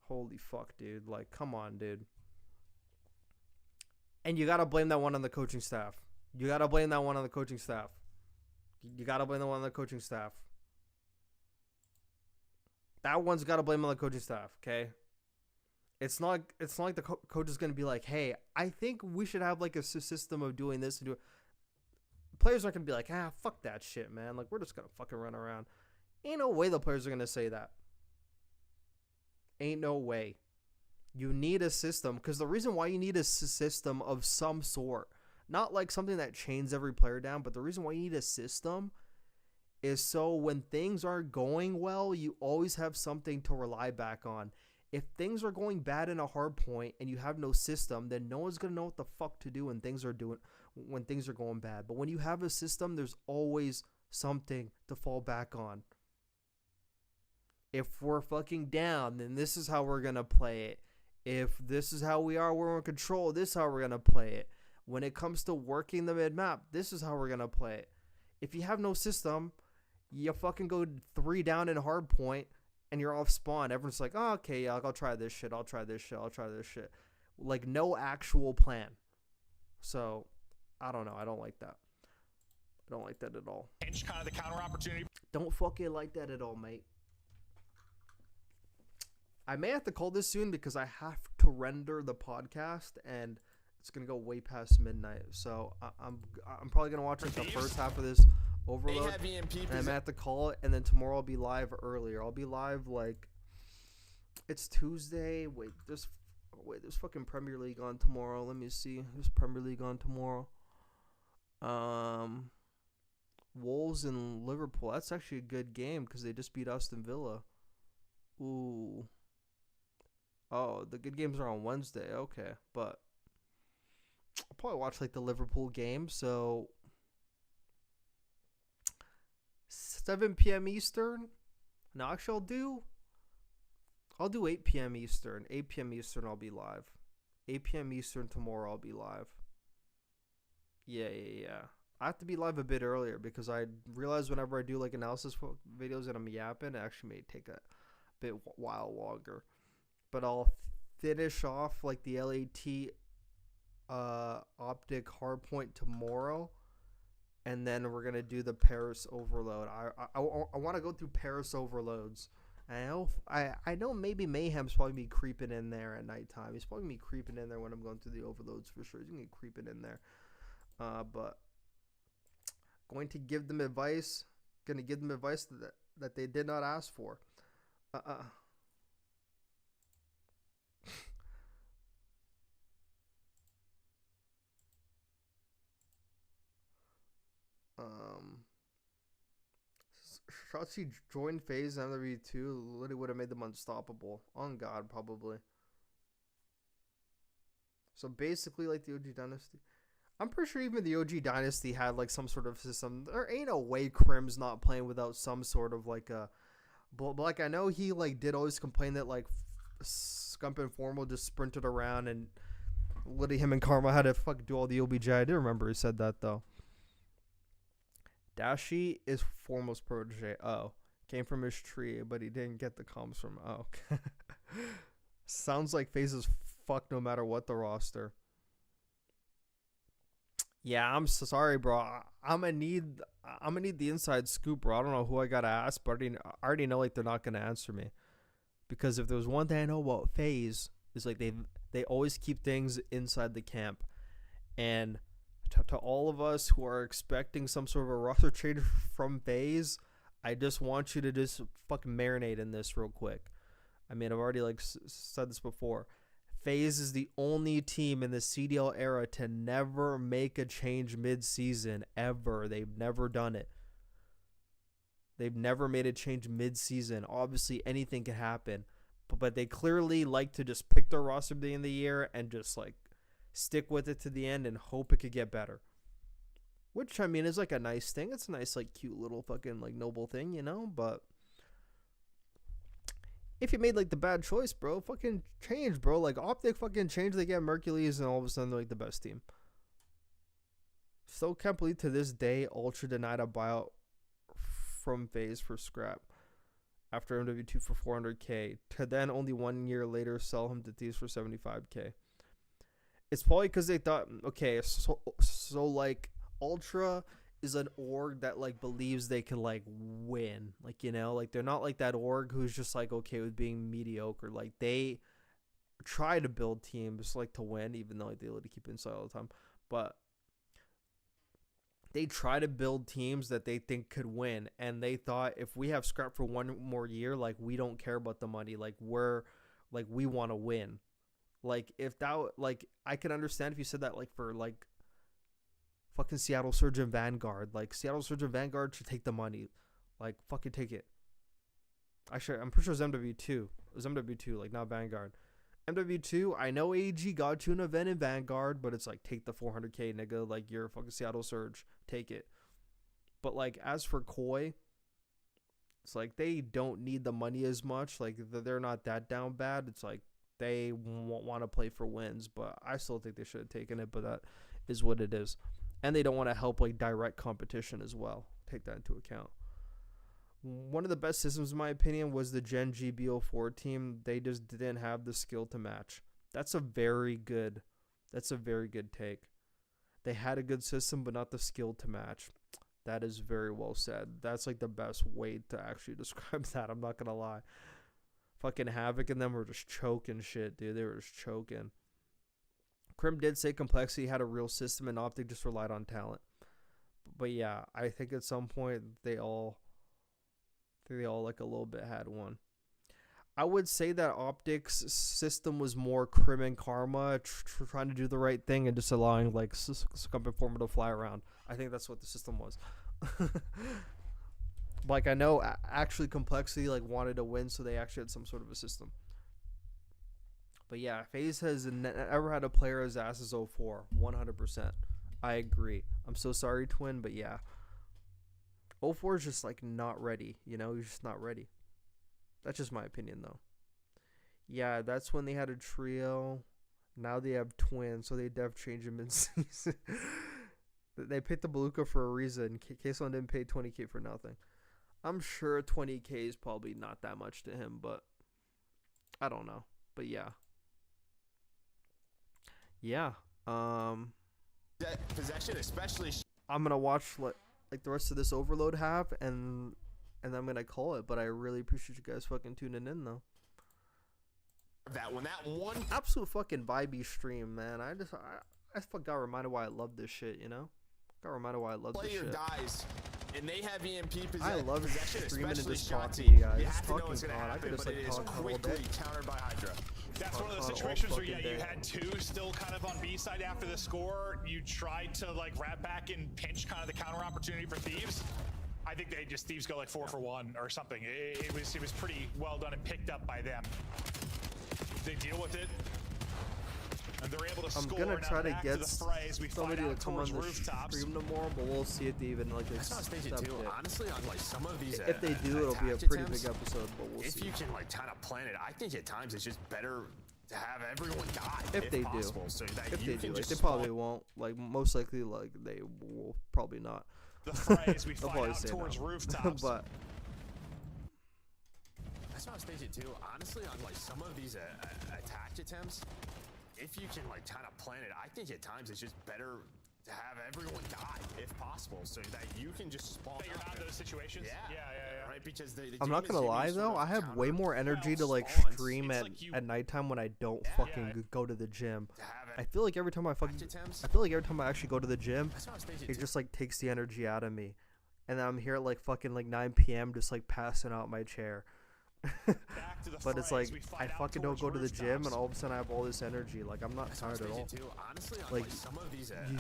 Holy fuck, dude. Like, come on, dude. And you gotta blame that one on the coaching staff. You gotta blame that one on the coaching staff. You gotta blame the one on the coaching staff. That one's gotta blame on the coaching staff, okay? It's not like the coach is going to be like, hey, I think we should have like a system of doing this and do it. Players aren't going to be like, fuck that shit, man. Like, we're just going to fucking run around. Ain't no way the players are going to say that. Ain't no way. You need a system, because the reason why you need a system of some sort, not like something that chains every player down, but the reason why you need a system is so when things aren't going well, you always have something to rely back on. If things are going bad in a hard point and you have no system, then no one's going to know what the fuck to do when things are going bad. But when you have a system, there's always something to fall back on. If we're fucking down, then this is how we're going to play it. If this is how we are, we're in control, this is how we're going to play it. When it comes to working the mid-map, this is how we're going to play it. If you have no system, you fucking go 3 down in hard point, and you're off spawn. Everyone's like, oh, okay, yeah, I'll try this shit. I'll try this shit. Like, no actual plan. So, I don't know. I don't like that. I don't like that at all. Kind of the counter opportunity. Don't fucking like that at all, mate. I may have to call this soon because I have to render the podcast, and it's going to go way past midnight. So, I'm probably going to watch like the first half of this overload, and I might have to call it, and then tomorrow I'll be live earlier. I'll be live like it's Tuesday. Wait, there's fucking Premier League on tomorrow. Let me see. There's Premier League on tomorrow. Wolves and Liverpool. That's actually a good game because they just beat Aston Villa. Ooh. Oh, the good games are on Wednesday. Okay, but I'll probably watch like the Liverpool game. So 7 p.m. Eastern. No, actually, I'll do 8 p.m. Eastern. 8 p.m. Eastern, I'll be live. 8 p.m. Eastern tomorrow, I'll be live. Yeah. I have to be live a bit earlier because I realize whenever I do like analysis videos and I'm yapping, it actually may take a while longer. But I'll finish off like the LAT OpTic hardpoint tomorrow. And then we're going to do the Paris overload. I want to go through Paris overloads. I know maybe Mayhem's probably be creeping in there at nighttime. He's probably going to be creeping in there when I'm going through the overloads for sure. He's going to be creeping in there. But going to give them advice. Going to give them advice that they did not ask for. Shotzi joined FaZe and MW2 literally would have made them unstoppable. On God, probably. So basically, like the OG Dynasty. I'm pretty sure even the OG Dynasty had like some sort of system. There ain't a way Crim's not playing without some sort of like a. But like I know he like did always complain that like Scump and Formal just sprinted around and literally him and Karma had to fucking do all the OBJ. I do remember he said that though. Dashi is Formal's protege. Oh, came from his tree, but he didn't get the comms from. Oh, sounds like FaZe is fucked no matter what the roster. Yeah, I'm sorry, bro. I'm gonna need the inside scoop, bro. I don't know who I gotta ask, but I already know like they're not gonna answer me, because if there's one thing I know about FaZe is like they always keep things inside the camp, and to all of us who are expecting some sort of a roster change from FaZe, I just want you to just fucking marinate in this real quick. I mean, I've already like said this before. FaZe is the only team in the CDL era to never make a change mid-season, ever. They've never done it. They've never made a change mid-season. Obviously, anything can happen. But they clearly like to just pick their roster at the end of the year and just, like, stick with it to the end and hope it could get better. Which, I mean, is, like, a nice thing. It's a nice, like, cute little fucking, like, noble thing, you know? But if you made like the bad choice, bro, fucking change, bro. Like OpTic fucking changed. They get Mercules, and all of a sudden they're like the best team. Still can't believe to this day Ultra denied a buyout from FaZe for scrap after MW2 for 400k to then only 1 year later sell him to Thieves for 75k. It's probably because they thought, okay, so like Ultra is an org that like believes they can like win, like, you know, like they're not like that org who's just like okay with being mediocre. Like they try to build teams like to win, even though like, they let it keep inside all the time, but they try to build teams that they think could win. And they thought if we have scrap for 1 more year, like we don't care about the money, like we're like we want to win. Like if that, like I could understand if you said that like for like fucking Seattle Surge and Vanguard. Like Seattle Surge and Vanguard should take the money. Like fucking take it. Actually, I'm pretty sure it was MW2. It was MW2, like not Vanguard. MW2, I know AG got you an event in Vanguard, but it's like take the 400k, nigga. Like you're fucking Seattle Surge, take it. But like as for Koi, it's like they don't need the money as much. Like they're not that down bad. It's like they want to play for wins, but I still think they should have taken it. But that is what it is. And they don't want to help like direct competition as well. Take that into account. One of the best systems in my opinion was the Gen G BO4 team. They just didn't have the skill to match. That's a very good take. They had a good system but not the skill to match. That is very well said. That's like the best way to actually describe that. I'm not gonna lie. Fucking Havoc and them were just choking shit, dude. They were just choking. Crim did say Complexity had a real system and OpTic just relied on talent. But yeah, I think at some point they all like a little bit had one. I would say that OpTic's system was more Crim and Karma trying to do the right thing and just allowing like Scump and Forma to fly around. I think that's what the system was. Like I know actually Complexity like wanted to win, so they actually had some sort of a system. But yeah, FaZe has never had a player as ass as 04. 100%. I agree. I'm so sorry, Twin, but yeah. 04 is just like not ready. You know, he's just not ready. That's just my opinion, though. Yeah, that's when they had a trio. Now they have twins, so they def change them in season. They picked the Beluga for a reason. K-Slon didn't pay 20k for nothing. I'm sure 20k is probably not that much to him, but I don't know. But yeah. Yeah. Possession, especially. I'm gonna watch like the rest of this Overload half, and I'm gonna call it. But I really appreciate you guys fucking tuning in, though. That one absolute fucking vibey stream, man. I got reminded why I love this shit. You know, got reminded why I love this shit. Player dies, and they have EMP possession. I love streaming and just talking to you guys. You have to know what's gonna happen, I could just but like it is talk quickly countered by Hydra. That's one of those situations where, yeah, you had two still kind of on B side after the score. You tried to like wrap back and pinch kind of the counter opportunity for Thieves. I think Thieves go like 4 for 1 or something. It was pretty well done and picked up by them. They deal with it. And they're able to I'm score. gonna try to get somebody to come on the stream tomorrow, but we'll see if they even like accept it. Honestly, on like some of these, If they do, it'll be a pretty big episode, but we'll see. If you can like kind of plan it, I think at times it's just better to have everyone die if they possible, do. So that if you they can do, just they probably won't. Like most likely, like they will probably not. The phrase we They'll fight probably out say towards no. rooftops. But that's what I was thinking too. Honestly, on like some of these attack attempts, if you can like kind of plan it, I think at times it's just better to have everyone die if possible, so that you can just spawn. That you're not in those situations. Yeah. Right, because the I'm not gonna lie though, I have way more energy to like stream at nighttime when I don't fucking go to the gym. I feel like every time I actually go to the gym, it just like takes the energy out of me, and then I'm here at like fucking like 9 p.m. just like passing out my chair. But it's like I fucking don't go to the gym, and all of a sudden I have all this energy. Like I'm not tired at all. Like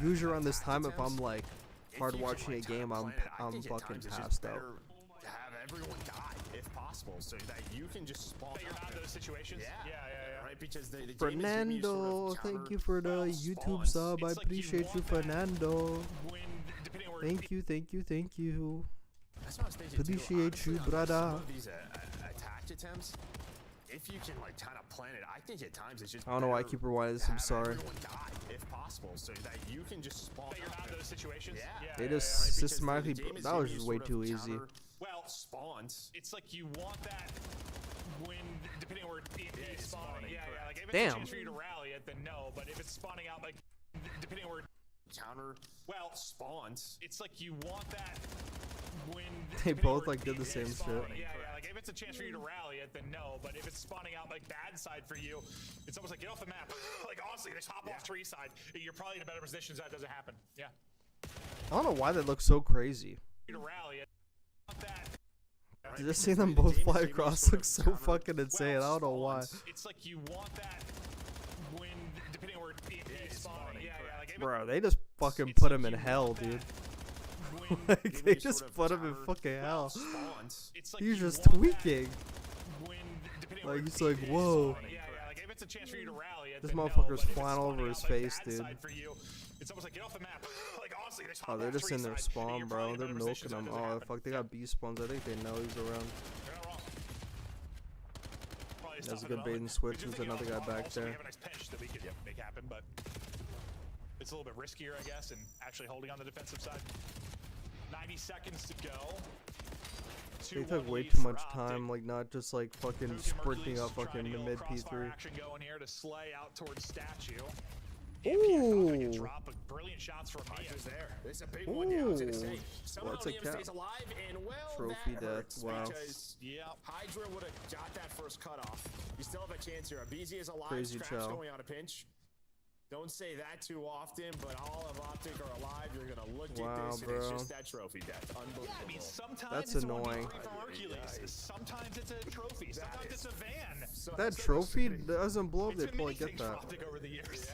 usually around this time, if I'm like hard watching a game, I'm fucking passed out. To have everyone die if possible, so that you can just spawn. That you're not in those situations. Yeah. Right, because the Fernando, thank you for the YouTube sub. I appreciate you, Fernando. Thank you. Appreciate you, brother. Attempts, if you can like kind of plan it, I think at times it's just I don't know why I keep rewinding this. I'm sorry. If possible, so that you can just spawn. That you're not in those situations. They just systematically. That was just way too easy. Well, spawns. It's like you want that when depending on where TNT is spawning. Yeah. Like if it's Damn. a chance for you to rally it, then no. But if it's spawning out, like depending on where counter. Well, spawns. It's like you want that when they both like did the same shit. Yeah. Like if it's a chance for you to rally it, then no. But if it's spawning out like bad side for you, it's almost like get off the map. Like honestly, just hop off tree side. You're probably in a better position so that doesn't happen. Yeah. I don't know why they look so crazy. To rally it. Just seeing them both fly across looks so fucking insane. I don't know why. It's like you want that when depending on where TNT is spawning. Yeah. Like bro, they just fucking put him in hell, dude. Like they just put him in fucking hell. He's just tweaking. Like he's like, whoa. This motherfucker's flying over his face, dude. It's almost like get off the map. Like honestly, oh, they're just in their spawn, bro. They're milking him. Oh fuck, they got B spawns. I think they know he's around. That's a good bait and switch. There's another guy back there. We have a nice pinch that we could make happen, but it's a little bit riskier, I guess, and actually holding on the defensive side. 90 seconds to go. They took way too much time, like not just like fucking sprinting up fucking the mid P3. Action going here to slay out towards statue. Ooh. Drop, brilliant shots from there. It's a big one. Yeah, I was gonna say. What's a cap? Alive and well, Trophy death. Wow. Hydra would have got that first cutoff. You still have a chance here. BZ is alive. Crazy Scraps going on a pinch. Don't say that too often, but all of OpTic are alive. You're gonna look at this, and it's just that trophy death. Unbelievable. Yeah, I mean, sometimes that's it's annoying. Sometimes it's a trophy. Sometimes it's a van. So that trophy doesn't blow. They probably get that. Over the years.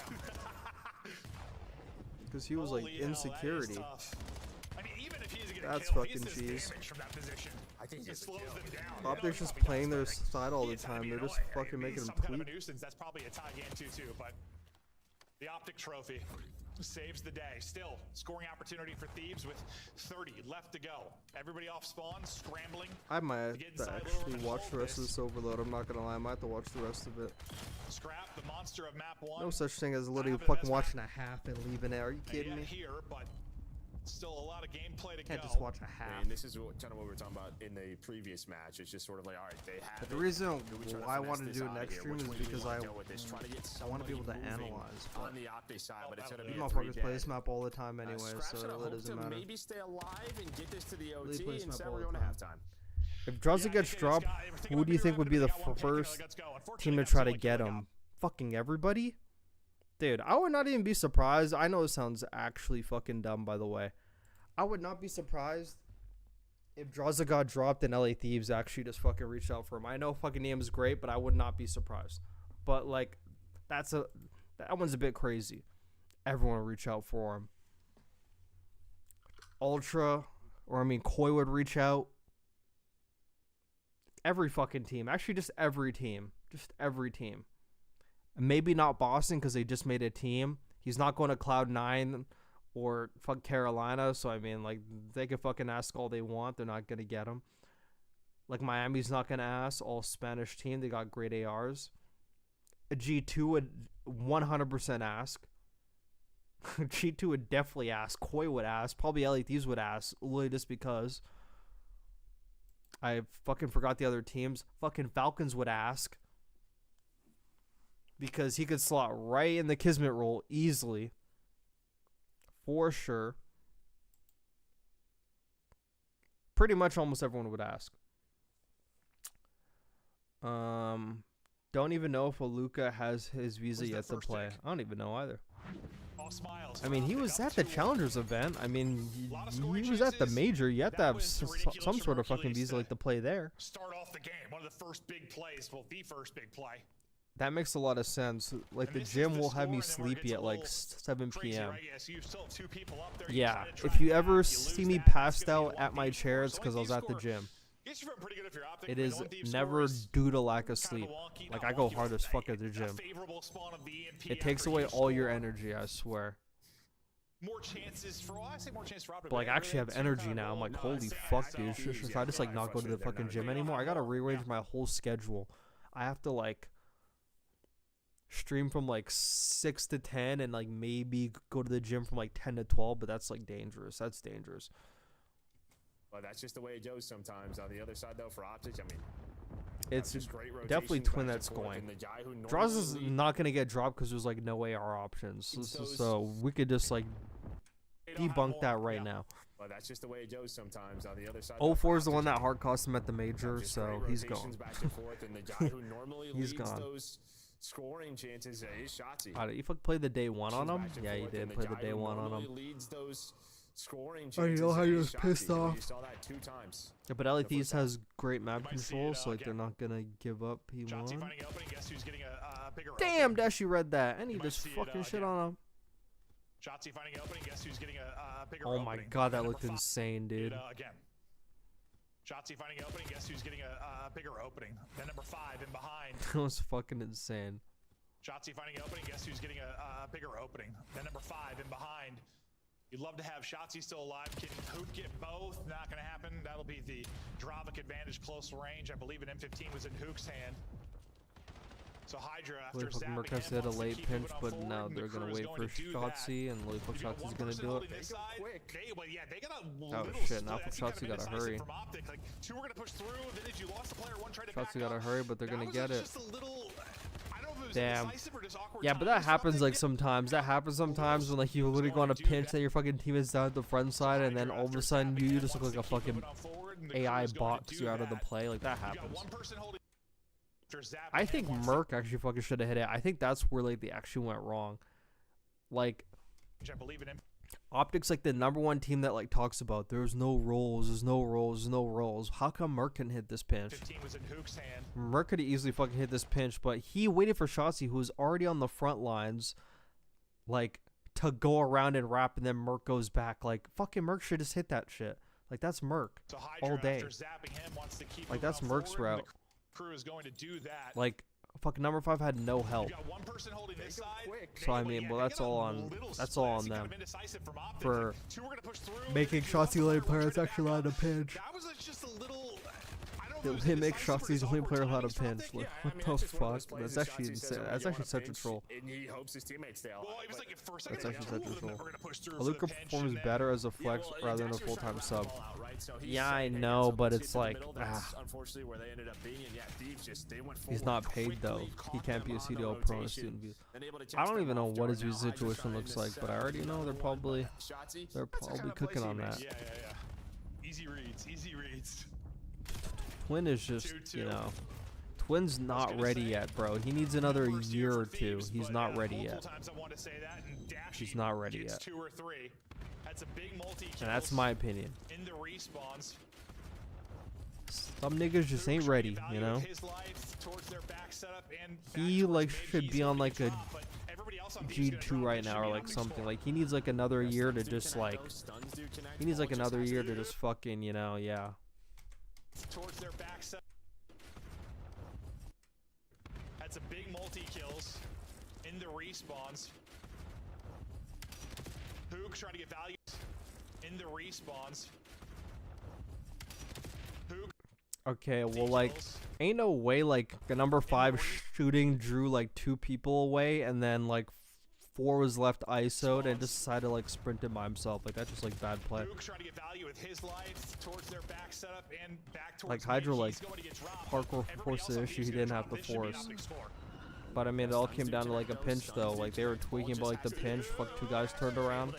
Because he was like insecurity. I mean, even if he's gonna that's kill, fucking cheese. From that position. I think it slows them down. OpTic's just playing their side all the time. They're just fucking making them kind of a tweak. nuisance. That's probably a tie game too, but the OpTic trophy saves the day. Still, scoring opportunity for Thieves with 30 left to go. Everybody off spawn, scrambling. I might have to actually watch the rest of this overload. I'm not gonna lie, I might have to watch the rest of it. Scrap, the monster of map 1. No such thing as literally fucking watching a half and leaving it. Are you kidding me? Here, but still a lot of gameplay to Can't go. just watch a half. And this is kind of what we were talking about in the previous match. It's just sort of like, all right, they have. But the reason why I wanted to do it next stream is because I want to be able to analyze. On the OpTic side, but it's gonna be motherfuckers play this map all the time anyway, so it doesn't matter. Maybe stay alive and get this to the OT, plays and map so all we're the going to time. halftime. If Druzza gets dropped, who do you think would be the first team to try to get him? Fucking everybody? Dude, I would not even be surprised. I know it sounds actually fucking dumb, by the way. I would not be surprised if Druzza got dropped and LA Thieves actually just fucking reached out for him. I know fucking Niam's great, but I would not be surprised. But, like, that one's a bit crazy. Everyone will reach out for him. Ultra, Or I mean, Koi would reach out. Every fucking team. Actually, just every team. Just every team. And maybe not Boston because they just made a team. He's not going to Cloud9 or fuck Carolina. So, I mean, like, they can fucking ask all they want. They're not going to get him. Like, Miami's not going to ask. All Spanish team. They got great ARs. A G2 would 100% ask. G2 would definitely ask. Koi would ask. Probably LA Thieves would ask. Literally just because. I fucking forgot the other teams. Fucking Falcons would ask. Because he could slot right in the Kismet role easily. For sure. Pretty much almost everyone would ask. Don't even know if Aluka has his visa yet to play. I don't even know either. I mean, he was at the Challengers event. I mean, he was at the Major. You have to have some sort of fucking visa like to play there. Start off the game. One of the first big plays. Well, the first big play. That makes a lot of sense. Like, the gym will have me sleepy at like 7 p.m. Yeah, if you ever see me passed out at my chair, it's because I was at the gym. It is never due to lack of sleep. Like, I go hard as fuck at the gym. It takes away all your energy, I swear. More chances for, well, I say more chances for OpTic. But like, I actually have energy now. I'm like, holy fuck, dude. Should I just like not go to the fucking gym anymore? I gotta rearrange my whole schedule. I have to like stream from like 6 to 10 and like maybe go to the gym from like 10 to 12, but that's like dangerous. That's dangerous. Well, that's just the way it goes sometimes. On the other side, though, for OpTic, I mean, it's definitely Twin that's going. Draws is not going to get dropped because there's like no AR options. So we could just like debunk that right now. Well, that's just the way it goes sometimes. On the other side, 04 is the one that hard cost him at the Major, so he's gone. He's gone. Scoring chances is Shotzi. You played the day one on him? Yeah, you did play the day one on him. Oh, you know how you was pissed off. Yeah, but LA Thieves has great map control, so like they're not gonna give up P1. Damn, Dashi read that, and he just fucking shit on him. Oh my god, that looked insane, dude. Shotzi finding an opening. Guess who's getting a bigger opening? Then number 5 in behind. That was fucking insane. Shotzi finding an opening. Guess who's getting a bigger opening? Then number 5 in behind. You'd love to have Shotzi still alive. Can Hoot get both? Not going to happen. That'll be the Dravik advantage close range. I believe an M15 was in Hook's hand. So Hydra, after Merc has hit a late pinch, but now they're going to wait for Shotzi, and Lollipop Shotzi's going to do it. Oh shit, now Shotzi got to hurry. Shotzi got to hurry, but they're going to get it. Damn. Yeah, but that happens like sometimes. That happens sometimes when like you literally go on a pinch that your fucking team is down at the front side, and then all of a sudden you just look like a fucking AI bot because you're out of the play. Like, that happens. I think Merc actually fucking should have hit it. I think that's where like they actually went wrong. Like, OpTic's like the #1 team that like talks about there's no rolls, there's no rolls, there's no rolls. How come Merc can hit this pinch? Merc could easily fucking hit this pinch, but he waited for Shotzi, who was already on the front lines, like, to go around and wrap, and then Merc goes back. Like, fucking Merc should just hit that shit. Like, that's Merc all day. Like, that's Merc's route. Crew is going to do that. Like, fucking number 5 had no help. So I mean, well, that's all on them for making Shotzi the only player that's actually allowed to pinch. They make Shotzi the only player allowed to pinch. Like, what the fuck? That's actually insane. That's actually such a troll. That's actually such a troll. Aluka performs better as a flex rather than a full-time sub. Yeah, I know, but it's like, he's not paid though. He can't be a CDL pro and student visa. I don't even know what his visa situation looks like, but I already know they're probably cooking on that. Yeah. Easy reads. Twin is just, you know, Twin's not ready yet, bro. He needs another year or two. He's not ready yet. He's not ready yet. And that's my opinion. Some niggas just ain't ready, you know? He, like, should be on, like, a G2 right now or like something. Like he needs like another year to just like fucking, you know, yeah. Towards their backside. Had some big multi-kills in the respawns. Hook trying to get value in the respawns. Hook. Okay, well, like, ain't no way, like, a number 5 shooting drew, like, 2 people away, and then, like, 4 was left ISO'd and just decided to, like, sprint it by himself. Like, that's just, like, bad play. Hook trying to get value with his life towards their back setup and back towards like, Hydra, like, parkour forced the issue he didn't have to force. But, I mean, it all came down to, like, a pinch, though. Like, they were tweaking about, like, the pinch. Fuck, 2 guys turned around.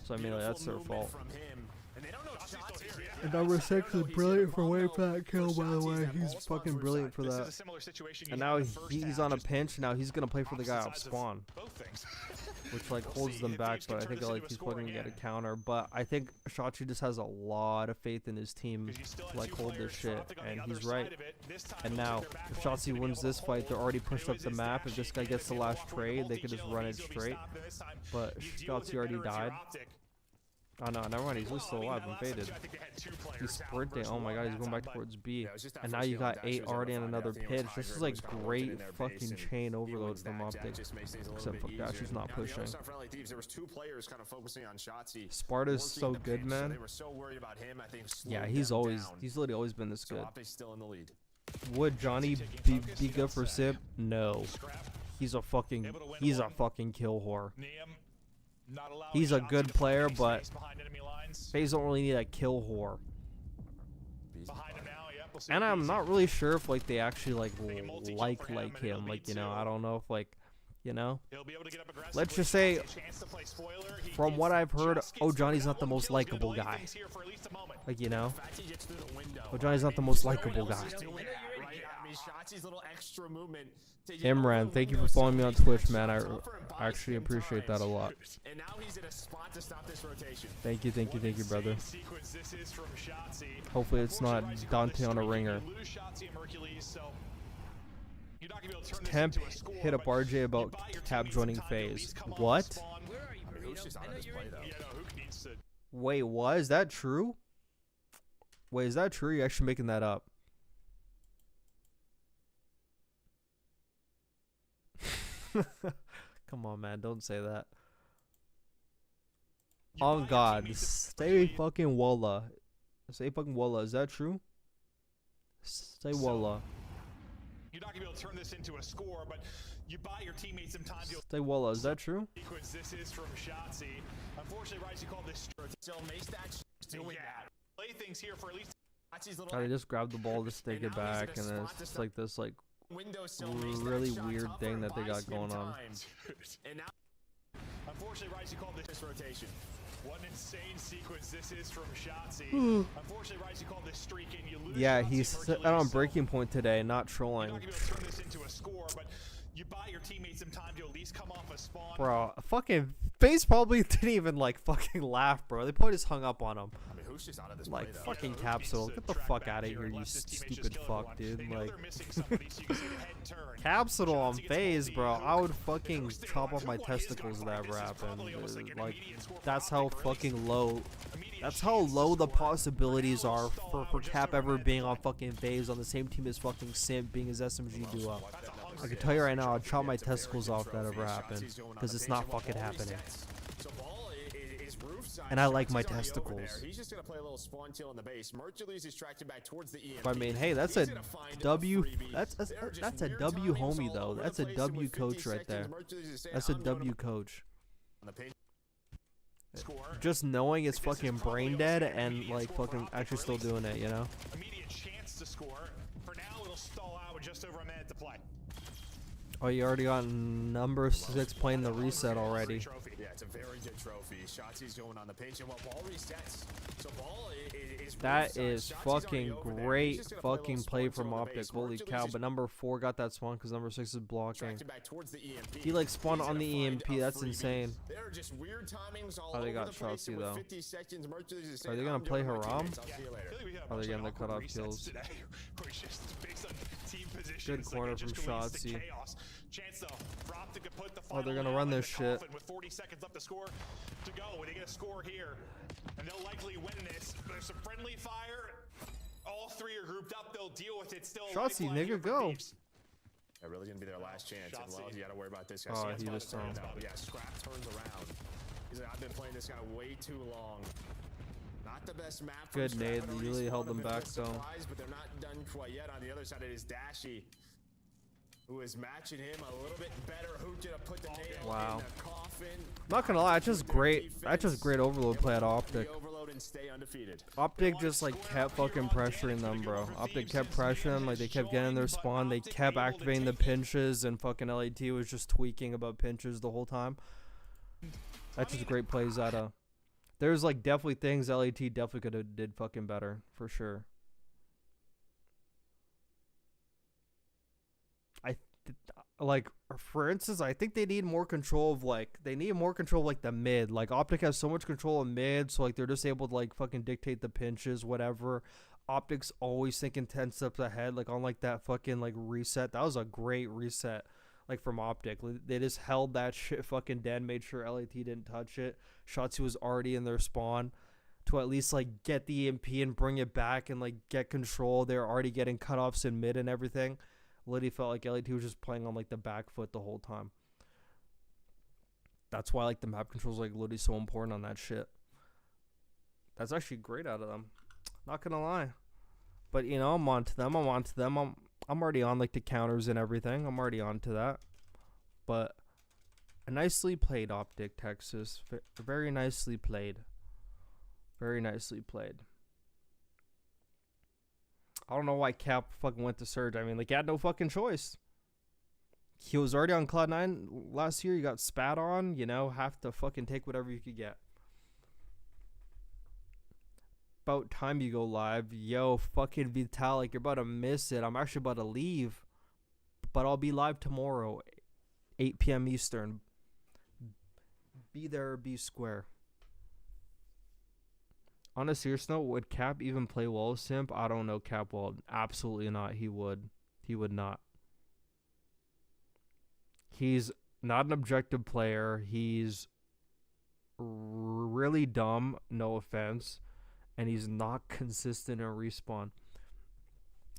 So, I mean, like, that's their fault. And number 6 is brilliant for way fat kill, by the way. He's fucking brilliant for that. And now he's on a pinch. Now he's gonna play for the guy off spawn, which like holds them back. But I think like he's probably gonna get a counter. But I think Shotzi just has a lot of faith in his team to like hold this shit, and he's right. And now if Shotzi wins this fight, they're already pushed up the map. If this guy gets the last trade, they could just run it straight. But Shotzi already died. Oh no, never mind, he's still alive and faded. He's sprinting, oh my god, he's going back towards B. And now you got 8 already on another pitch. This is like great fucking chain overload from OpTic. Except for gosh, he's not pushing. Sparta's so good, man. Yeah, he's literally always been this good. Would Johnny be good for Sip? No. He's a fucking kill whore. He's a good player, but FaZe don't really need a kill whore. And I'm not really sure if like they actually like him. Like, you know, I don't know if like, you know. Let's just say, from what I've heard, oh Johnny's not the most likable guy. Like, you know, oh Johnny's not the most likable guy. Imran, thank you for following me on Twitch, man. I actually appreciate that a lot. Thank you, brother. Hopefully it's not Dante on a ringer. Temp hit up RJ about Cap joining FaZe. What? Wait, what? Is that true? Wait, is that true? You're actually making that up? Come on, man, don't say that. On God, stay fucking Walla. Say fucking Walla. Is that true? Say Walla. You're not gonna be able to turn this into a score, but you buy your teammates some time. Say Walla. Is that true? This is from Shotzi. Unfortunately, Rice, you called this. So doing that. Play things here for at least. I just grabbed the ball to take it back, and then it's just like this like really weird thing that they got going on. And now, unfortunately, Rice, you called this rotation. What an insane sequence this is from Shotzi. Unfortunately, Rice, you called this streak and you lose. Yeah, he's out on breaking point today, not trolling. You're not gonna turn this into a score, but you buy your teammates some time to at least come off a spawn. Bro, fucking FaZe probably didn't even like fucking laugh, bro. They probably just hung up on him. I mean, who's just out of this like play, fucking Capsule, get the fuck out of here, you stupid fuck, dude. Like Capsule on FaZe, bro. I would fucking chop off my testicles if that ever happened. Like that's how fucking low. That's how low the possibilities are for Cap ever being on fucking FaZe on the same team as fucking Simp being his SMG duo. I can tell you right now, I'd chop my testicles off if that ever happened, because it's not fucking happening. And I like my testicles. But I mean, hey, that's a W. That's a W, homie, though. That's a W, coach, right there. That's a W, coach. Just knowing it's fucking brain dead and like fucking actually still doing it, you know. Immediate chance to score. For now, it'll stall out with just over a minute to play. Oh, you already got number 6 playing the reset already. Yeah, it's a very good trophy. Shotzi's going on the pinch, and while ball resets, so ball is that is fucking great fucking play from OpTic. Holy cow! But number 4 got that spawn because number 6 is blocking. He like spawned on the EMP. That's insane. Oh, they got Shotzi though. Are they gonna play Haram? Are they getting the cutoff kills? decisions. Good corner Again, from just leads to Shotzi. chaos. Chance though for OpTic to put the Oh, they're final gonna nail run in this the shit. coffin with 40 seconds left to score to go. They get a score here, and they'll likely win this. There's some friendly fire. All three are grouped up. They'll deal with it still. Shotzi, nigga, go. They're really gonna be their last chance. And well, you gotta worry about this guy. Oh, See, he that's just why thrown. it's yeah, Scrap turns around. He's like, I've been playing this guy way too long. Not the best map. Good Scrap. nade. Had They already really held spawned them a bit of back, a though. surprise, but they're not done quite yet. On the other side, it is Dashy, who is matching him a little bit better. Who did a put the nail Wow. in the coffin? Not gonna lie, it's just great. That's just great overload play at OpTic. Overload and stay undefeated. OpTic just like kept fucking pressuring them, bro. OpTic kept pressuring them, like they kept getting their spawn, they kept activating the pinches, and fucking LAT was just tweaking about pinches the whole time. That's just great plays at there's like definitely things LAT definitely could have did fucking better, for sure. Like, for instance, I think they need more control of like the mid. Like OpTic has so much control of mid, so like they're just able to like fucking dictate the pinches, whatever. OpTic's always thinking 10 steps ahead, like on like that fucking like reset. That was a great reset, like from OpTic. They just held that shit fucking dead, made sure LAT didn't touch it. Shotzi was already in their spawn to at least like get the EMP and bring it back and like get control. They're already getting cutoffs in mid and everything. Literally felt like LAT was just playing on like the back foot the whole time. That's why like the map control is like literally so important on that shit. That's actually great out of them. Not gonna lie. But you know, I'm on to them. I'm already on like the counters and everything. I'm already on to that. But nicely played, OpTic, Texas. Very nicely played. Very nicely played. I don't know why Cap fucking went to Surge. I mean, like, he had no fucking choice. He was already on Cloud9 last year. He got spat on, you know, have to fucking take whatever you could get. About time you go live. Yo, fucking Vitalik, you're about to miss it. I'm actually about to leave. But I'll be live tomorrow, 8 p.m. Eastern. Be there or be square. On a serious note, would Cap even play well with Simp? I don't know Cap well. Absolutely not. He would. He would not. He's not an objective player. He's really dumb, no offense. And he's not consistent in respawn.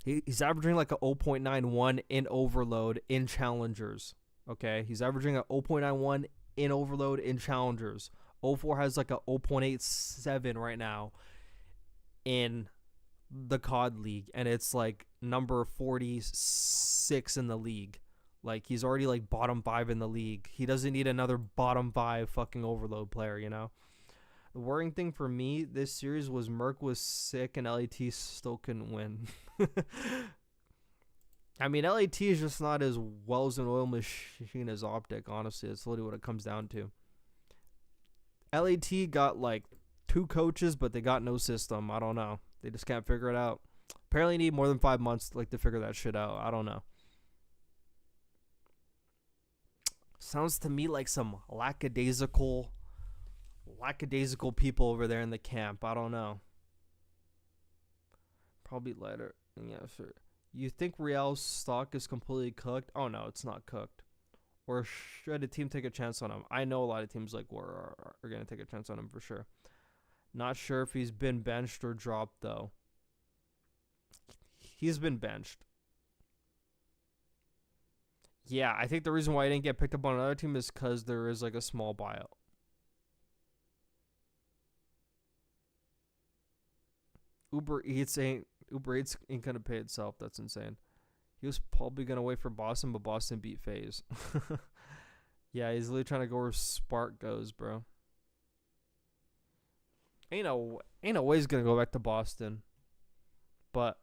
He's averaging like a 0.91 in overload in challengers. Okay? He's averaging a 0.91 in overload in challengers. 04 has like a 0.87 right now in the COD League, and it's like number 46 in the league. Like, he's already like bottom 5 in the league. He doesn't need another bottom 5 fucking overload player, you know? The worrying thing for me this series was Merc was sick and LAT still couldn't win. I mean, LAT is just not as well as an oil machine as OpTic, honestly. That's literally what it comes down to. LAT got like 2 coaches, but they got no system. I don't know. They just can't figure it out. Apparently need more than 5 months like to figure that shit out. I don't know. Sounds to me like some lackadaisical people over there in the camp. I don't know. Probably later. Yeah, sure. You think Real's stock is completely cooked? Oh no, it's not cooked. Or should a team take a chance on him? I know a lot of teams like are going to take a chance on him for sure. Not sure if he's been benched or dropped, though. He's been benched. Yeah, I think the reason why he didn't get picked up on another team is because there is like a small buyout. Uber Eats ain't gonna pay itself. That's insane. He was probably going to wait for Boston, but Boston beat FaZe. Yeah, he's literally trying to go where Spark goes, bro. Ain't no way he's going to go back to Boston. But,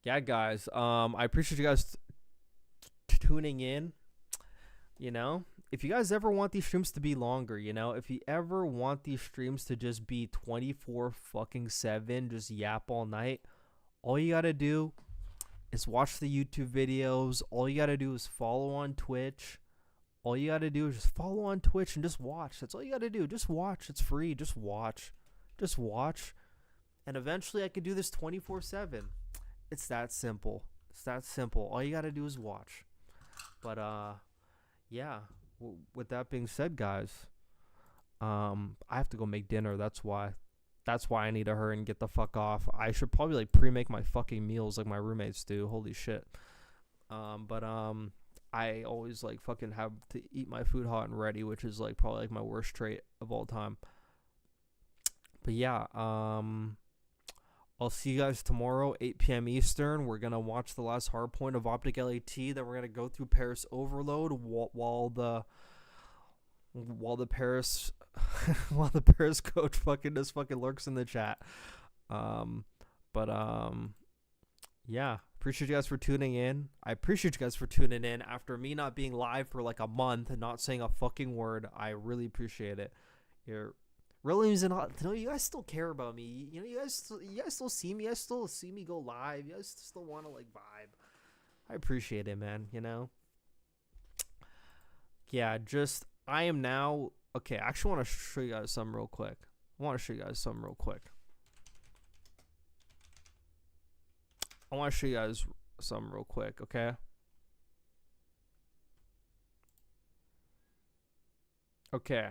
yeah, guys. I appreciate you guys tuning in. You know, if you guys ever want these streams to be longer, you know, if you ever want these streams to just be 24/7, just yap all night, all you got to do is watch the YouTube videos. All you got to do is follow on Twitch. All you got to do is just follow on Twitch and just watch. That's all you got to do. Just watch. It's free. Just watch. Just watch. And eventually I could do this 24/7. It's that simple. It's that simple. All you gotta do is watch. But yeah. With that being said, guys, I have to go make dinner. That's why I need to hurry and get the fuck off. I should probably like pre-make my fucking meals like my roommates do. Holy shit. But I always like fucking have to eat my food hot and ready, which is like probably like my worst trait of all time. But yeah, I'll see you guys tomorrow, 8 p.m. Eastern. We're gonna watch the last hard point of OpTic LAT. Then we're gonna go through Paris Overload while the Paris coach fucking just fucking lurks in the chat. Yeah, appreciate you guys for tuning in. I appreciate you guys for tuning in after me not being live for like a month and not saying a fucking word. I really appreciate it. You're really to know you guys still care about me. You know, you guys still see me. You guys still see me go live. You guys still want to like vibe. I appreciate it, man. You know. Yeah, I am now okay. I actually want to show you guys something real quick. I want to show you guys, okay? Okay.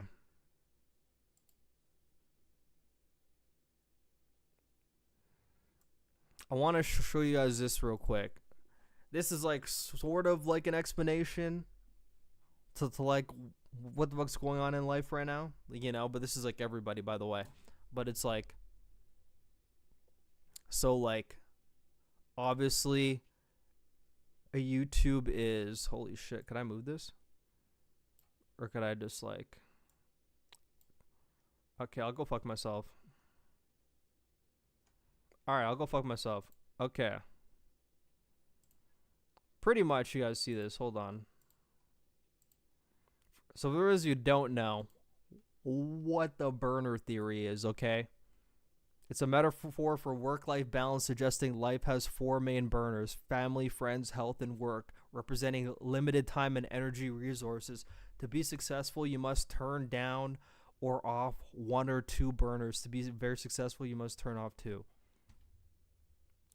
I want to show you guys this real quick. This is like sort of like an explanation to like what the fuck's going on in life right now, you know, but this is like everybody, by the way. But it's like, so like, obviously a YouTube is, holy shit, could I move this? Or could I just like, okay, I'll go fuck myself. Alright, I'll go fuck myself. Okay. Pretty much you guys see this, hold on. So for those of you who don't know what the burner theory is, okay? It's a metaphor for work-life balance, suggesting life has four main burners: family, friends, health, and work, representing limited time and energy resources. To be successful, you must turn down or off one or two burners. To be very successful, you must turn off two.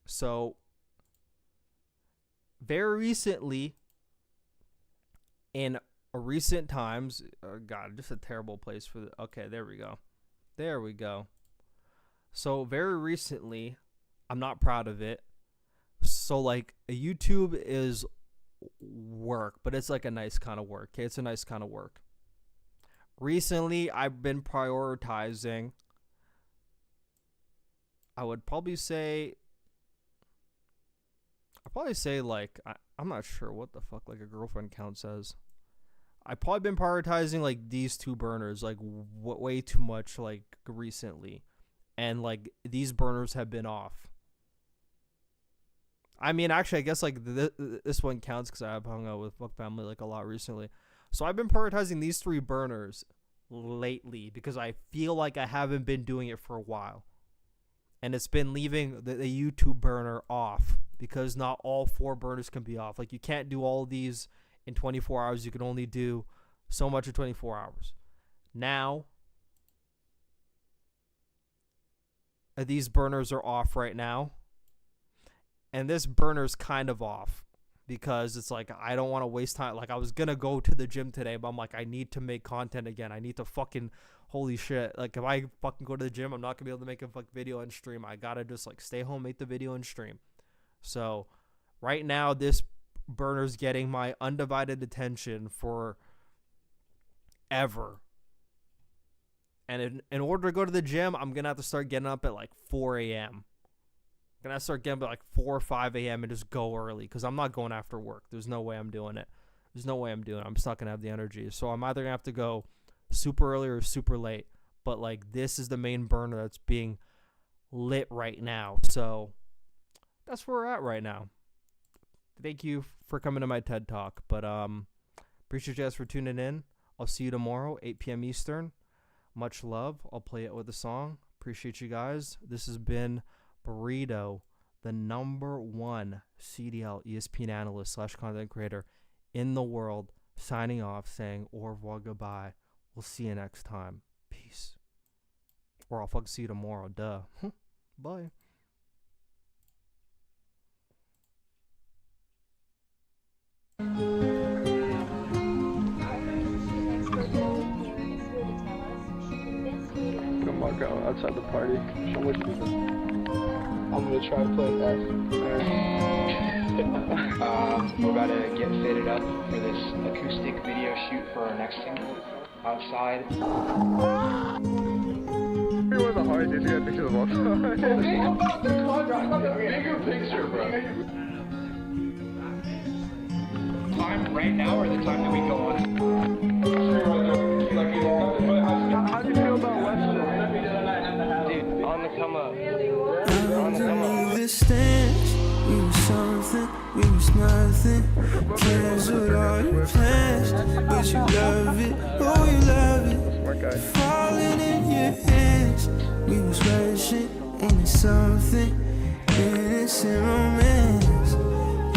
So, very recently, in recent times, God, just a terrible place for the, okay, there we go. There we go. So, very recently, I'm not proud of it. So, like, YouTube is work, but it's like a nice kind of work. Okay, it's a nice kind of work. Recently, I've been prioritizing, I would probably say, like, I'm not sure what the fuck like a girlfriend count says. I've probably been prioritizing like these two burners like way too much like recently, and like these burners have been off. I mean, actually, I guess like this one counts because I've hung out with Fuck Family like a lot recently. So I've been prioritizing these three burners lately because I feel like I haven't been doing it for a while, and it's been leaving the YouTube burner off because not all four burners can be off. Like you can't do all these in 24 hours. You can only do so much in 24 hours. Now, these burners are off right now. And this burner's kind of off because it's like, I don't want to waste time. Like I was going to go to the gym today, but I'm like, I need to make content again. I need to fucking, holy shit. Like if I fucking go to the gym, I'm not going to be able to make a fucking video and stream. I got to just like stay home, make the video and stream. So right now, this burner's getting my undivided attention for ever. And in order to go to the gym, I'm going to have to start getting up at like 4 a.m. I'm going to start getting up at like 4 or 5 a.m. and just go early because I'm not going after work. There's no way I'm doing it. There's no way I'm doing it. I'm just not going to have the energy. So I'm either going to have to go super early or super late. But like this is the main burner that's being lit right now. So that's where we're at right now. Thank you for coming to my TED Talk. But appreciate you guys for tuning in. I'll see you tomorrow, 8 p.m. Eastern. Much love. I'll play it with a song. Appreciate you guys. This has been Borito, the #1 CDL ESPN analyst / content creator in the world, signing off, saying au revoir, goodbye. We'll see you next time. Peace. Or I'll fucking see you tomorrow. Duh. Bye. Come walk out outside the party. Show what you do. I'm gonna try to play F. We're about to get fitted up for this acoustic video shoot for our next single outside. One of the hardest things to get pictures of all time. Think about the contract. Bigger picture, bro. Time right now or the time that we go on? How do you feel about Western? Dude, on the come up. We were something, we was nothing. Canceled all your plans, but you love it, oh you love it. Falling in your hands, we was rushing into something. Innocent romance,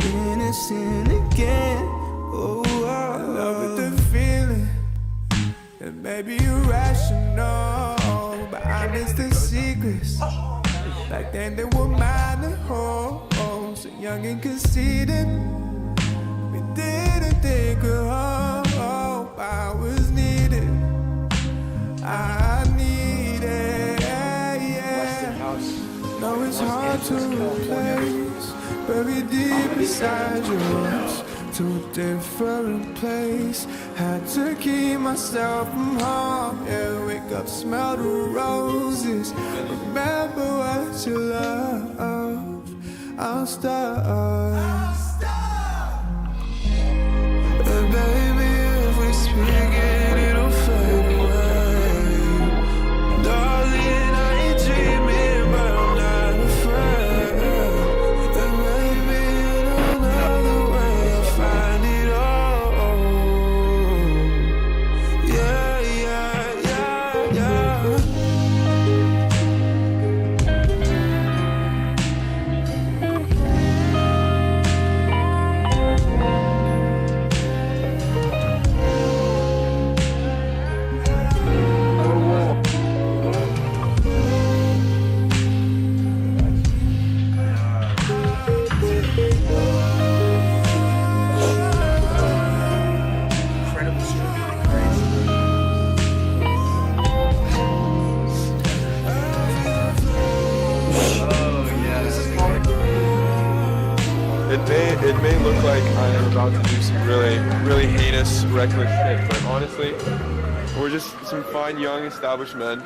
innocent again. Oh, I love the feeling, and maybe irrational, but I miss the secrets. Back then they were mine to hold, so young and conceited. We didn't think of hope I was needed. I needed, yeah. No, it's hard to replace, buried deep inside yours, to a different place. Had to keep myself from harm. Yeah, wake up, smell the roses. Remember what you love. I'll stop. And baby, if we speak it, it'll fade away. Darling, I ain't dreaming, but I'm not afraid. And maybe in another way I'll find it all. Yeah, yeah, yeah, yeah. It may look like I am about to do some really heinous, reckless shit, but honestly, we're just some fine, young, established men